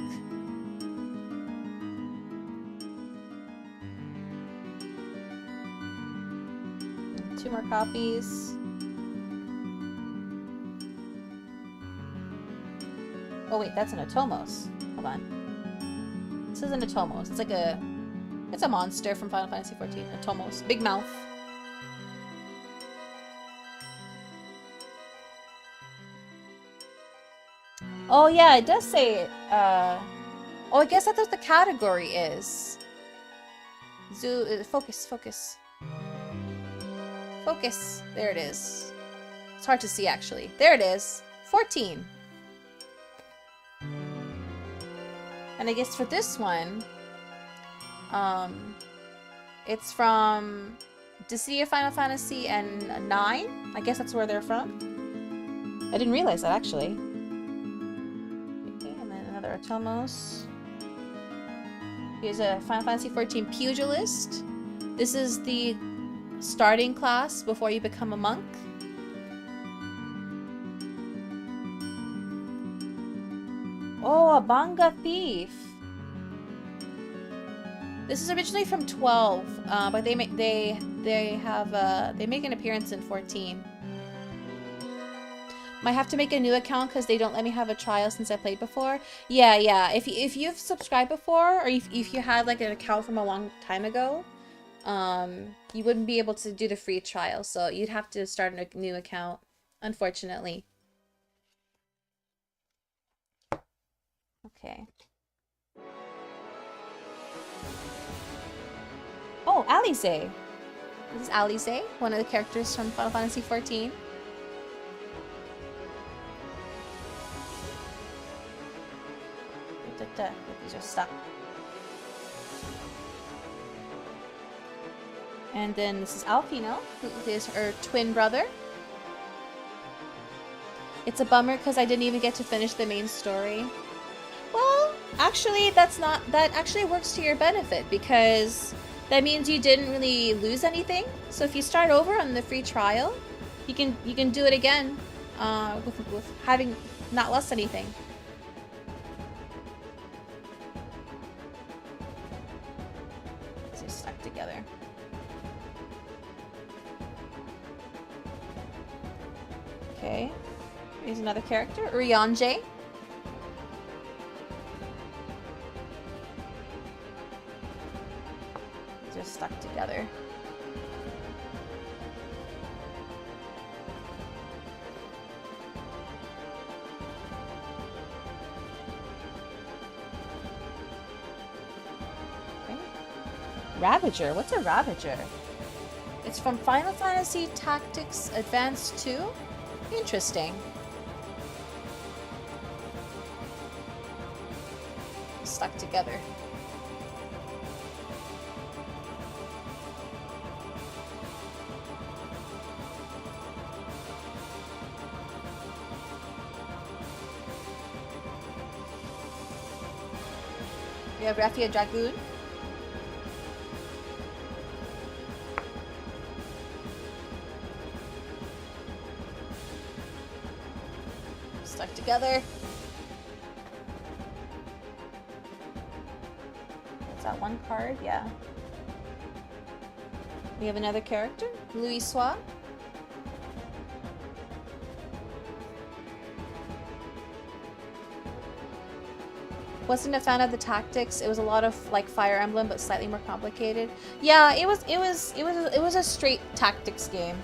And 2 more copies. Oh wait, that's an Atomos. Hold on. This isn't Atomos. It's like a... It's a monster from Final Fantasy 14. Atomos. Big mouth. Oh yeah, it does say, oh, I guess that's what the category is. Focus, focus. Focus. There it is. It's hard to see, actually. There it is. 14. And I guess for this one, it's from Decity of Final Fantasy and 9. I guess that's where they're from. I didn't realize that, actually. Tomos. Here's a Final Fantasy 14 pugilist. This is the starting class before you become a monk. Oh, a Banga thief. This is originally from 12, but they make an appearance in 14. Might have to make a new account because they don't let me have a trial since I played before. Yeah. If you've subscribed before, or if you had like an account from a long time ago, you wouldn't be able to do the free trial. So you'd have to start a new account, unfortunately. Okay. Oh, Alize. This is Alize, one of the characters from Final Fantasy 14. These are stuck. And then this is Alfino, who is her twin brother. It's a bummer because I didn't even get to finish the main story. Well, actually, that actually works to your benefit because that means you didn't really lose anything. So if you start over on the free trial, you can do it again with having not lost anything. They're stuck together. Okay, here's another character, Ryanje. They're stuck together. Okay. Ravager, what's a Ravager? It's from Final Fantasy Tactics Advance 2? Interesting. Stuck together. We have Raphia Dragoon. Stuck together. Is that one card? Yeah. We have another character, Louis Sois. Wasn't a fan of the tactics. It was a lot of like Fire Emblem, but slightly more complicated. Yeah, it was a straight tactics game.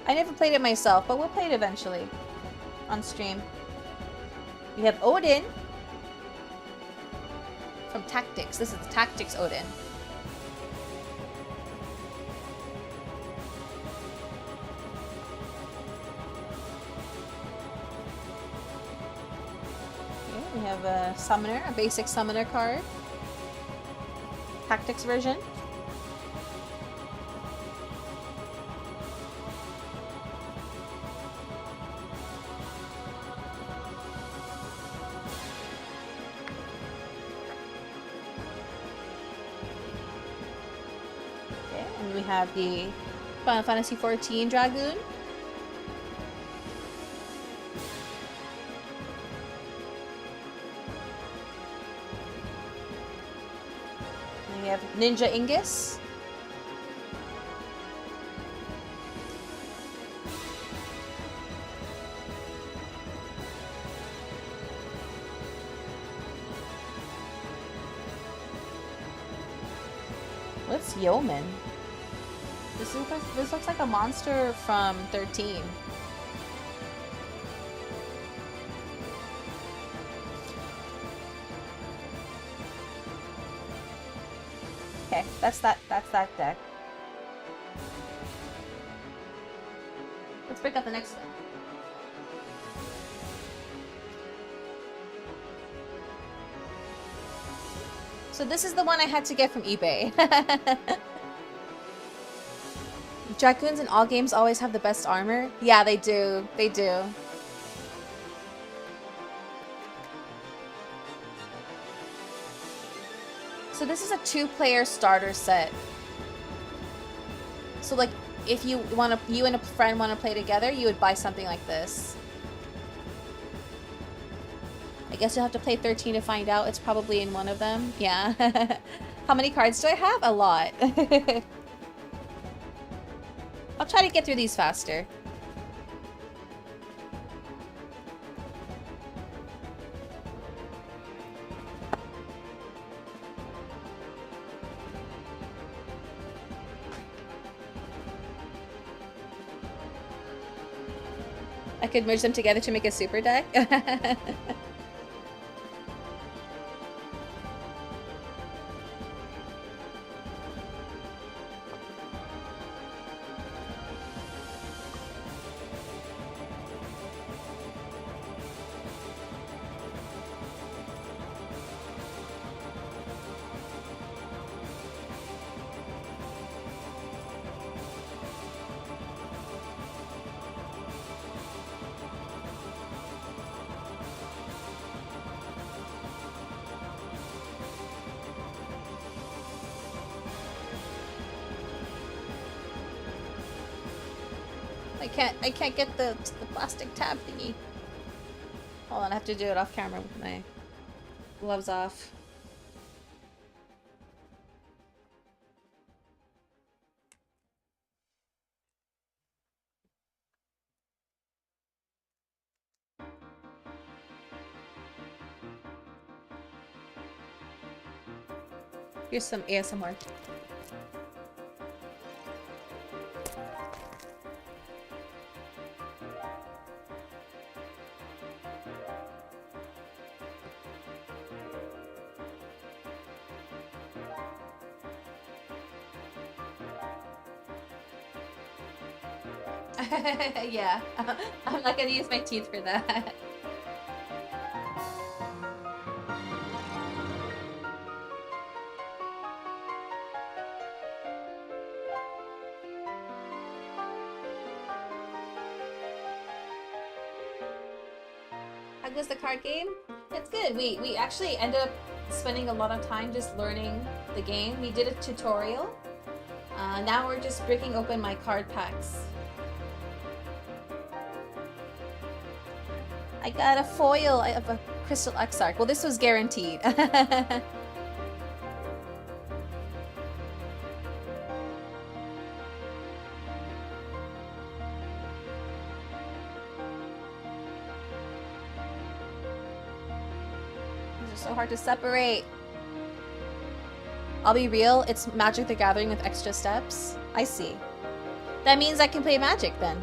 I never played it myself, but we'll play it eventually on stream. We have Odin from Tactics. This is the Tactics Odin. We have a summoner, a basic summoner card. Tactics version. Okay, and we have the Final Fantasy 14 Dragoon. we have Ninja Ingus. What's Yeoman? This looks like a monster from 13. Okay, that's that deck. Let's pick up the next one. So this is the one I had to get from eBay. Dragoons in all games always have the best armor. Yeah, they do. They do. So this is a 2-player starter set. So like, if you and a friend want to play together, you would buy something like this. I guess you'll have to play 13 to find out. It's probably in one of them. Yeah. How many cards do I have? A lot. I'll try to get through these faster. I could merge them together to make a super deck. I can't get the plastic tab thingy. Hold on, I have to do it off camera with my gloves off. Here's some ASMR. Yeah, I'm not gonna use my teeth for that. How goes the card game? It's good. We actually ended up spending a lot of time just learning the game. We did a tutorial. Now we're just breaking open my card packs. I got a foil of a Crystal Exarch. Well, this was guaranteed. This is so hard to separate. I'll be real, it's Magic the Gathering with extra steps. I see. That means I can play Magic then.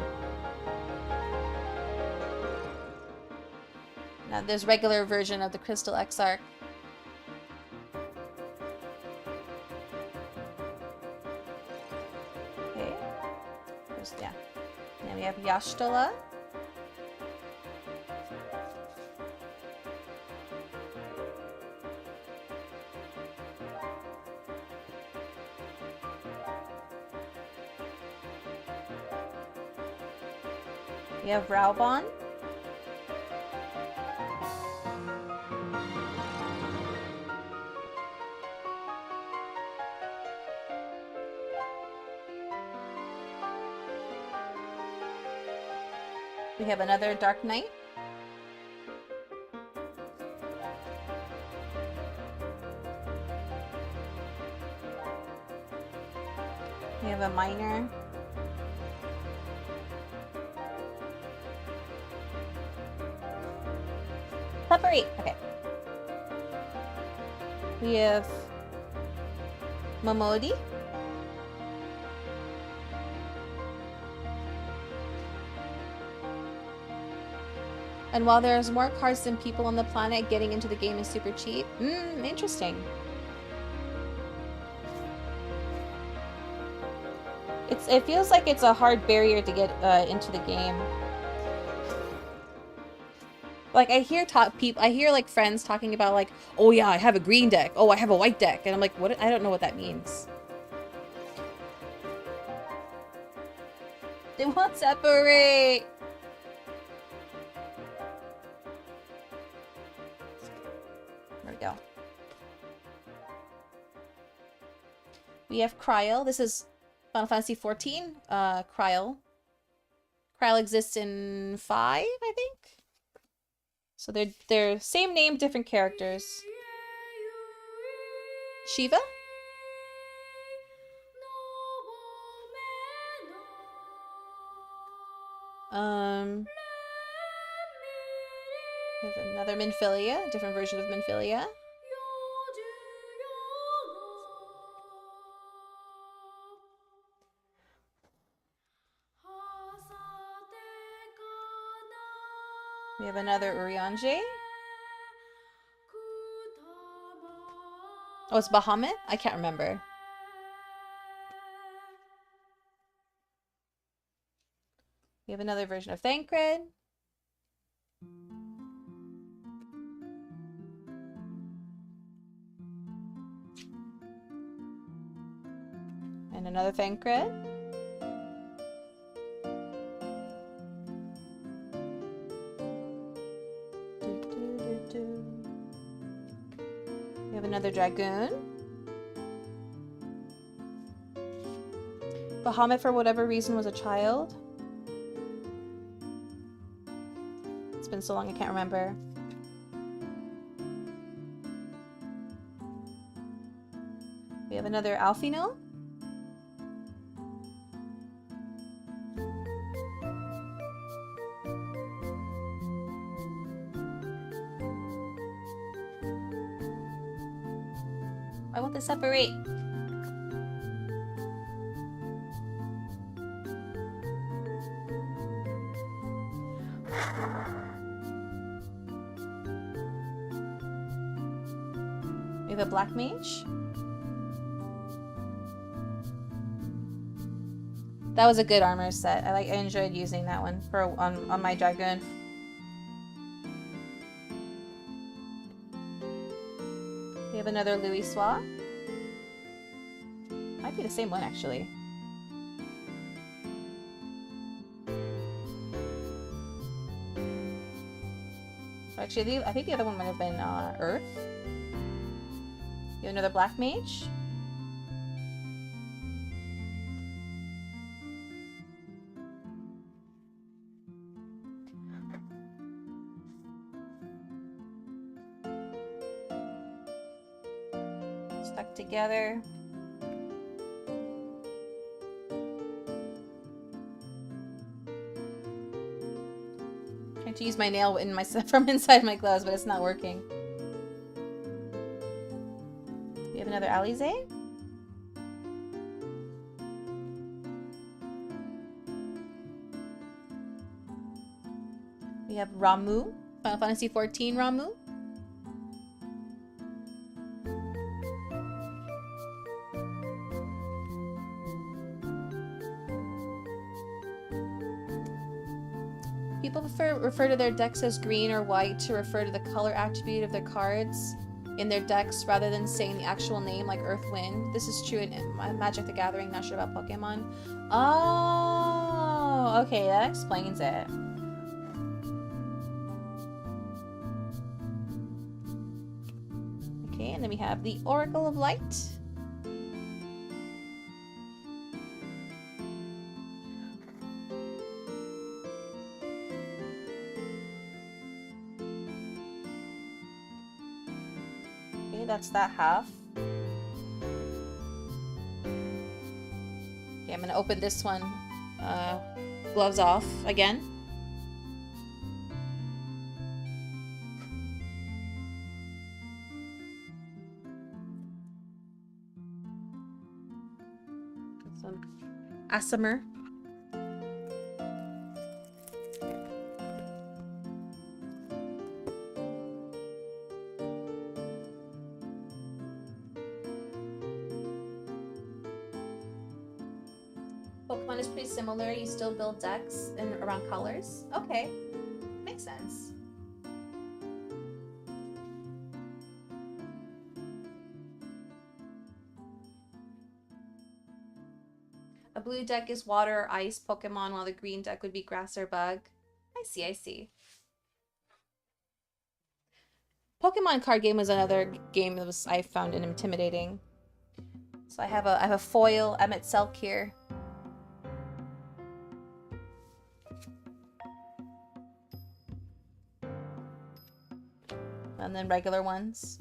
Now there's regular version of the Crystal Exarch. Okay. Yeah. Now we have Y'shtola. We have Raubon. We have another Dark Knight. have a minor. Separate. Okay. We have Momodi. And while there's more cards than people on the planet, getting into the game is super cheap. Interesting. It feels like it's a hard barrier to get into the game. Like I hear like friends talking about like, oh yeah, I have a green deck. Oh, I have a white deck, and I'm like, what? I don't know what that means. They won't separate. There we go. We have Kryl. This is Final Fantasy 14. Kryl. Kryl exists in 5, I think. So they're same name, different characters. Shiva? We have another Minfilia, different version of Minfilia. We have another Urianger. Oh, it's Bahamut? I can't remember. We have another version of Thancred. And another Thancred. We have another Dragoon. Bahamut, for whatever reason, was a child. It's been so long I can't remember. We have another Alphino. I want to separate. We have a Black Mage. That was a good armor set. I enjoyed using that one on my Dragoon. We have another Louis Swa. Might be the same one actually. Actually, I think the other one might have been Earth. You have another Black Mage. Stuck together. Trying to use my nail in from inside my gloves, but it's not working. We have another Alize. We have Ramu, Final Fantasy 14 Ramu. People refer to their decks as green or white to refer to the color attribute of their cards in their decks rather than saying the actual name like Earth Wind. This is true in Magic the Gathering, not sure about Pokemon. Oh, okay, that explains it. Okay, and then we have the Oracle of Light. That's that half. Okay, gonna open this one. Gloves off again. Some Asmer. Pokemon is pretty similar. You still build decks and around colors. Okay, makes sense. A blue deck is water or ice Pokemon, while the green deck would be grass or bug. I see, I see. Pokemon card game was another game that I found intimidating. So I have a foil Emmett Selk here. And then regular ones.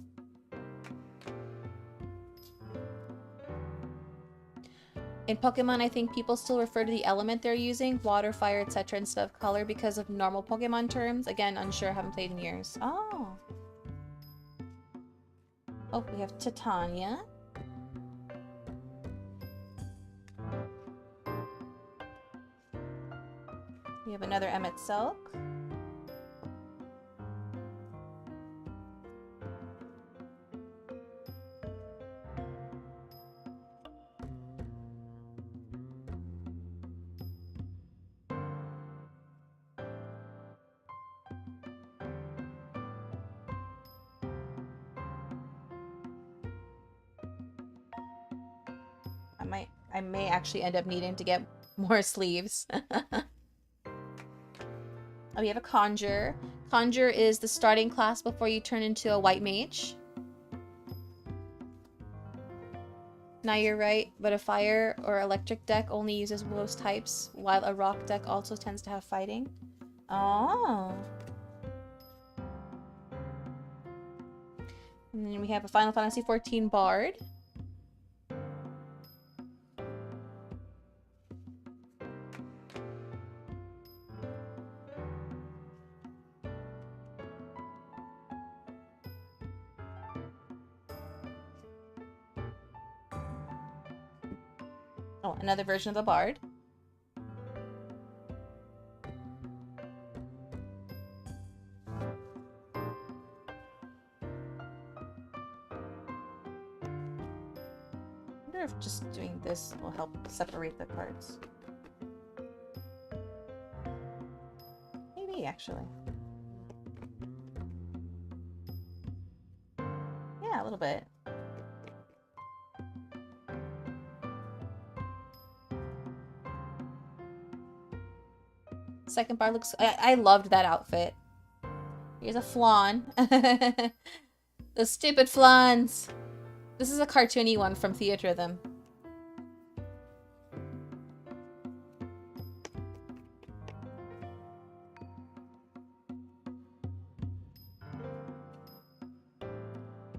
In Pokemon, I think people still refer to the element they're using, water, fire, etc. instead of color because of normal Pokemon terms. Again, unsure, haven't played in years. Oh. Oh, we have Titania. We have another Emmett Selk. I may actually end up needing to get more sleeves. Oh, we have a Conjure. Conjure is the starting class before you turn into a white mage. Now you're right, but a fire or electric deck only uses most types, while a rock deck also tends to have fighting. Oh. And then we have a Final Fantasy XIV Bard. Oh, another version of the Bard. I wonder if just doing this will help separate the cards. Maybe, actually. Yeah, a little bit. Second bar looks... I loved that outfit. Here's a flan. Those stupid flans. This is a cartoony one from Theatrhythm.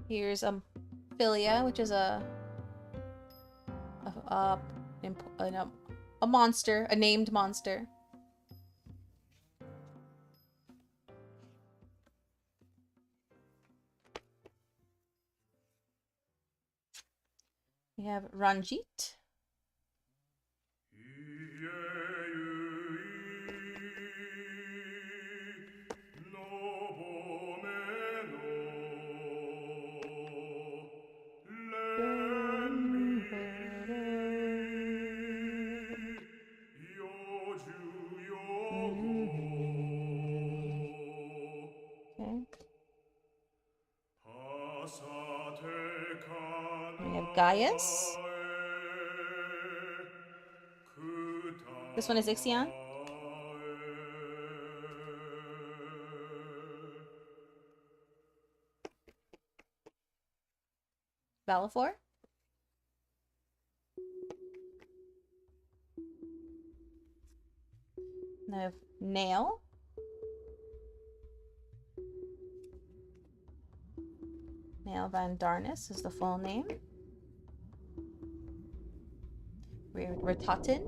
Here's Philia, which is a monster, a named monster. We have Ranjit. We have Gaius. This one is Ixion. Valifor. And I have Nail. Nail Van Darnus is the full name. Ratatin.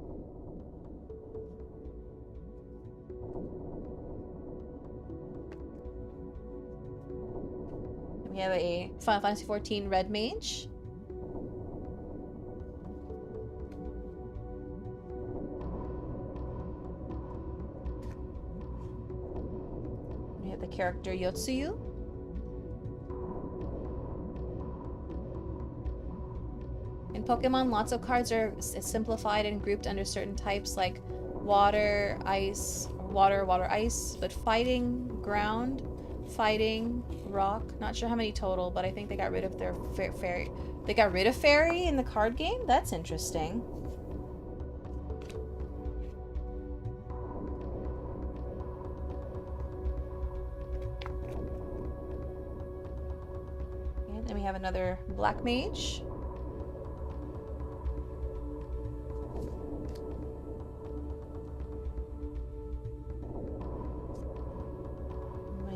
We have a Final Fantasy XIV Red Mage. We have the character Yotsuyu. In Pokemon, lots of cards are simplified and grouped under certain types like water, ice, water, ice, but fighting, ground, fighting, rock. Not sure how many total, but I think they got rid of their fairy. They got rid of fairy in the card game? That's interesting. And then we have another black mage.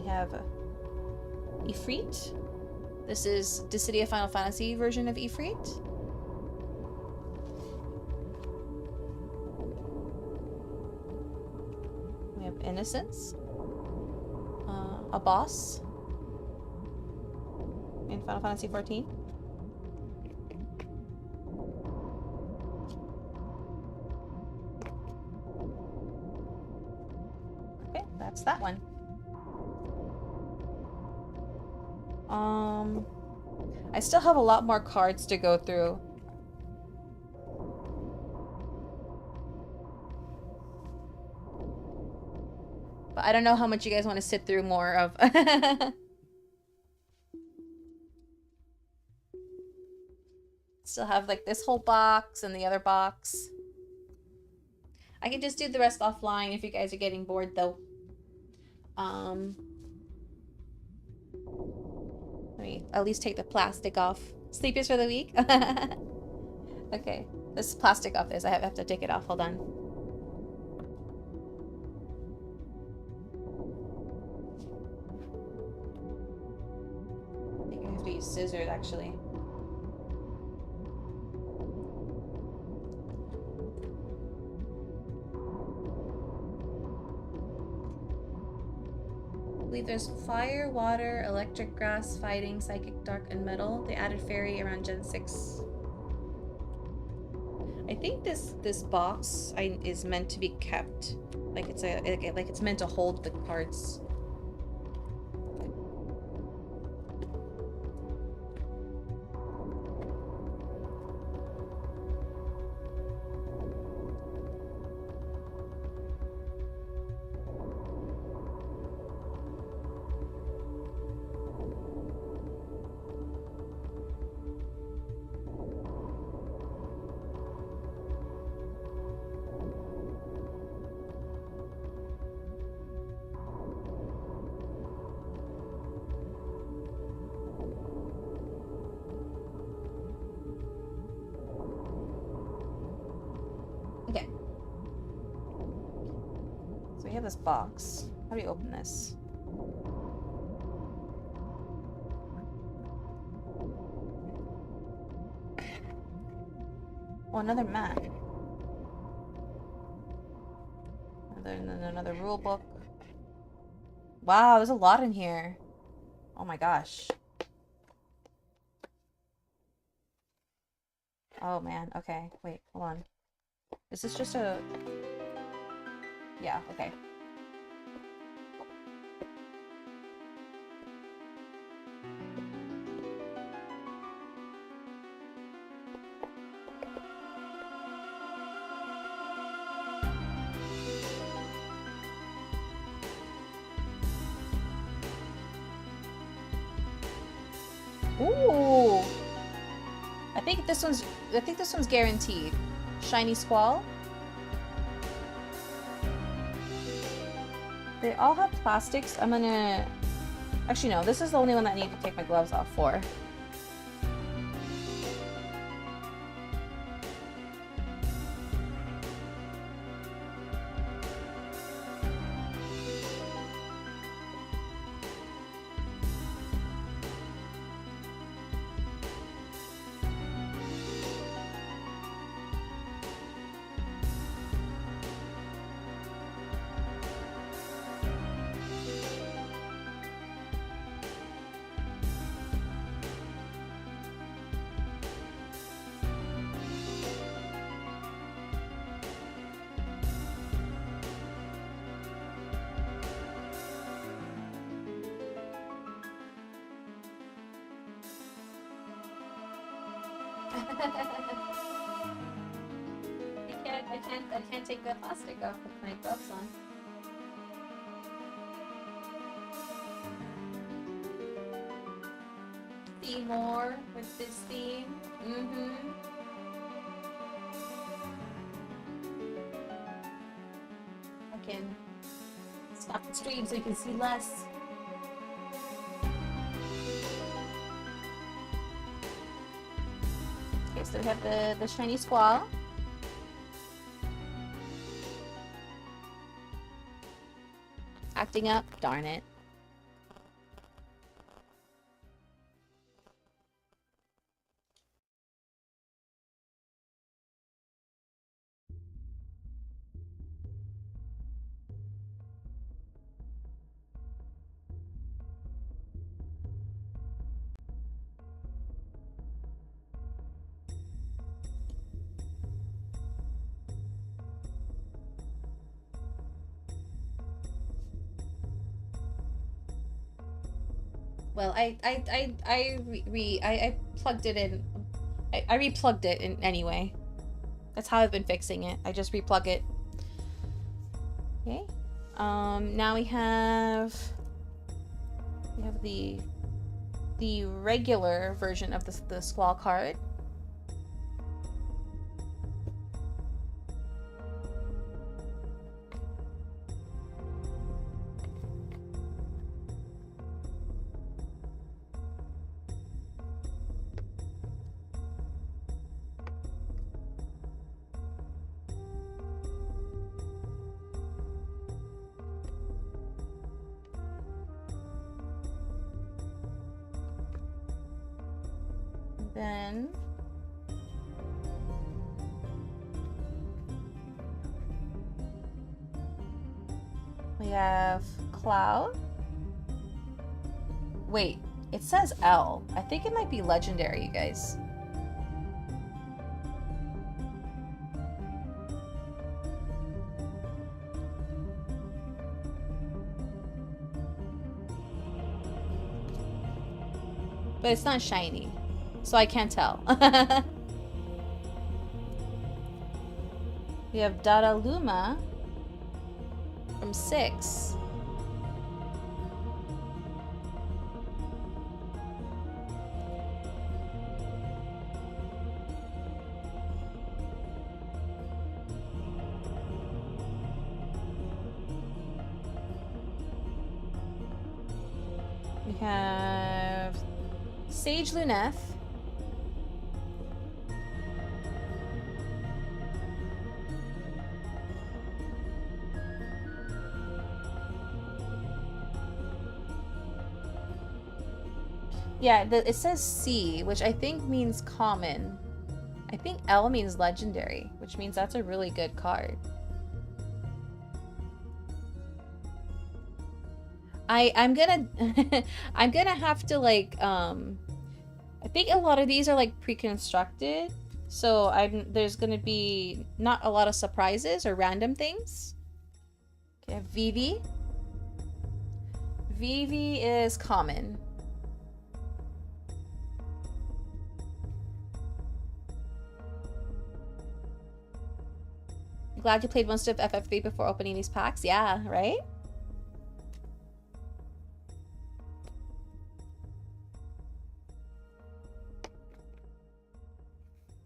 Have Ifrit. This is Dissidia Final Fantasy version of Ifrit. We have Innocence. A boss in Final Fantasy XIV. Okay, that's that one. I still have a lot more cards to go through. But I don't know how much you guys want to sit through more of. Still have like this whole box and the other box. I can just do the rest offline if you guys are getting bored though. Let me at least take the plastic off. Sleepies for the week? Okay. This plastic off this. I have to take it off. Hold on. I think I have to use scissors actually. I believe there's fire, water, electric, grass, fighting, psychic, dark, and metal. They added fairy around Gen 6. I think this box is meant to be kept. Like it's meant to hold the cards. Okay. So we have this box. How do you open this? Oh, another map. Another rule book. Wow, there's a lot in here. Oh my gosh. Oh man, okay. Wait, hold on. Is this just a... Yeah, okay. Ooh! I think this one's guaranteed. Shiny Squall. They all have plastics. I'm gonna... Actually, no. This is the only one that I need to take my gloves off for. I can't take the plastic off with my gloves on. See more with this theme. I can stop the stream so you can see less. Okay, so we have the shiny squall. Acting up, darn it. Well, I plugged it in. I replugged it in anyway. That's how I've been fixing it. I just replug it. Okay. Now we have the regular version of the squall card. Then we have Cloud. Wait, it says L. I think it might be legendary, you guys. But it's not shiny. So I can't tell. We have Daraluma from 6. We have Sage Luneth. Yeah, it says C, which I think means common. I think L means legendary, which means that's a really good card. I'm gonna I'm gonna have to like I think a lot of these are like pre-constructed, so there's gonna be not a lot of surprises or random things. Okay, Vivi. Vivi is common. Glad you played most of FF3 before opening these packs. Yeah, right?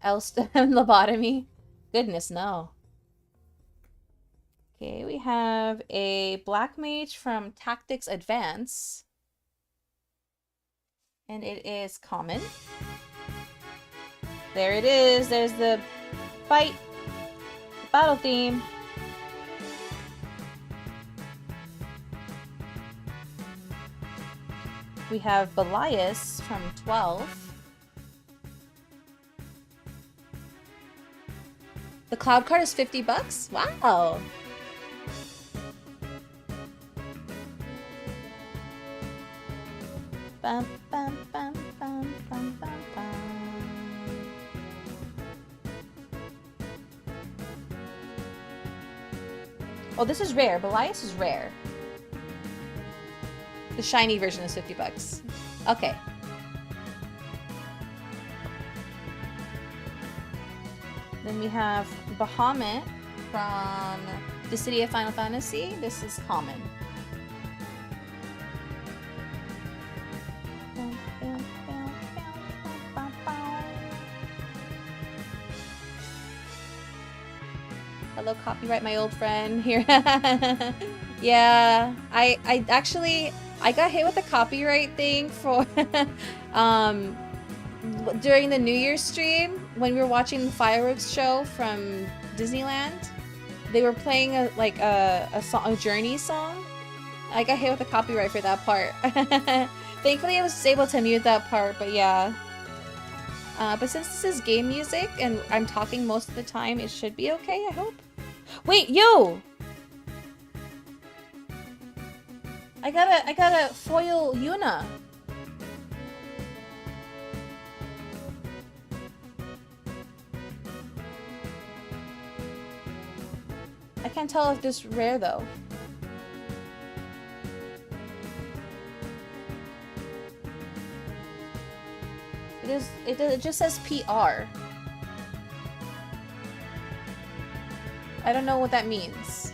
Elston lobotomy? Goodness, no. Okay, we have a Black Mage from Tactics Advance. And it is common. There it is. There's the fight. Battle theme. We have Belias from 12. The cloud card is $50? Wow. Bum, bum, bum, bum, bum, bum, bum. Oh, this is rare. Belias is rare. The shiny version is $50. Okay. Then we have Bahamut from the City of Final Fantasy. This is common. Hello, copyright, my old friend here. Yeah, I actually got hit with a copyright thing for during the New Year's stream when we were watching the fireworks show from Disneyland. They were playing a Journey song. I got hit with a copyright for that part. Thankfully, I was able to mute that part, but yeah. But since this is game music and I'm talking most of the time, it should be okay, I hope. Wait, yo! I gotta foil Yuna. I can't tell if this is rare though. It just says PR. I don't know what that means.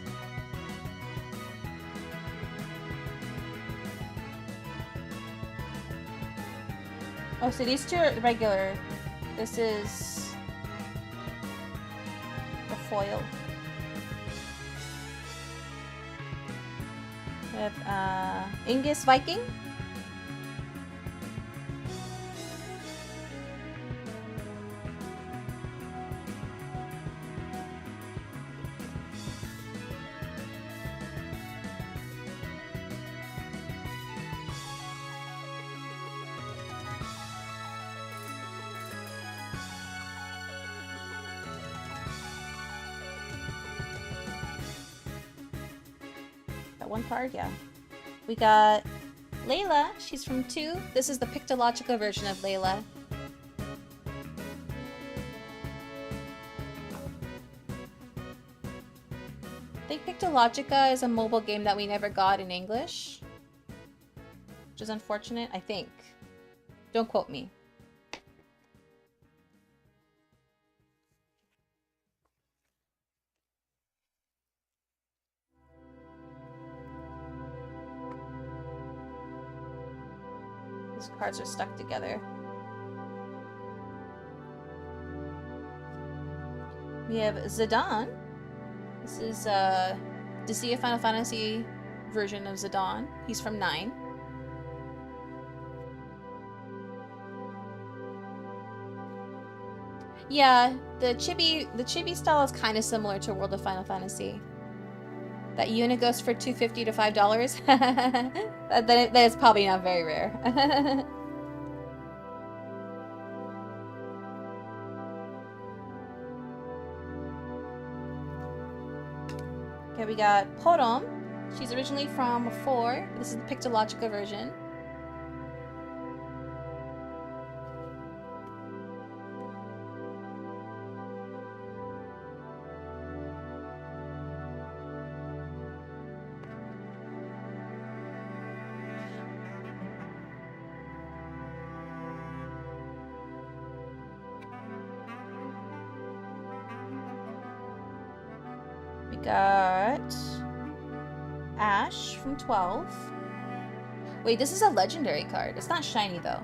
Oh, so these two are regular. This is the foil. We have Ingus Viking. One card, yeah. We got Layla. She's from 2. This is the Pictologica version of Layla. I think Pictologica is a mobile game that we never got in English, which is unfortunate, I think. Don't quote me. Cards are stuck together. We have Zidane. This is the Sea of Final Fantasy version of Zidane. He's from 9. Yeah, the chibi style is kind of similar to World of Final Fantasy. That unit goes for $2.50 to $5. that is probably not very rare. Okay, we got Porom. She's originally from 4. This is the Pictologica version. Got Ash from 12. Wait, this is a legendary card. It's not shiny though.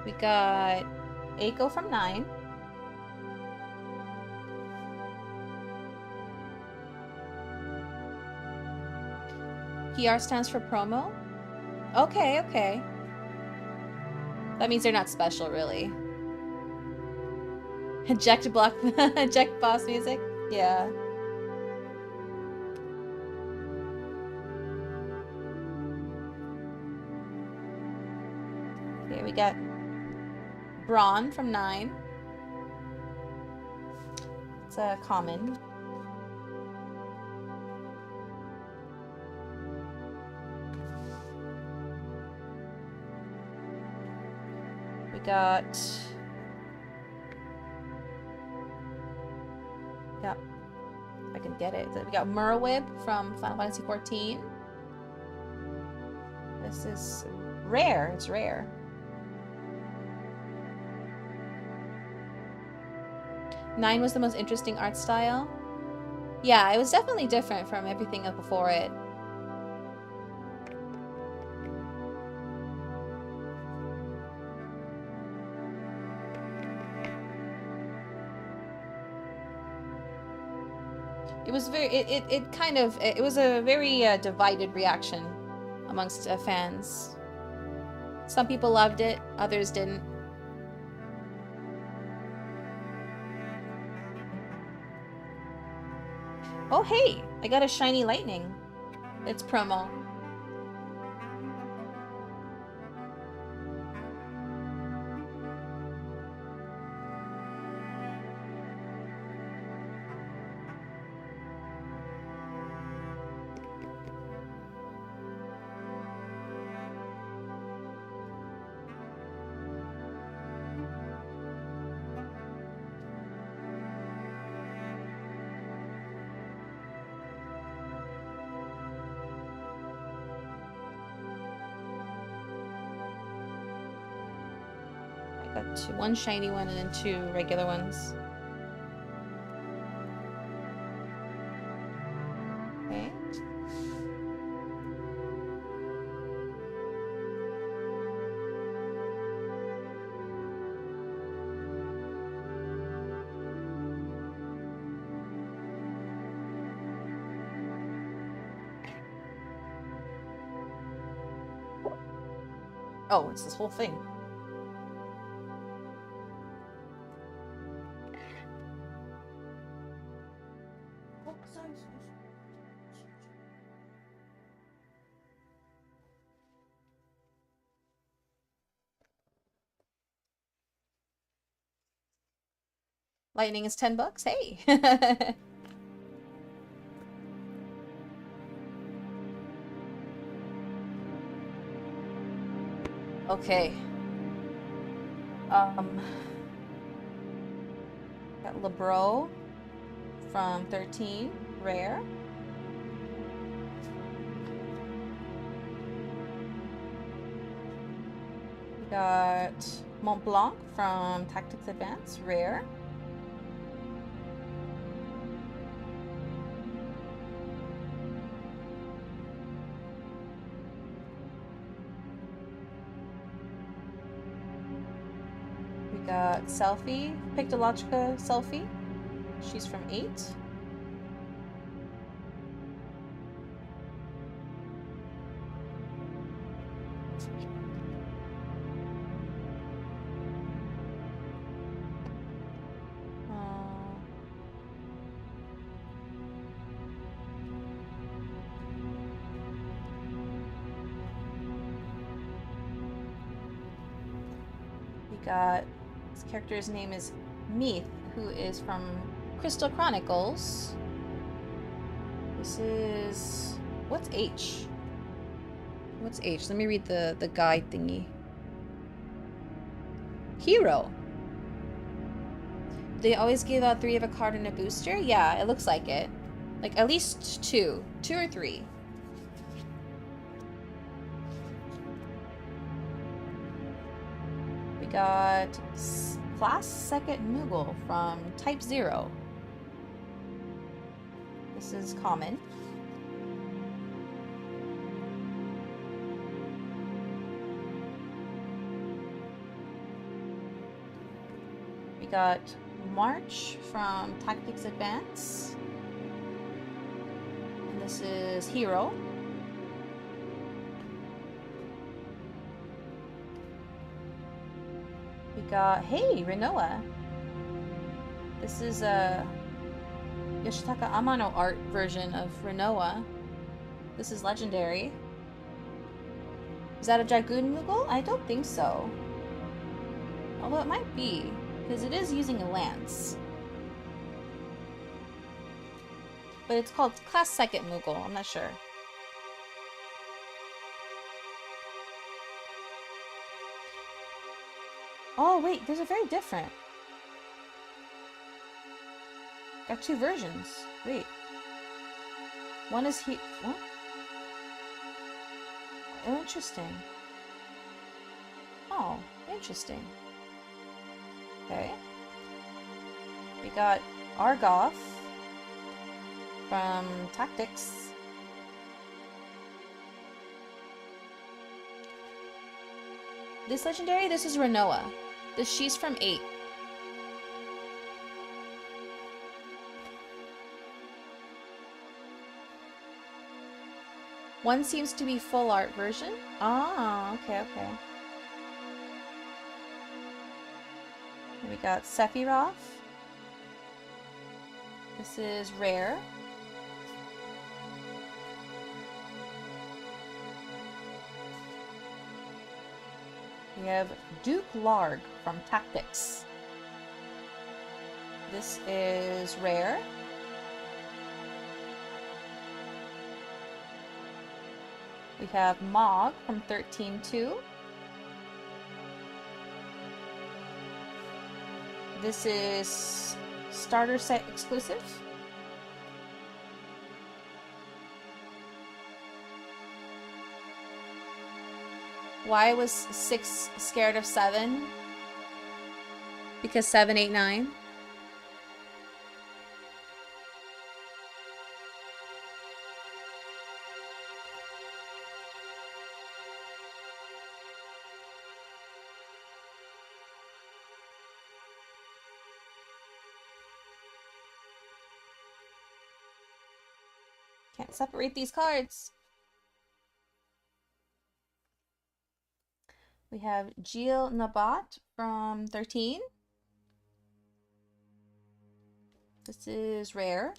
We got Eiko from 9. PR stands for promo? Okay, okay. That means they're not special, really. Eject block, eject boss music? Yeah. Okay, we got Braun from 9. It's a common. Got Yeah. If I can get it. We got Meruhen from Final Fantasy 14. This is rare. It's rare. Nine was the most interesting art style. Yeah, it was definitely different from everything up before it. It was very, it was a very divided reaction amongst fans. Some people loved it, others didn't. Oh hey, I got a shiny lightning. It's promo. One shiny one and then two regular ones. Okay. Oh, it's this whole thing. Lightning is $10. Hey. Okay. Got Lebro from 13, rare. We got Mont Blanc from Tactics Advance, rare. Got Selfie, Pictologica Selfie. She's from 8. We got this character's name is Meath, who is from Crystal Chronicles. This is... what's H? What's H? Let me read the guide thingy. Hero. They always give out 3 of a card in a booster? Yeah, it looks like it. Like, at least 2. 2 or 3. We got Class Second Moogle from Type 0. This is common. We got March from Tactics Advance. And this is Hero. We got, hey, Rinoa. This is a Yoshitaka Amano art version of Rinoa. This is legendary. Is that a Dragoon Moogle? I don't think so. Although it might be, because it is using a lance. But it's called Class Second Moogle, I'm not sure. Oh wait, those are very different. Got two versions. Wait. One is he. What? Interesting. Oh, interesting. Okay. We got Argoth from Tactics. This legendary, this is Renoa. She's from 8. One seems to be full art version. Ah, okay, okay. And we got Sephiroth. This is rare. We have Duke Larg from Tactics. This is rare. We have Mog from 13-2. This is starter set exclusive. Why was 6 scared of 7? Because 7, 8, 9. Can't separate these cards. We have Gil Nabat from 13. This is rare.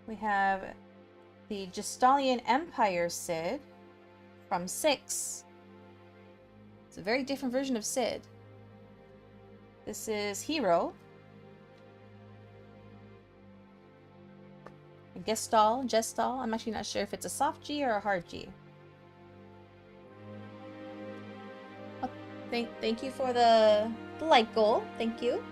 We have the Gestalian Empire Sid from 6. It's a very different version of Sid. This is Hero. Gestal. I'm actually not sure if it's a soft G or a hard G. Oh, thank you for the like goal. Thank you.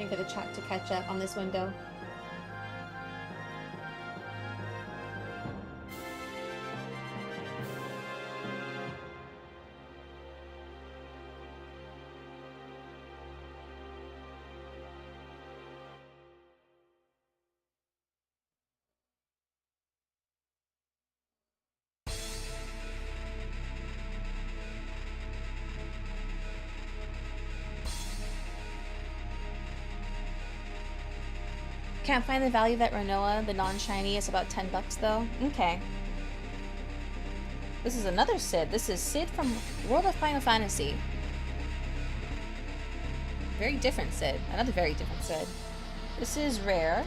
For the chat to catch up on this window. Can't find the value that Renoa, the non-shiny, is about $10 though. Okay. This is another Sid. This is Sid from World of Final Fantasy. Very different Sid. Another very different Sid. This is rare.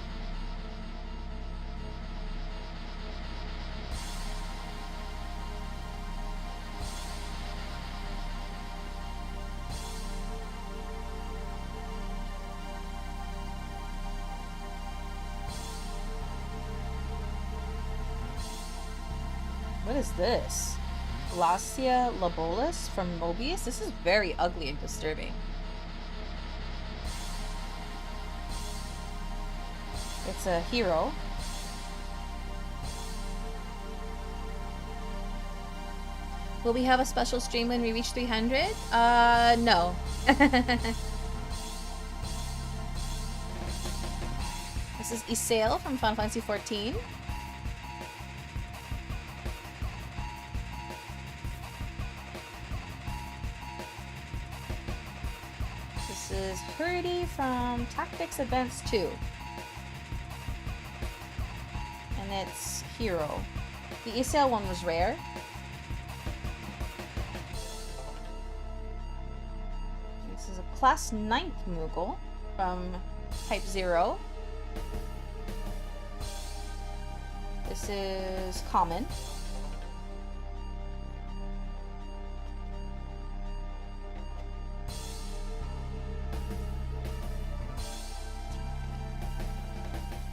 What is this? Glacia Labolis from Mobius? This is very ugly and disturbing. It's a hero. Will we have a special stream when we reach 300? No. This is Isael from Final Fantasy 14. This is Hurdy from Tactics Advance 2. And it's Hero. The Isael one was rare. class 9th Moogle from type 0. This is common.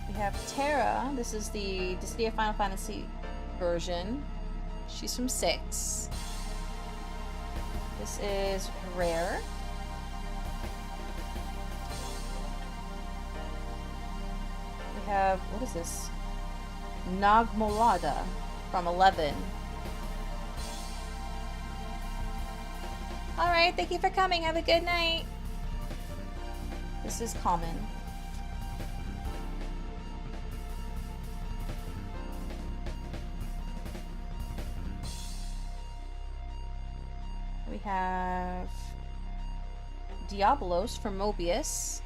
We have Terra. This is the City of Final Fantasy version. She's from 6. This is rare. We have, what is this? Nagmolada from 11. Alright, thank you for coming. Have a good night. This is common. We have Diablos from Mobius.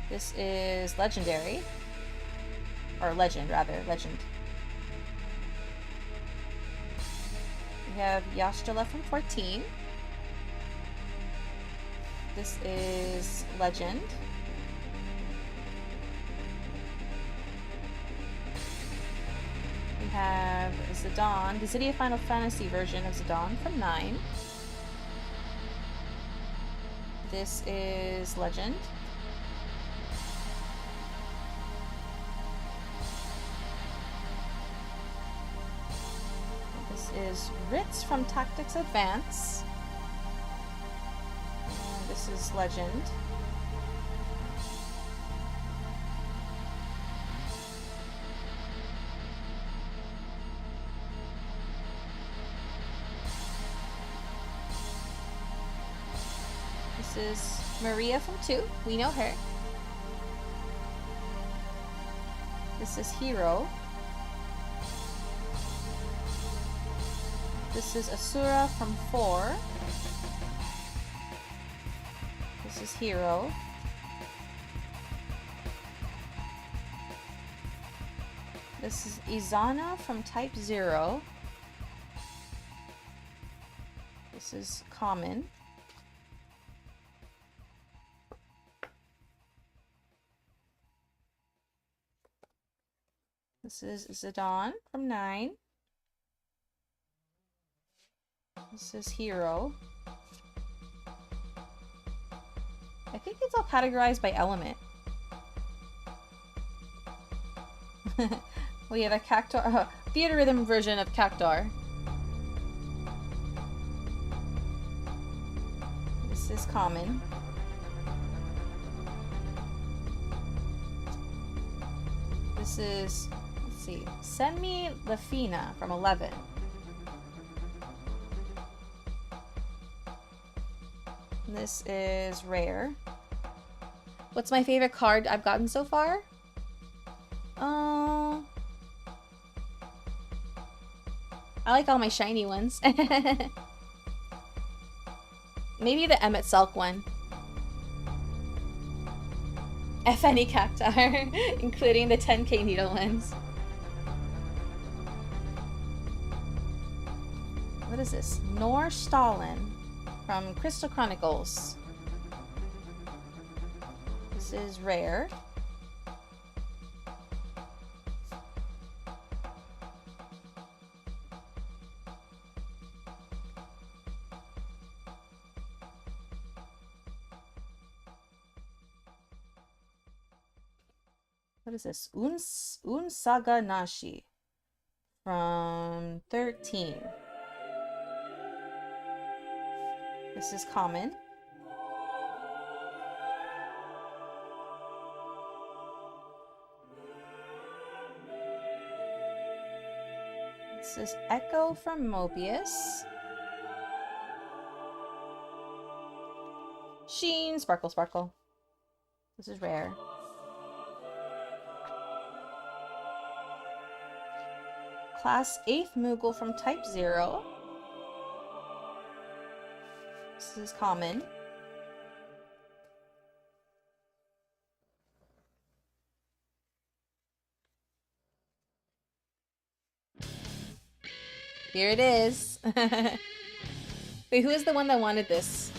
This is legendary. Or legend, rather. Legend. We have Yashtala from 14. This is legend. We have Zidane, the City of Final Fantasy version of Zidane from 9. This is legend. This is Ritz from Tactics Advance. And this is legend. This is Maria from 2. We know her. This is Hero. This is Asura from 4. This is Hero. This is Izana from type 0. This is common. This is Zidane from 9. This is Hero. I think it's all categorized by element. We have a Cactuar, theater rhythm version of Cactuar. This is common. This is, let's see, Semi Lafina from 11. This is rare. What's my favorite card I've gotten so far? I like all my shiny ones. Maybe the Emmet Selk one. If any Cactuar, including the 10k needle ones. What is this? Nor Stalin from Crystal Chronicles. This is rare. What is this? Unsaga Nashi from 13. This is common. This is Echo from Mobius. Sheen, Sparkle, Sparkle. This is rare. Class 8th Moogle from type 0. This is common. Here it is. Wait, who is the one that wanted this?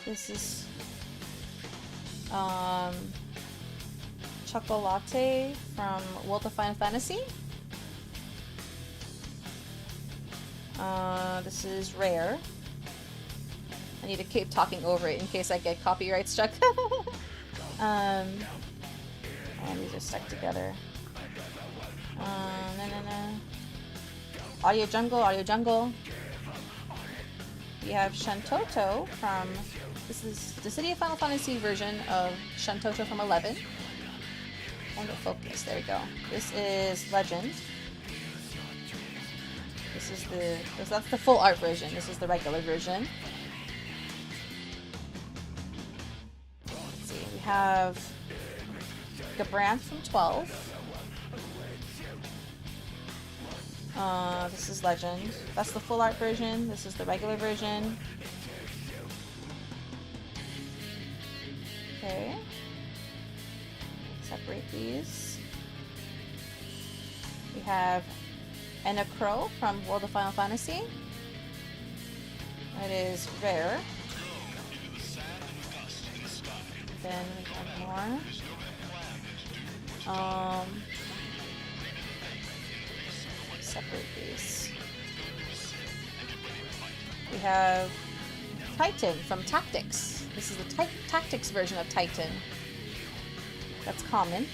This is Chocolate from World of Final Fantasy. This is Rare. I need to keep talking over it in case I get copyright struck. And these are stuck together. Audio Jungle. We have Shantoto from... This is the City of Final Fantasy version of Shantoto from 11. And the focus, there we go. This is Legend. That's the full art version. This is the regular version. Let's see, we have Gabranth from 12. This is Legend. That's the full art version. This is the regular version. Okay. Separate these. We have Enacro from World of Final Fantasy. That is Rare. Then we have more. Separate these. We have Titan from Tactics. This is the Tactics version of Titan. That's common.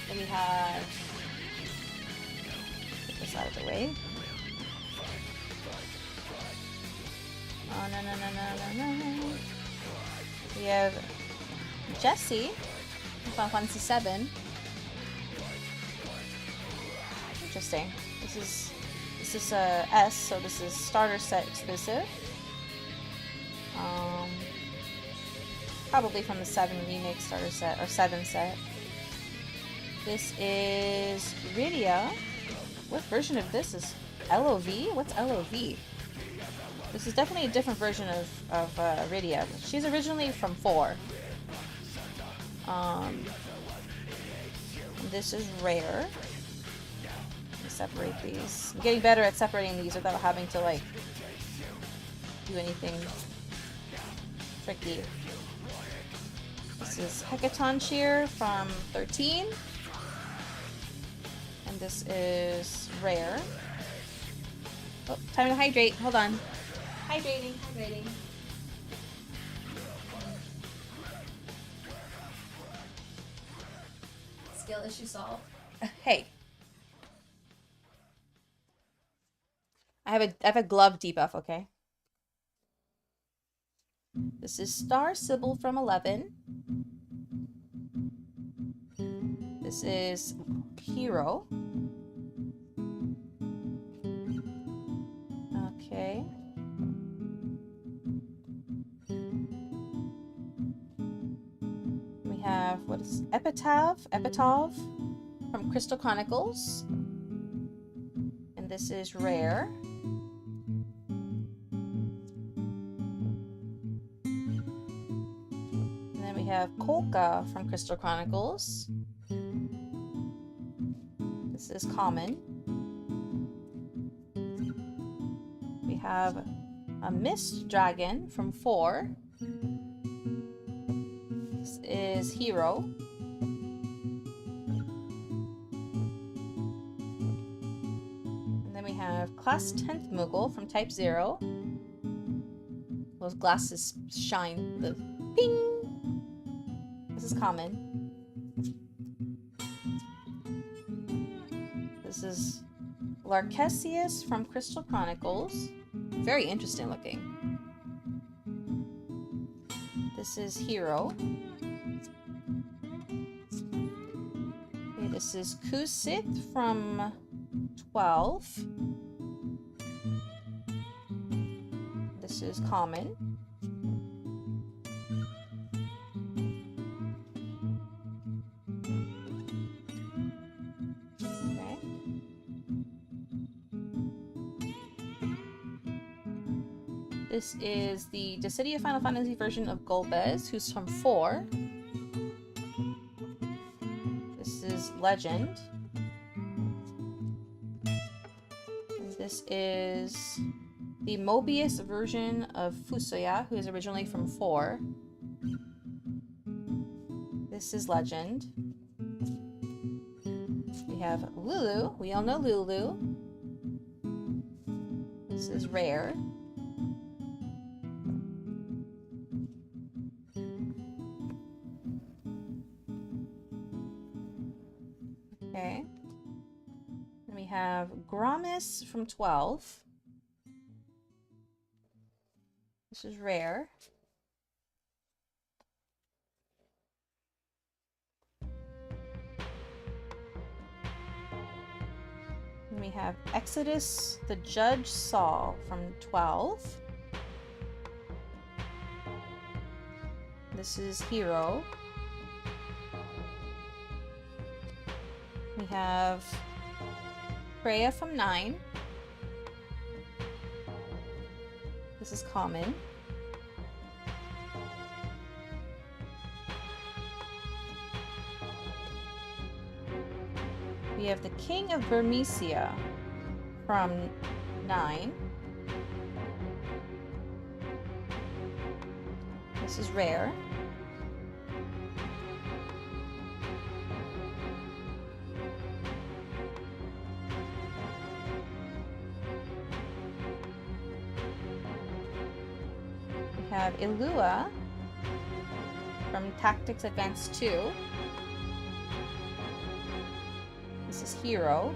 Then we have... Get this out of the way. Oh, no. We have Jessie from Final Fantasy VII. Interesting. This is S, so this is starter set exclusive. Probably from the 7 remake starter set, or 7 set. This is Rydia. What version of this is LOV? What's LOV? This is definitely a different version of Rydia. She's originally from 4. This is Rare. Let me separate these. I'm getting better at separating these without having to, like, do anything tricky. This is Hecaton Cheer from 13. And this is Rare. Oh, time to hydrate. Hold on. Hydrating. Skill issue solved. Hey. I have a glove debuff, okay? This is Star Sybil from 11. This is Hero. Okay. We have, what is Epitaph from Crystal Chronicles. And this is Rare. And then we have Kolka from Crystal Chronicles. This is Common. We have a Mist Dragon from 4. This is Hero. And then we have Class 10th Moogle from Type 0. Those glasses shine the ping. This is Common. This is Larkesius from Crystal Chronicles. Very interesting looking. This is Hero. Okay, this is Kusith from 12. This is Common. This is the City of Final Fantasy version of Golbez, who's from 4. Legend. And this is the Mobius version of Fusoya, who is originally from 4. This is Legend. We have Lulu. We all know Lulu. This is Rare. Okay. Then we have Gromis from 12. This is Rare. Then we have Exodus, the Judge Saul from 12. This is Hero. We have Freya from 9. This is Common. We have the King of Burmecia from 9. This is Rare. We have Ilua from Tactics Advanced 2. This is Hero.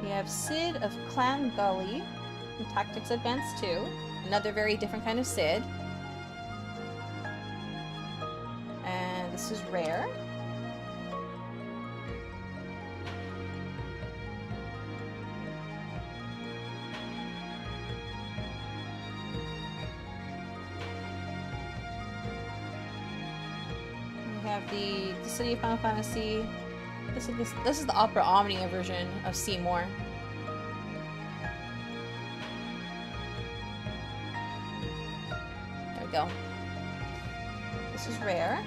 We have Sid of Clan Gully in Tactics Advanced 2. Another very different kind of Sid. And this is Rare. We have the City of Final Fantasy. This is the Opera Omnia version of Seymour. There we go. This is Rare.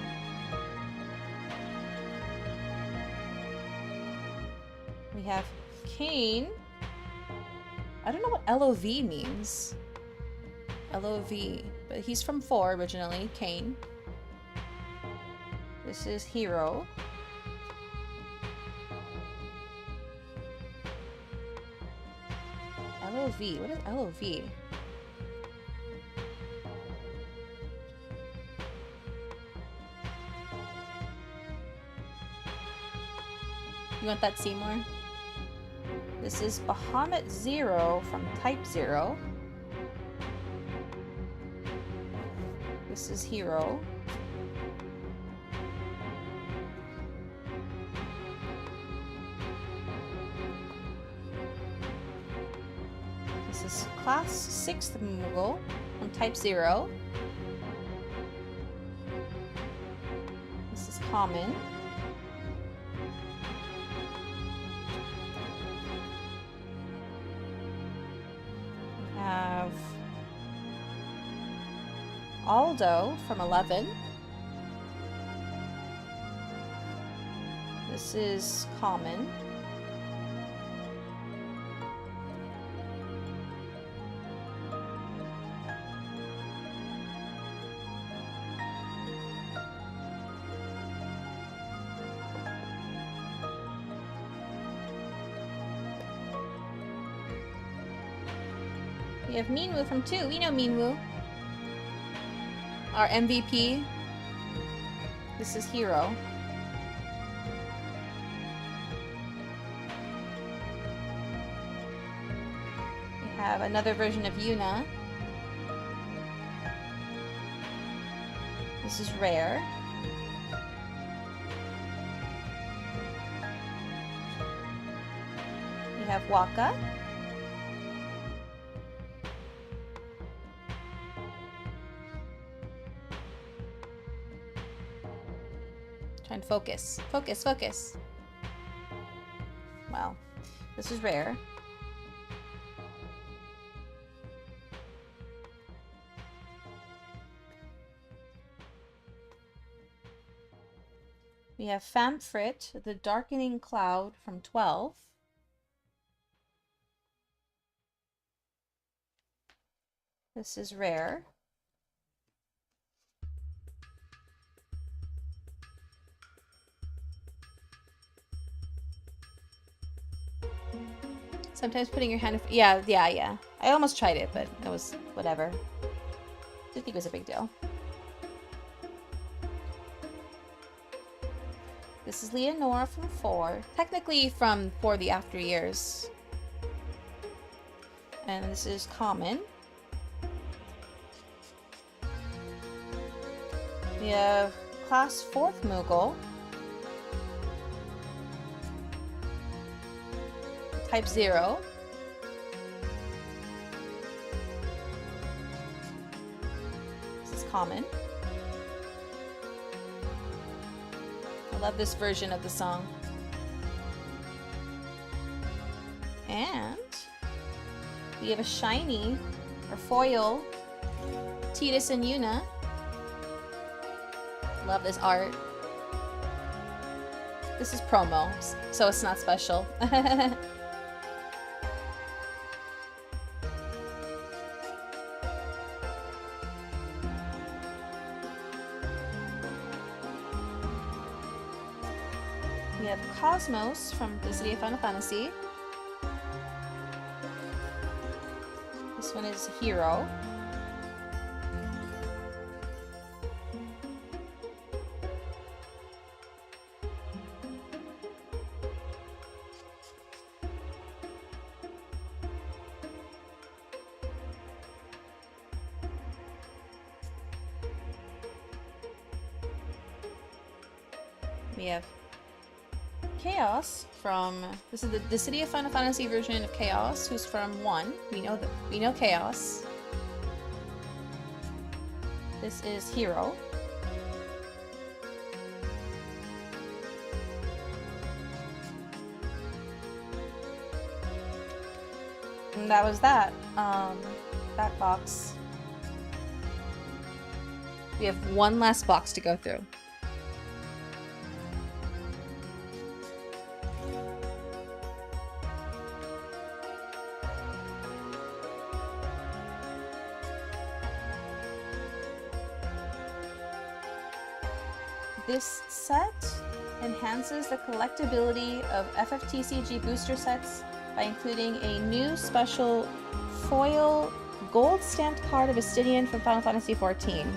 We have Kane. I don't know what LOV means. LOV, but he's from 4 originally, Kane. This is Hero. LOV. What is LOV? You want that, Seymour? This is Bahamut Zero from Type 0. This is Hero. This is Class 6th Moogle from Type 0. This is Common. We have Aldo from 11. This is Common. We have Minwoo from 2. We know Minwoo. Our MVP. This is Hero. We have another version of Yuna. This is Rare. We have Waka. Trying to focus. Focus, focus. Wow. This is rare. We have Famfrit, The Darkening Cloud from 12. This is rare. Sometimes putting your hand in... Yeah. I almost tried it, but it was whatever. Didn't think it was a big deal. This is Leonora from 4. Technically from For the After Years. And this is Common. We have Class 4th Moogle. Type 0. This is Common. I love this version of the song. And we have a shiny or foil Tidus and Yuna. Love this art. This is promo, so it's not special. We have Cosmos from the City of Final Fantasy. This one is Hero. We have Chaos from this is the City of Final Fantasy version of Chaos, who's from 1. We know Chaos. This is Hero. And that was that. That box. We have one last box to go through. This set enhances the collectability of FFTCG booster sets by including a new special foil gold stamped card of Astidian from Final Fantasy XIV.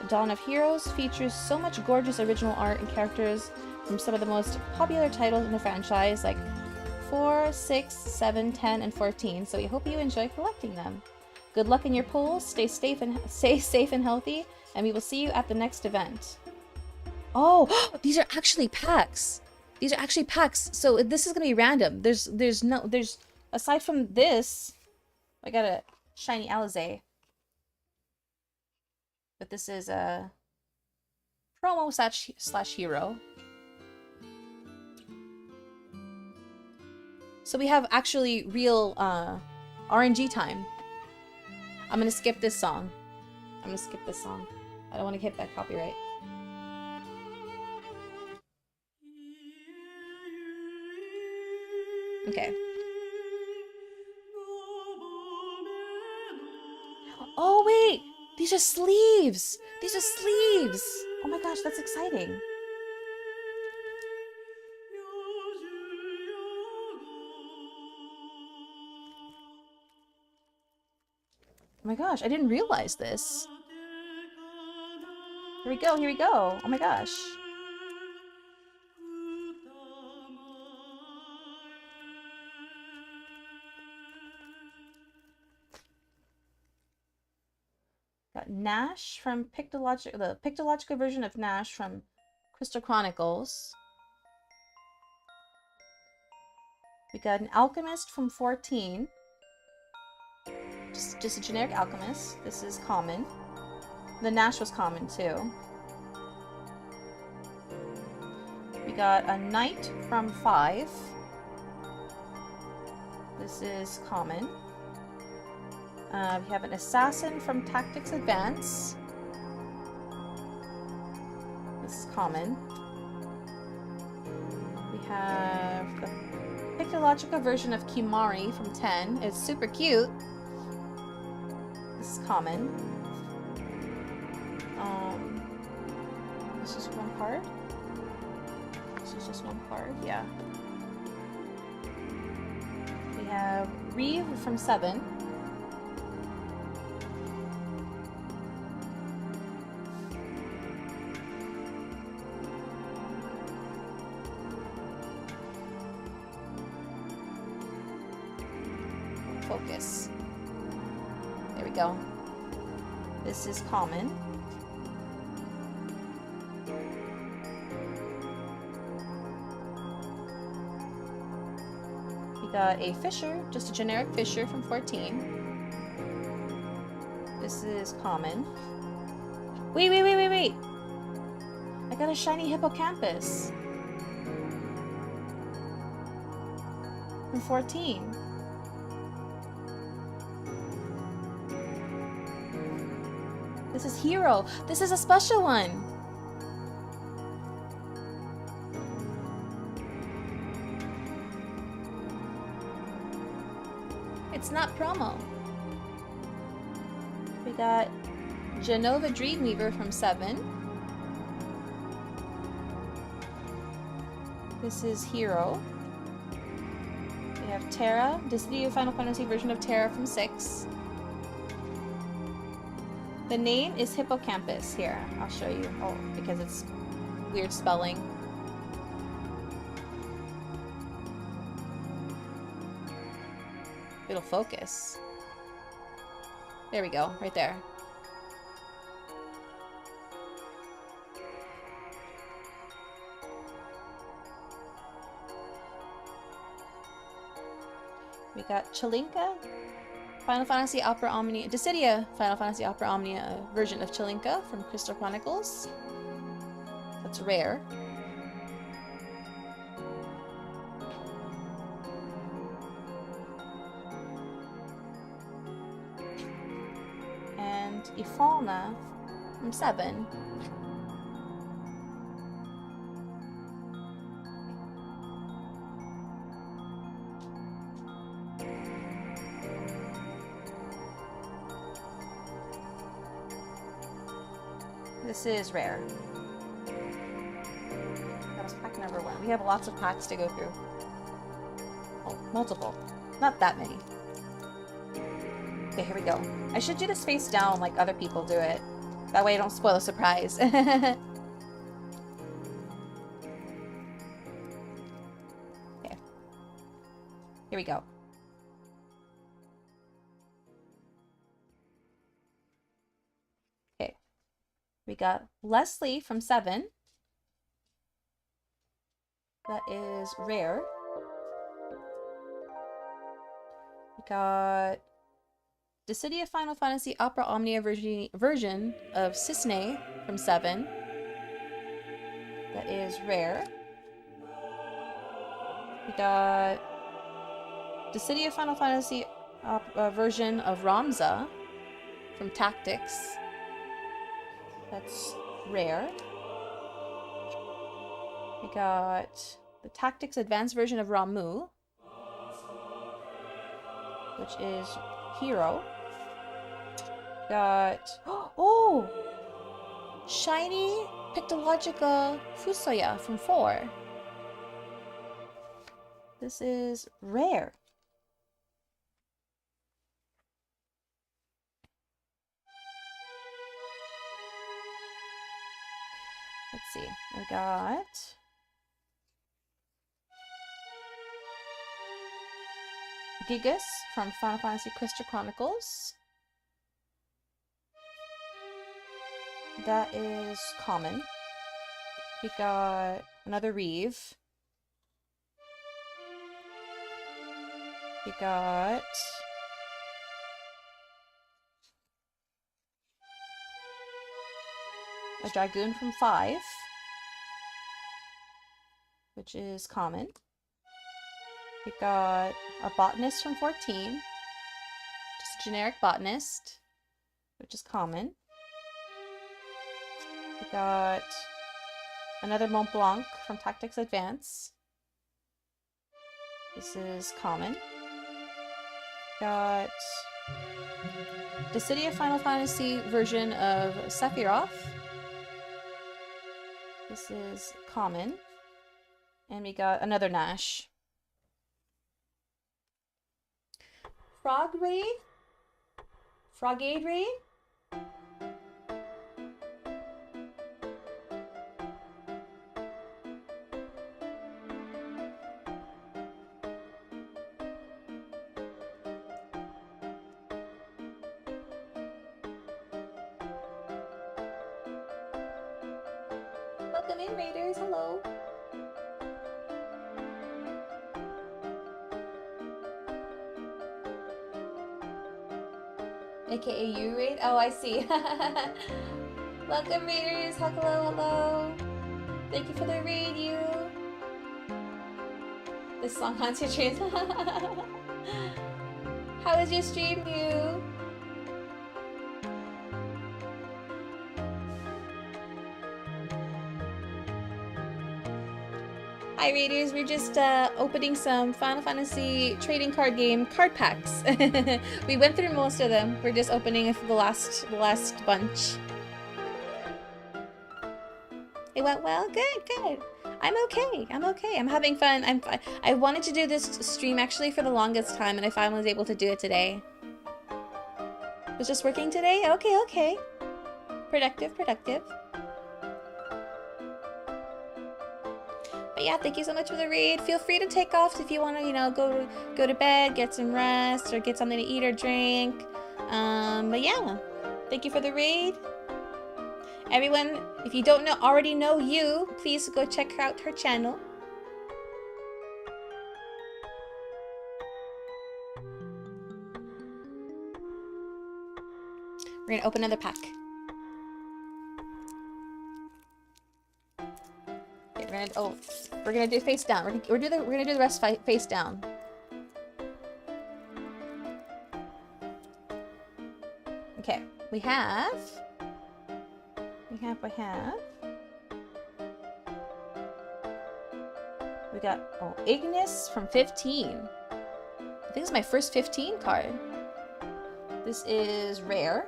Dawn of Heroes features so much gorgeous original art and characters from some of the most popular titles in the franchise like 4, 6, 7, 10, and 14, so we hope you enjoy collecting them. Good luck in your pulls, stay safe and healthy, and we will see you at the next event. Oh, these are actually packs. These are actually packs. So this is gonna be random. There's aside from this, I got a shiny Alize. But this is a promo slash hero. So we have actually real RNG time. I'm gonna skip this song. I don't want to hit that copyright. Okay. Oh wait! These are sleeves! These are sleeves! Oh my gosh, that's exciting. Oh my gosh, I didn't realize this. Here we go, here we go. Oh my gosh. Got Nash from the Pictological version of Nash from Crystal Chronicles. We got an Alchemist from 14. Just a generic Alchemist. This is common. The Nash was common too. We got a knight from 5. This is common. We have an assassin from Tactics Advance. This is common. We have the Pictological version of Kimari from 10. It's super cute. This is common. This is one card. This is just one card, yeah. We have Reeve from 7. Focus. There we go. This is common. We got a Fisher, just a generic Fisher from 14. This is common. Wait! I got a shiny hippocampus. From 14. This is Hero. This is a special one. It's not promo. We got Genova Dreamweaver from 7. This is Hero. We have Terra, Disney Final Fantasy version of Terra from 6. The name is Hippocampus. Here, I'll show you. Oh, because it's weird spelling. It'll focus. There we go, right there. We got Chalinka, Final Fantasy Opera Omnia, Dissidia Final Fantasy Opera Omnia version of Chalinka from Crystal Chronicles. That's rare. And Ifalna from 7. This is rare. That was pack number 1. We have lots of packs to go through. Oh, multiple. Not that many. Okay, here we go. I should do this face down like other people do it. That way I don't spoil the surprise. Okay. Here we go. We got Leslie from 7. That is rare. We got Dissidia Final Fantasy Opera Omnia version of Cisne from 7. That is rare. We got Dissidia Final Fantasy version of Ramza from Tactics. That's rare. We got the Tactics Advanced version of Ramu, which is Hero. We got oh, shiny Pictologica Fusoya from 4. This is rare. Let's see. We got Gigas from Final Fantasy Crystal Chronicles. That is common. We got another Reeve. We got a Dragoon from 5. which is common. We got a botanist from 14, just a generic botanist, which is common. We got another Mont Blanc from Tactics Advance. This is common. Got the City of Final Fantasy version of Sephiroth. This is common. And we got another Nash. Frog Raid? Frogade Raid? Welcome in, Raiders. Hello. AKA you raid? Oh, I see. Welcome, Raiders. Hello, hello. Thank you for the raid, you. This song haunts your dreams. How was your stream, you? Hi Raiders, we're just opening some Final Fantasy trading card game card packs. We went through most of them. We're just opening the last bunch. It went well? Good, good. I'm okay. I'm okay. I'm having fun. I wanted to do this stream actually for the longest time, and I finally was able to do it today. It was just working today? Okay, okay. Productive, productive. But yeah, thank you so much for the raid. Feel free to take off if you want to, you know, go to bed, get some rest, or get something to eat or drink. But yeah, thank you for the raid. Everyone, if you don't already know you, please go check out her channel. We're gonna open another pack. We're gonna do face down. We're gonna do the rest face down. Okay, we have. We got Ignis from 15. I think this is my first 15 card. This is rare.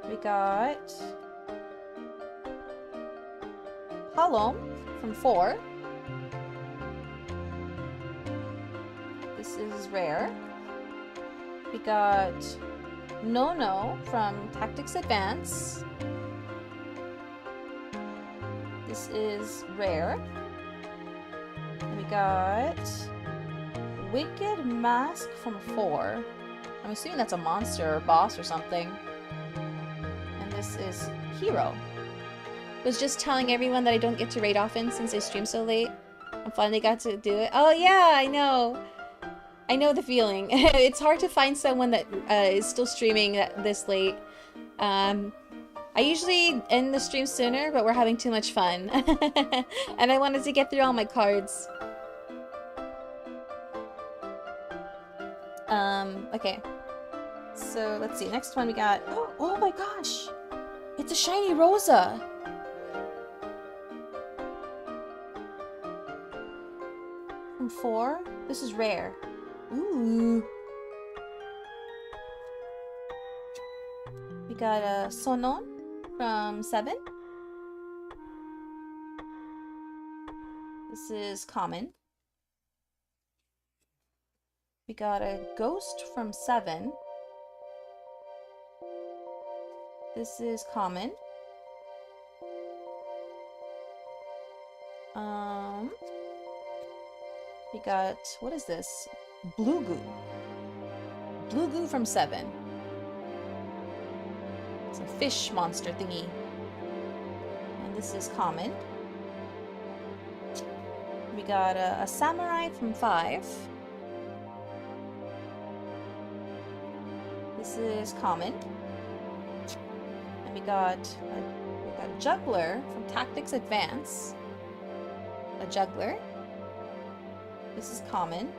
We got Halom from 4. This is rare. We got Nono from Tactics Advance. This is rare. And we got Wicked Mask from 4. I'm assuming that's a monster or boss or something. And this is Hero. Was just telling everyone that I don't get to raid often since I stream so late. I finally got to do it. Oh yeah, I know. I know the feeling. It's hard to find someone that is still streaming this late. I usually end the stream sooner, but we're having too much fun. And I wanted to get through all my cards. Okay. So, let's see. Next one we got... Oh my gosh! It's a shiny Rosa! From 4? This is rare. Ooh. We got a Sonon from 7. This is common. We got a Ghost from 7. This is common. We got, what is this? Blue Goo. Blue Goo from 7. It's a fish monster thingy. And this is common. We got a Samurai from 5. This is common. And we got a Juggler from Tactics Advance. a juggler. This is common.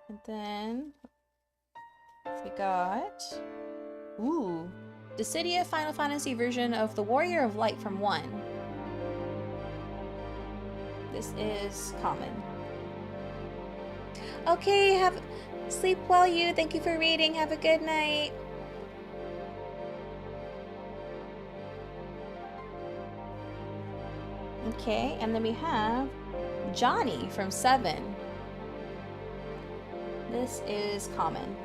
And then we got, ooh, Dissidia Final Fantasy version of the Warrior of Light from 1. This is common. Okay, sleep well, you. Thank you for reading. Have a good night. Okay, and then we have Johnny from 7. This is common.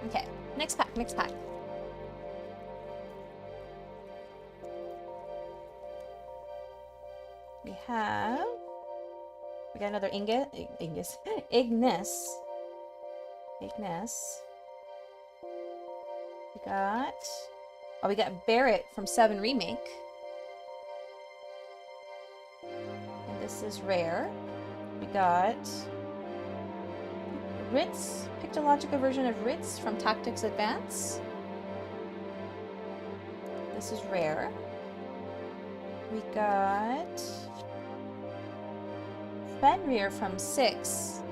Okay, next pack, next pack. We got another Ignis. We got Barrett from 7 Remake. And this is rare. We got Ritz, Pictologica version of Ritz from Tactics Advance. This is rare. We got Fenrir from 6.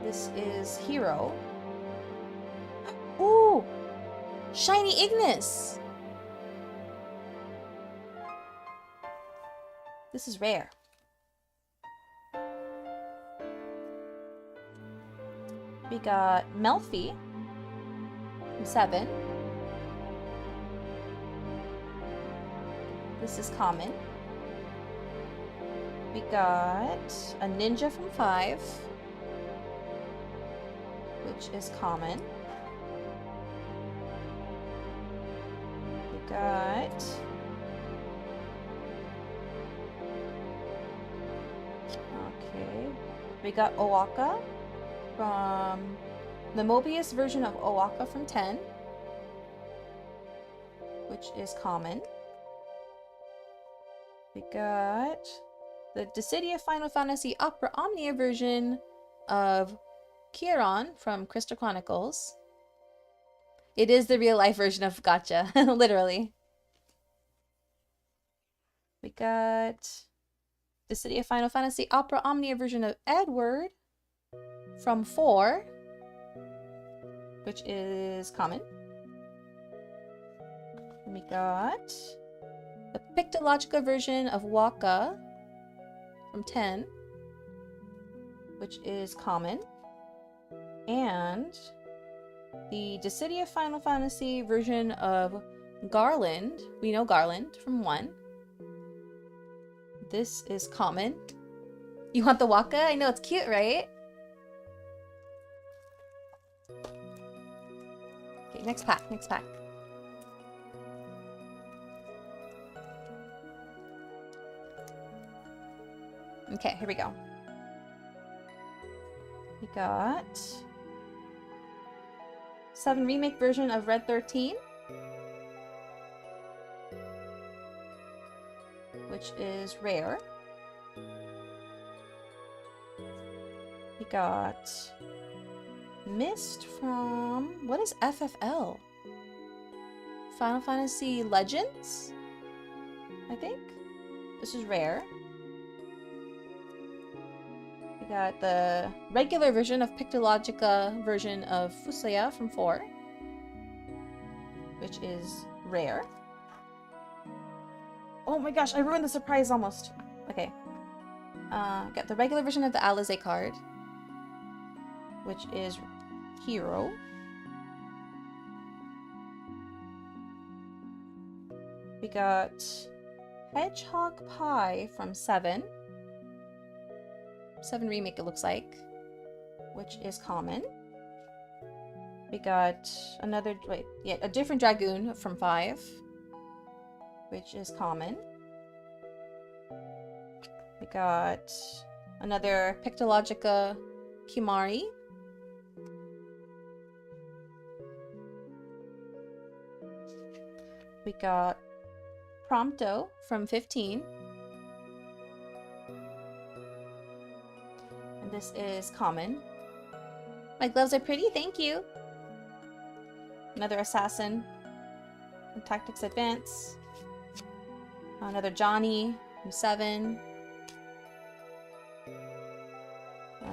This is Hero. Ooh! Shiny Ignis! This is rare. We got Melfi from 7. This is common. We got a Ninja from 5, which is common. We got we got Owaka from the Mobius version of Owaka from 10, which is common. We got the Dissidia Final Fantasy Opera Omnia version of Kieran from Crystal Chronicles. It is the real life version of Gacha, literally. We got Dissidia Final Fantasy Opera Omnia version of Edward from 4, which is common. We got the Pictologica version of Waka from 10, which is common. And the Dissidia Final Fantasy version of Garland, we know Garland from 1. This is common. You want the Waka? I know, it's cute, right? Okay, next pack, next pack. Okay, here we go. We got 7 Remake version of Red 13, which is rare. We got Mist from, what is FFL? Final Fantasy Legends, I think. This is rare. We got the regular version of Pictologica version of Fusaya from 4, which is rare. Oh my gosh, I ruined the surprise almost. Okay. Got the regular version of the Alize card, which is Hero. We got Hedgehog Pie from 7. 7 Remake, it looks like, which is common. We got another, a different Dragoon from 5, which is common. We got another Pictologica Kimari. We got Prompto from 15. And this is common. My gloves are pretty, thank you. Another assassin from Tactics Advance. Another Johnny from 7.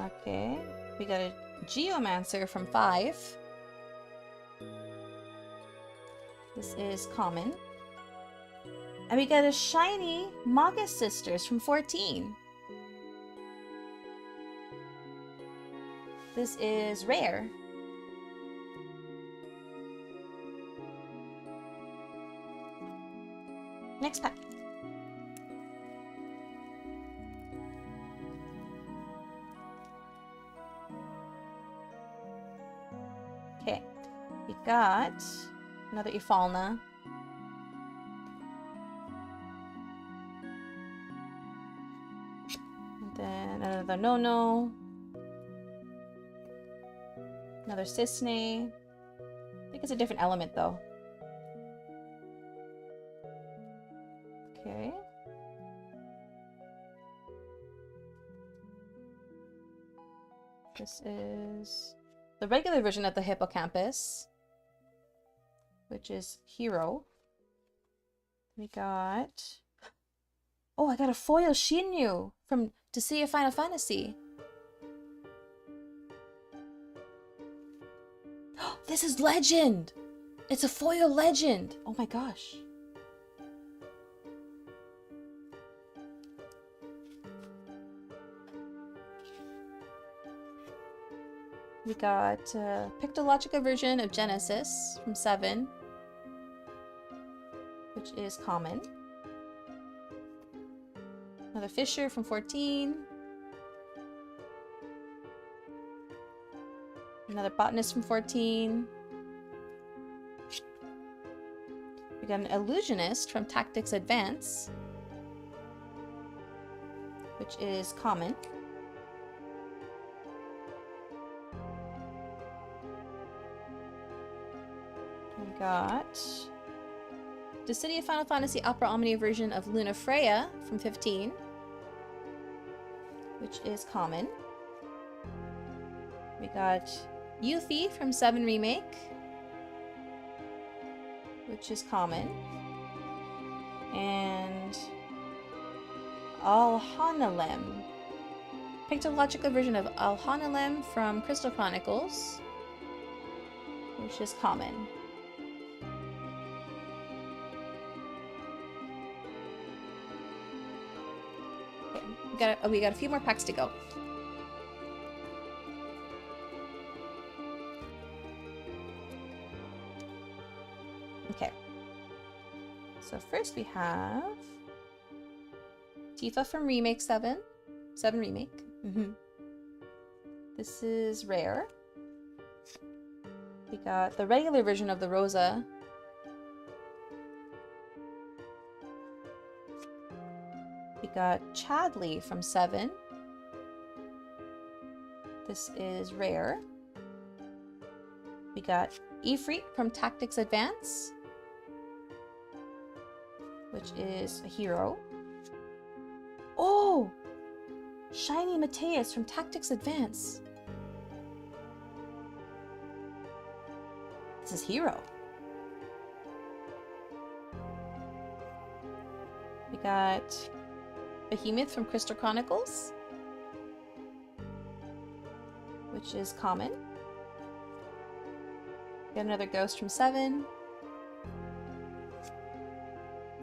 Okay. We got a Geomancer from 5. This is common. And we got a shiny Maga Sisters from 14. This is rare. Next pack. Okay, we got another Ifalna. And then another Nono. Another Cisne. I think it's a different element though. Okay. This is the regular version of the Hippocampus, which is Hero. We got... Oh, I got a foil Shinyu from To See a Final Fantasy. This is Legend! It's a foil Legend! Oh my gosh. We got a Pictologica version of Genesis from 7, which is common. Another Fisher from 14. Another Botanist from 14. We got an Illusionist from Tactics Advance, which is common. We got the City of Final Fantasy Opera Omnia version of Luna Freya from 15, which is common. We got Yuffie from 7 Remake, which is common. And Alhanalem. Pictologica version of Alhanalem from Crystal Chronicles, which is common. Okay, we got a few more packs to go. Okay. So first we have Tifa from Remake 7. 7 Remake. This is rare. We got the regular version of the Rosa. We got Chadley from 7. This is rare. We got Ifrit from Tactics Advance, which is a hero. Oh! Shiny Mateus from Tactics Advance. This is hero. We got Behemoth from Crystal Chronicles, which is common. Got another Ghost from 7.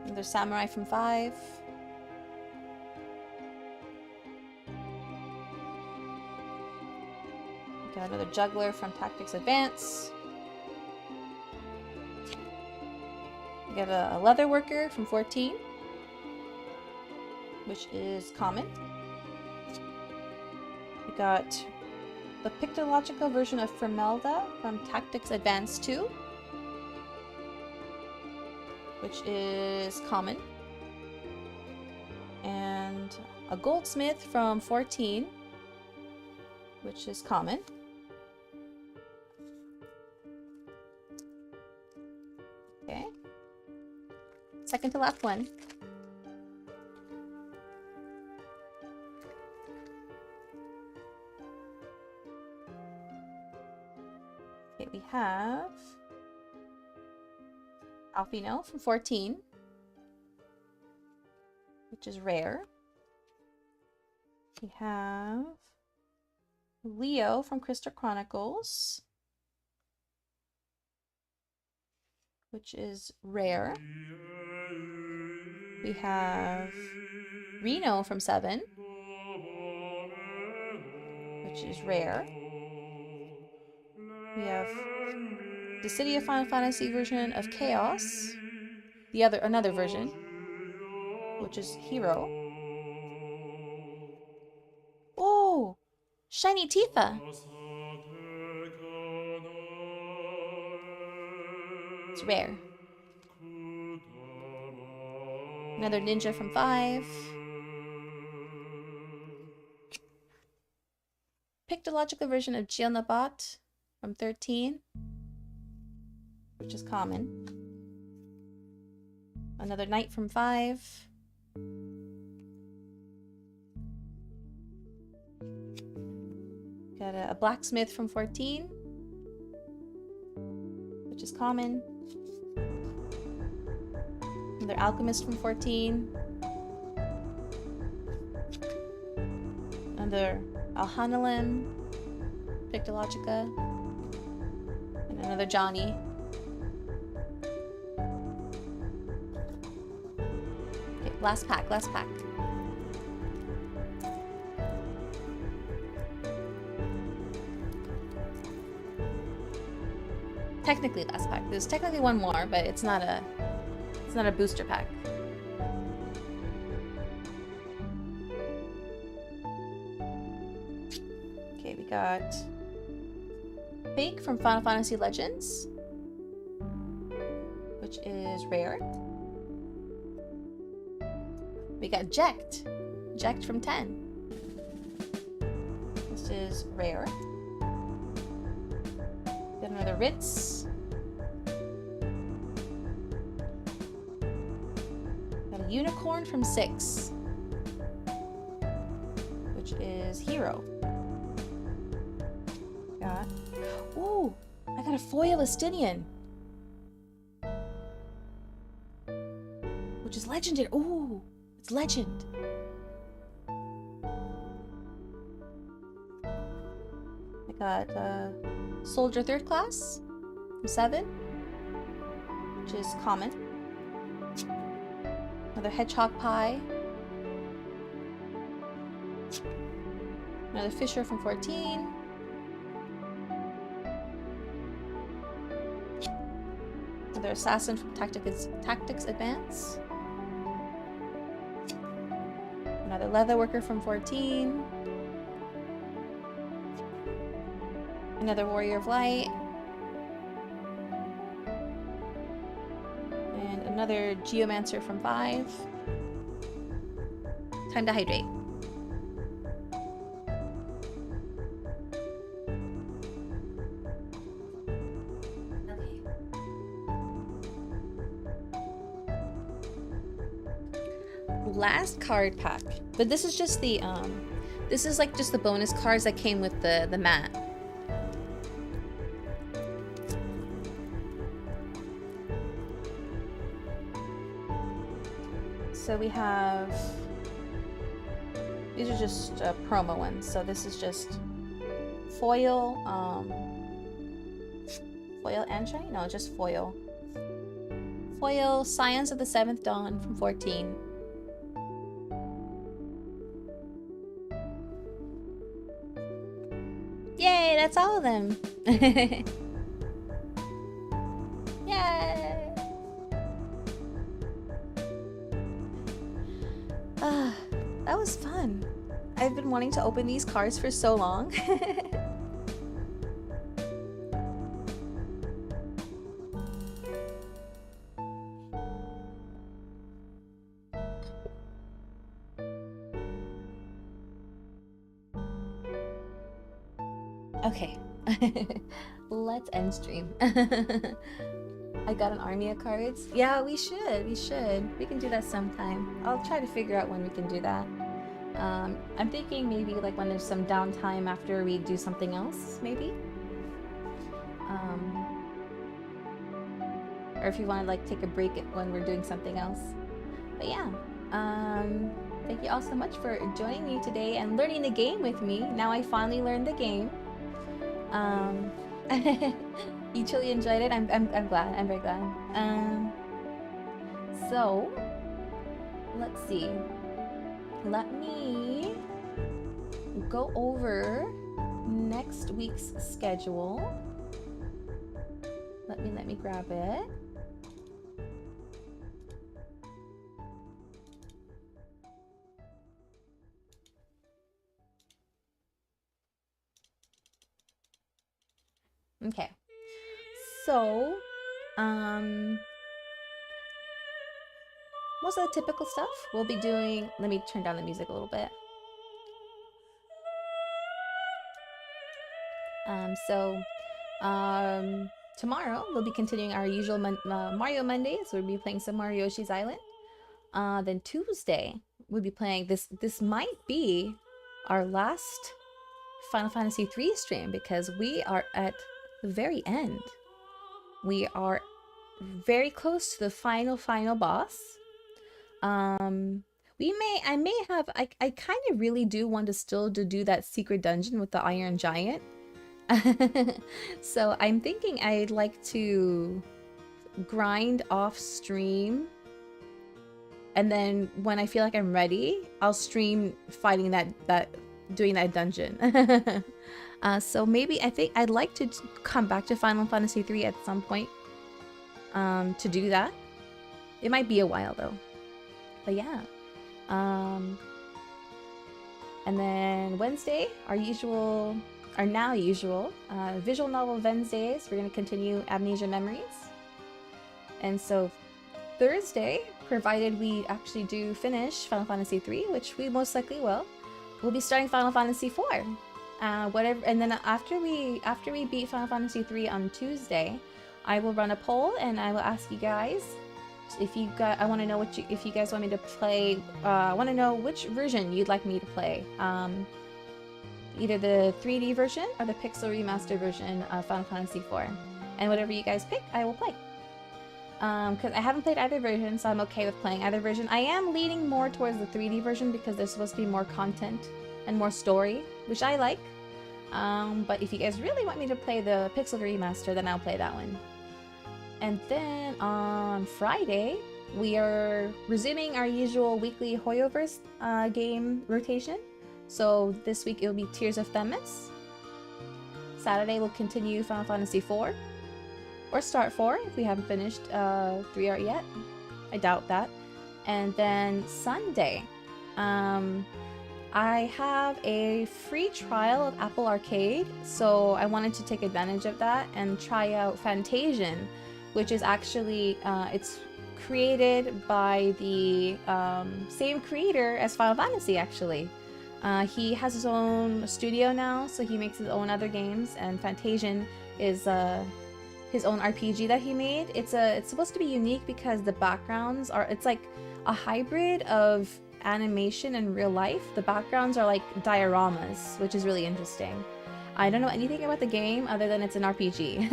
Another Samurai from 5. Got another Juggler from Tactics Advance. We got a Leather Worker from 14, which is common. We got the Pictological version of Fermelda from Tactics Advance 2, which is common. And a Goldsmith from 14, which is common. Okay. Second to last one. Okay, we have Alfino from 14, which is rare. We have Leo from Crystal Chronicles, which is rare. We have Reno from 7, which is rare. We have the City of Final Fantasy version of Chaos, another version, which is Hero. Oh, Shiny Tifa. It's rare. Another ninja from 5. Pictological version of Jilnabat from 13, which is common. Another knight from 5. Got a blacksmith from 14, which is common. Another alchemist from 14. Another Alhanalim, Pictologica. And another Johnny. Okay, last pack. Technically last pack. There's technically one more, but it's not a booster pack. Okay, we got Fake from Final Fantasy Legends, which is rare. We got Jekt from 10. This is rare. Got another Ritz. Got a Unicorn from 6, which is Hero. Ooh, I got a foil Estinian, which is legendary. Ooh, it's legend. I got Soldier 3rd class from 7, which is common. Another Hedgehog Pie. Another Fisher from 14. Another Assassin from Tactics Advance. Another Leatherworker from 14. Another Warrior of Light. And another Geomancer from 5. Time to hydrate. Last card pack, but this is just the this is like just the bonus cards that came with the mat. So we have, these are just promo ones. So this is just foil, foil and shiny? No, just foil. Foil Scions of the 7th Dawn from 14. Yay, that's all of them. Yay! That was fun. I've been wanting to open these cards for so long. Okay, let's end stream. I got an army of cards. Yeah, we should. We can do that sometime. I'll try to figure out when we can do that. I'm thinking maybe like when there's some downtime after we do something else, maybe. or if you want to like take a break when we're doing something else. But yeah, thank you all so much for joining me today and learning the game with me. Now I finally learned the game. You truly enjoyed it. I'm glad. I'm very glad. So let's see. Let me go over next week's schedule. Let me grab it. Okay. So, most of the typical stuff we'll be doing. Let me turn down the music a little bit. Tomorrow we'll be continuing our usual Mario Mondays. We'll be playing some Mario Yoshi's Island. Then Tuesday we'll be playing this. This might be our last Final Fantasy III stream because we are at the very end. We are very close to the final boss. I kind of really do want to still do that secret dungeon with the Iron Giant. So I'm thinking I'd like to grind off stream, and then when I feel like I'm ready, I'll stream fighting doing that dungeon. So maybe I think I'd like to come back to Final Fantasy III at some point to do that. It might be a while though. But yeah. And then Wednesday, our now usual visual novel Wednesdays. We're going to continue Amnesia Memories. And so Thursday, provided we actually do finish Final Fantasy III, which we most likely will, we'll be starting Final Fantasy IV. Whatever, and then after we beat Final Fantasy III on Tuesday, I will run a poll and I will ask you guys if you got. I want to know if you guys want me to play. I want to know which version you'd like me to play. Either the 3D version or the pixel remaster version of Final Fantasy IV. And whatever you guys pick, I will play. Because I haven't played either version, so I'm okay with playing either version. I am leaning more towards the 3D version because there's supposed to be more content and more story, which I like. But if you guys really want me to play the pixel remaster, then I'll play that one. And then on Friday, we are resuming our usual weekly Hoyoverse game rotation. So this week it'll be Tears of Themis. Saturday we'll continue Final Fantasy IV. Or start 4 if we haven't finished 3 art yet. I doubt that. And then Sunday, I have a free trial of Apple Arcade, so I wanted to take advantage of that and try out Fantasian, which is actually, it's created by the same creator as Final Fantasy, actually. He has his own studio now, so he makes his own other games, and Fantasian is his own RPG that he made. It's supposed to be unique because the backgrounds are, it's like a hybrid of animation and real life. The backgrounds are like dioramas, which is really interesting. I don't know anything about the game other than it's an RPG.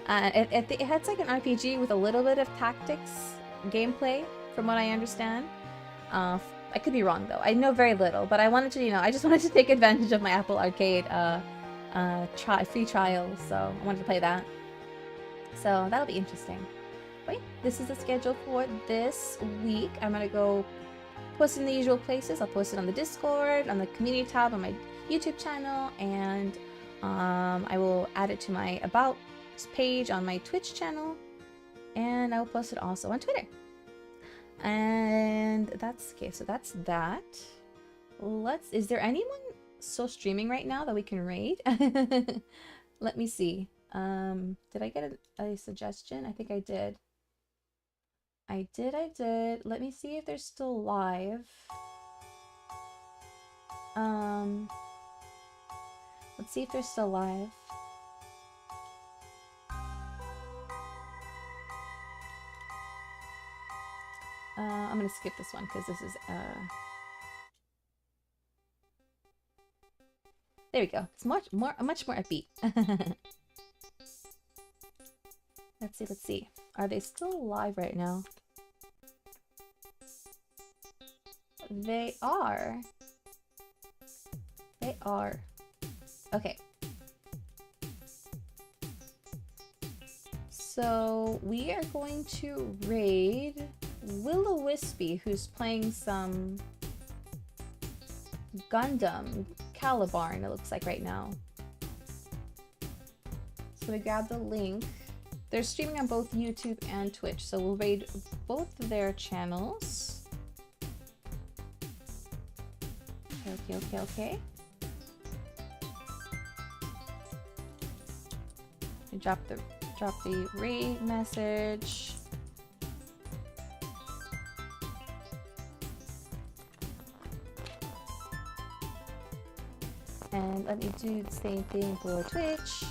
It has like an RPG with a little bit of tactics gameplay, from what I understand. I could be wrong though. I know very little, but I wanted to, I just wanted to take advantage of my Apple Arcade free trial, so I wanted to play that. So that'll be interesting. But yeah, this is the schedule for this week. I'm gonna go post in the usual places. I'll post it on the Discord, on the community tab, on my YouTube channel, and I will add it to my About page on my Twitch channel, and I will post it also on Twitter. And that's okay, so that's that. Is there anyone still streaming right now that we can raid? Let me see. Did I get a suggestion? I think I did. I did. Let me see if they're still live. Let's see if they're still live. I'm gonna skip this one because this is there we go. It's much more upbeat. Let's let's see. Are they still live right now? They are. They are. Okay. So we are going to raid Will-O-Wispy, who's playing some Gundam Calibarn, it looks like right now. So we grab the link. They're streaming on both YouTube and Twitch, so we'll raid both of their channels. Okay. And drop the raid message. And let me do the same thing for Twitch.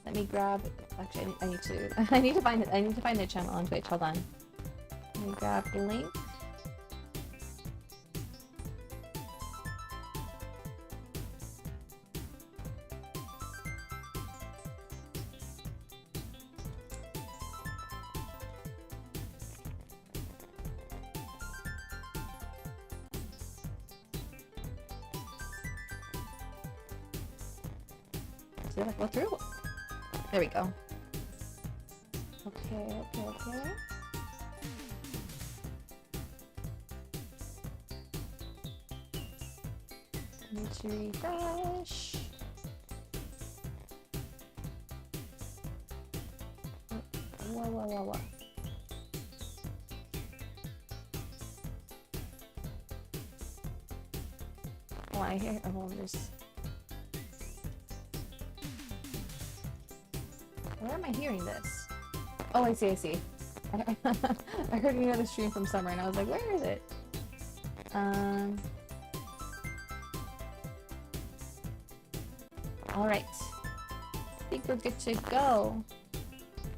Let me grab. Actually, I need to find it. I need to find their channel on Twitch. Hold on. Let me grab the link. Did I go through? There we go. Okay. Need to refresh. Whoa. Oh, I hear. Oh, there's. Where am I hearing this? Oh, I see. I heard another stream from Summer and I was like, where is it? Alright. I think we're good to go.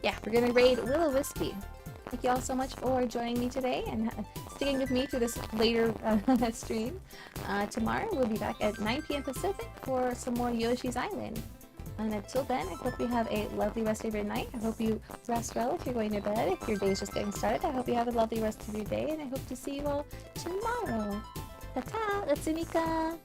Yeah, we're gonna raid Will-O-Wispy. Thank you all so much for joining me today and sticking with me through this later stream. Tomorrow we'll be back at 9 p.m. Pacific for some more Yoshi's Island. And until then, I hope you have a lovely rest of your night. I hope you rest well if you're going to bed. If your day is just getting started, I hope you have a lovely rest of your day. And I hope to see you all tomorrow. Ta-ta! Kosmika!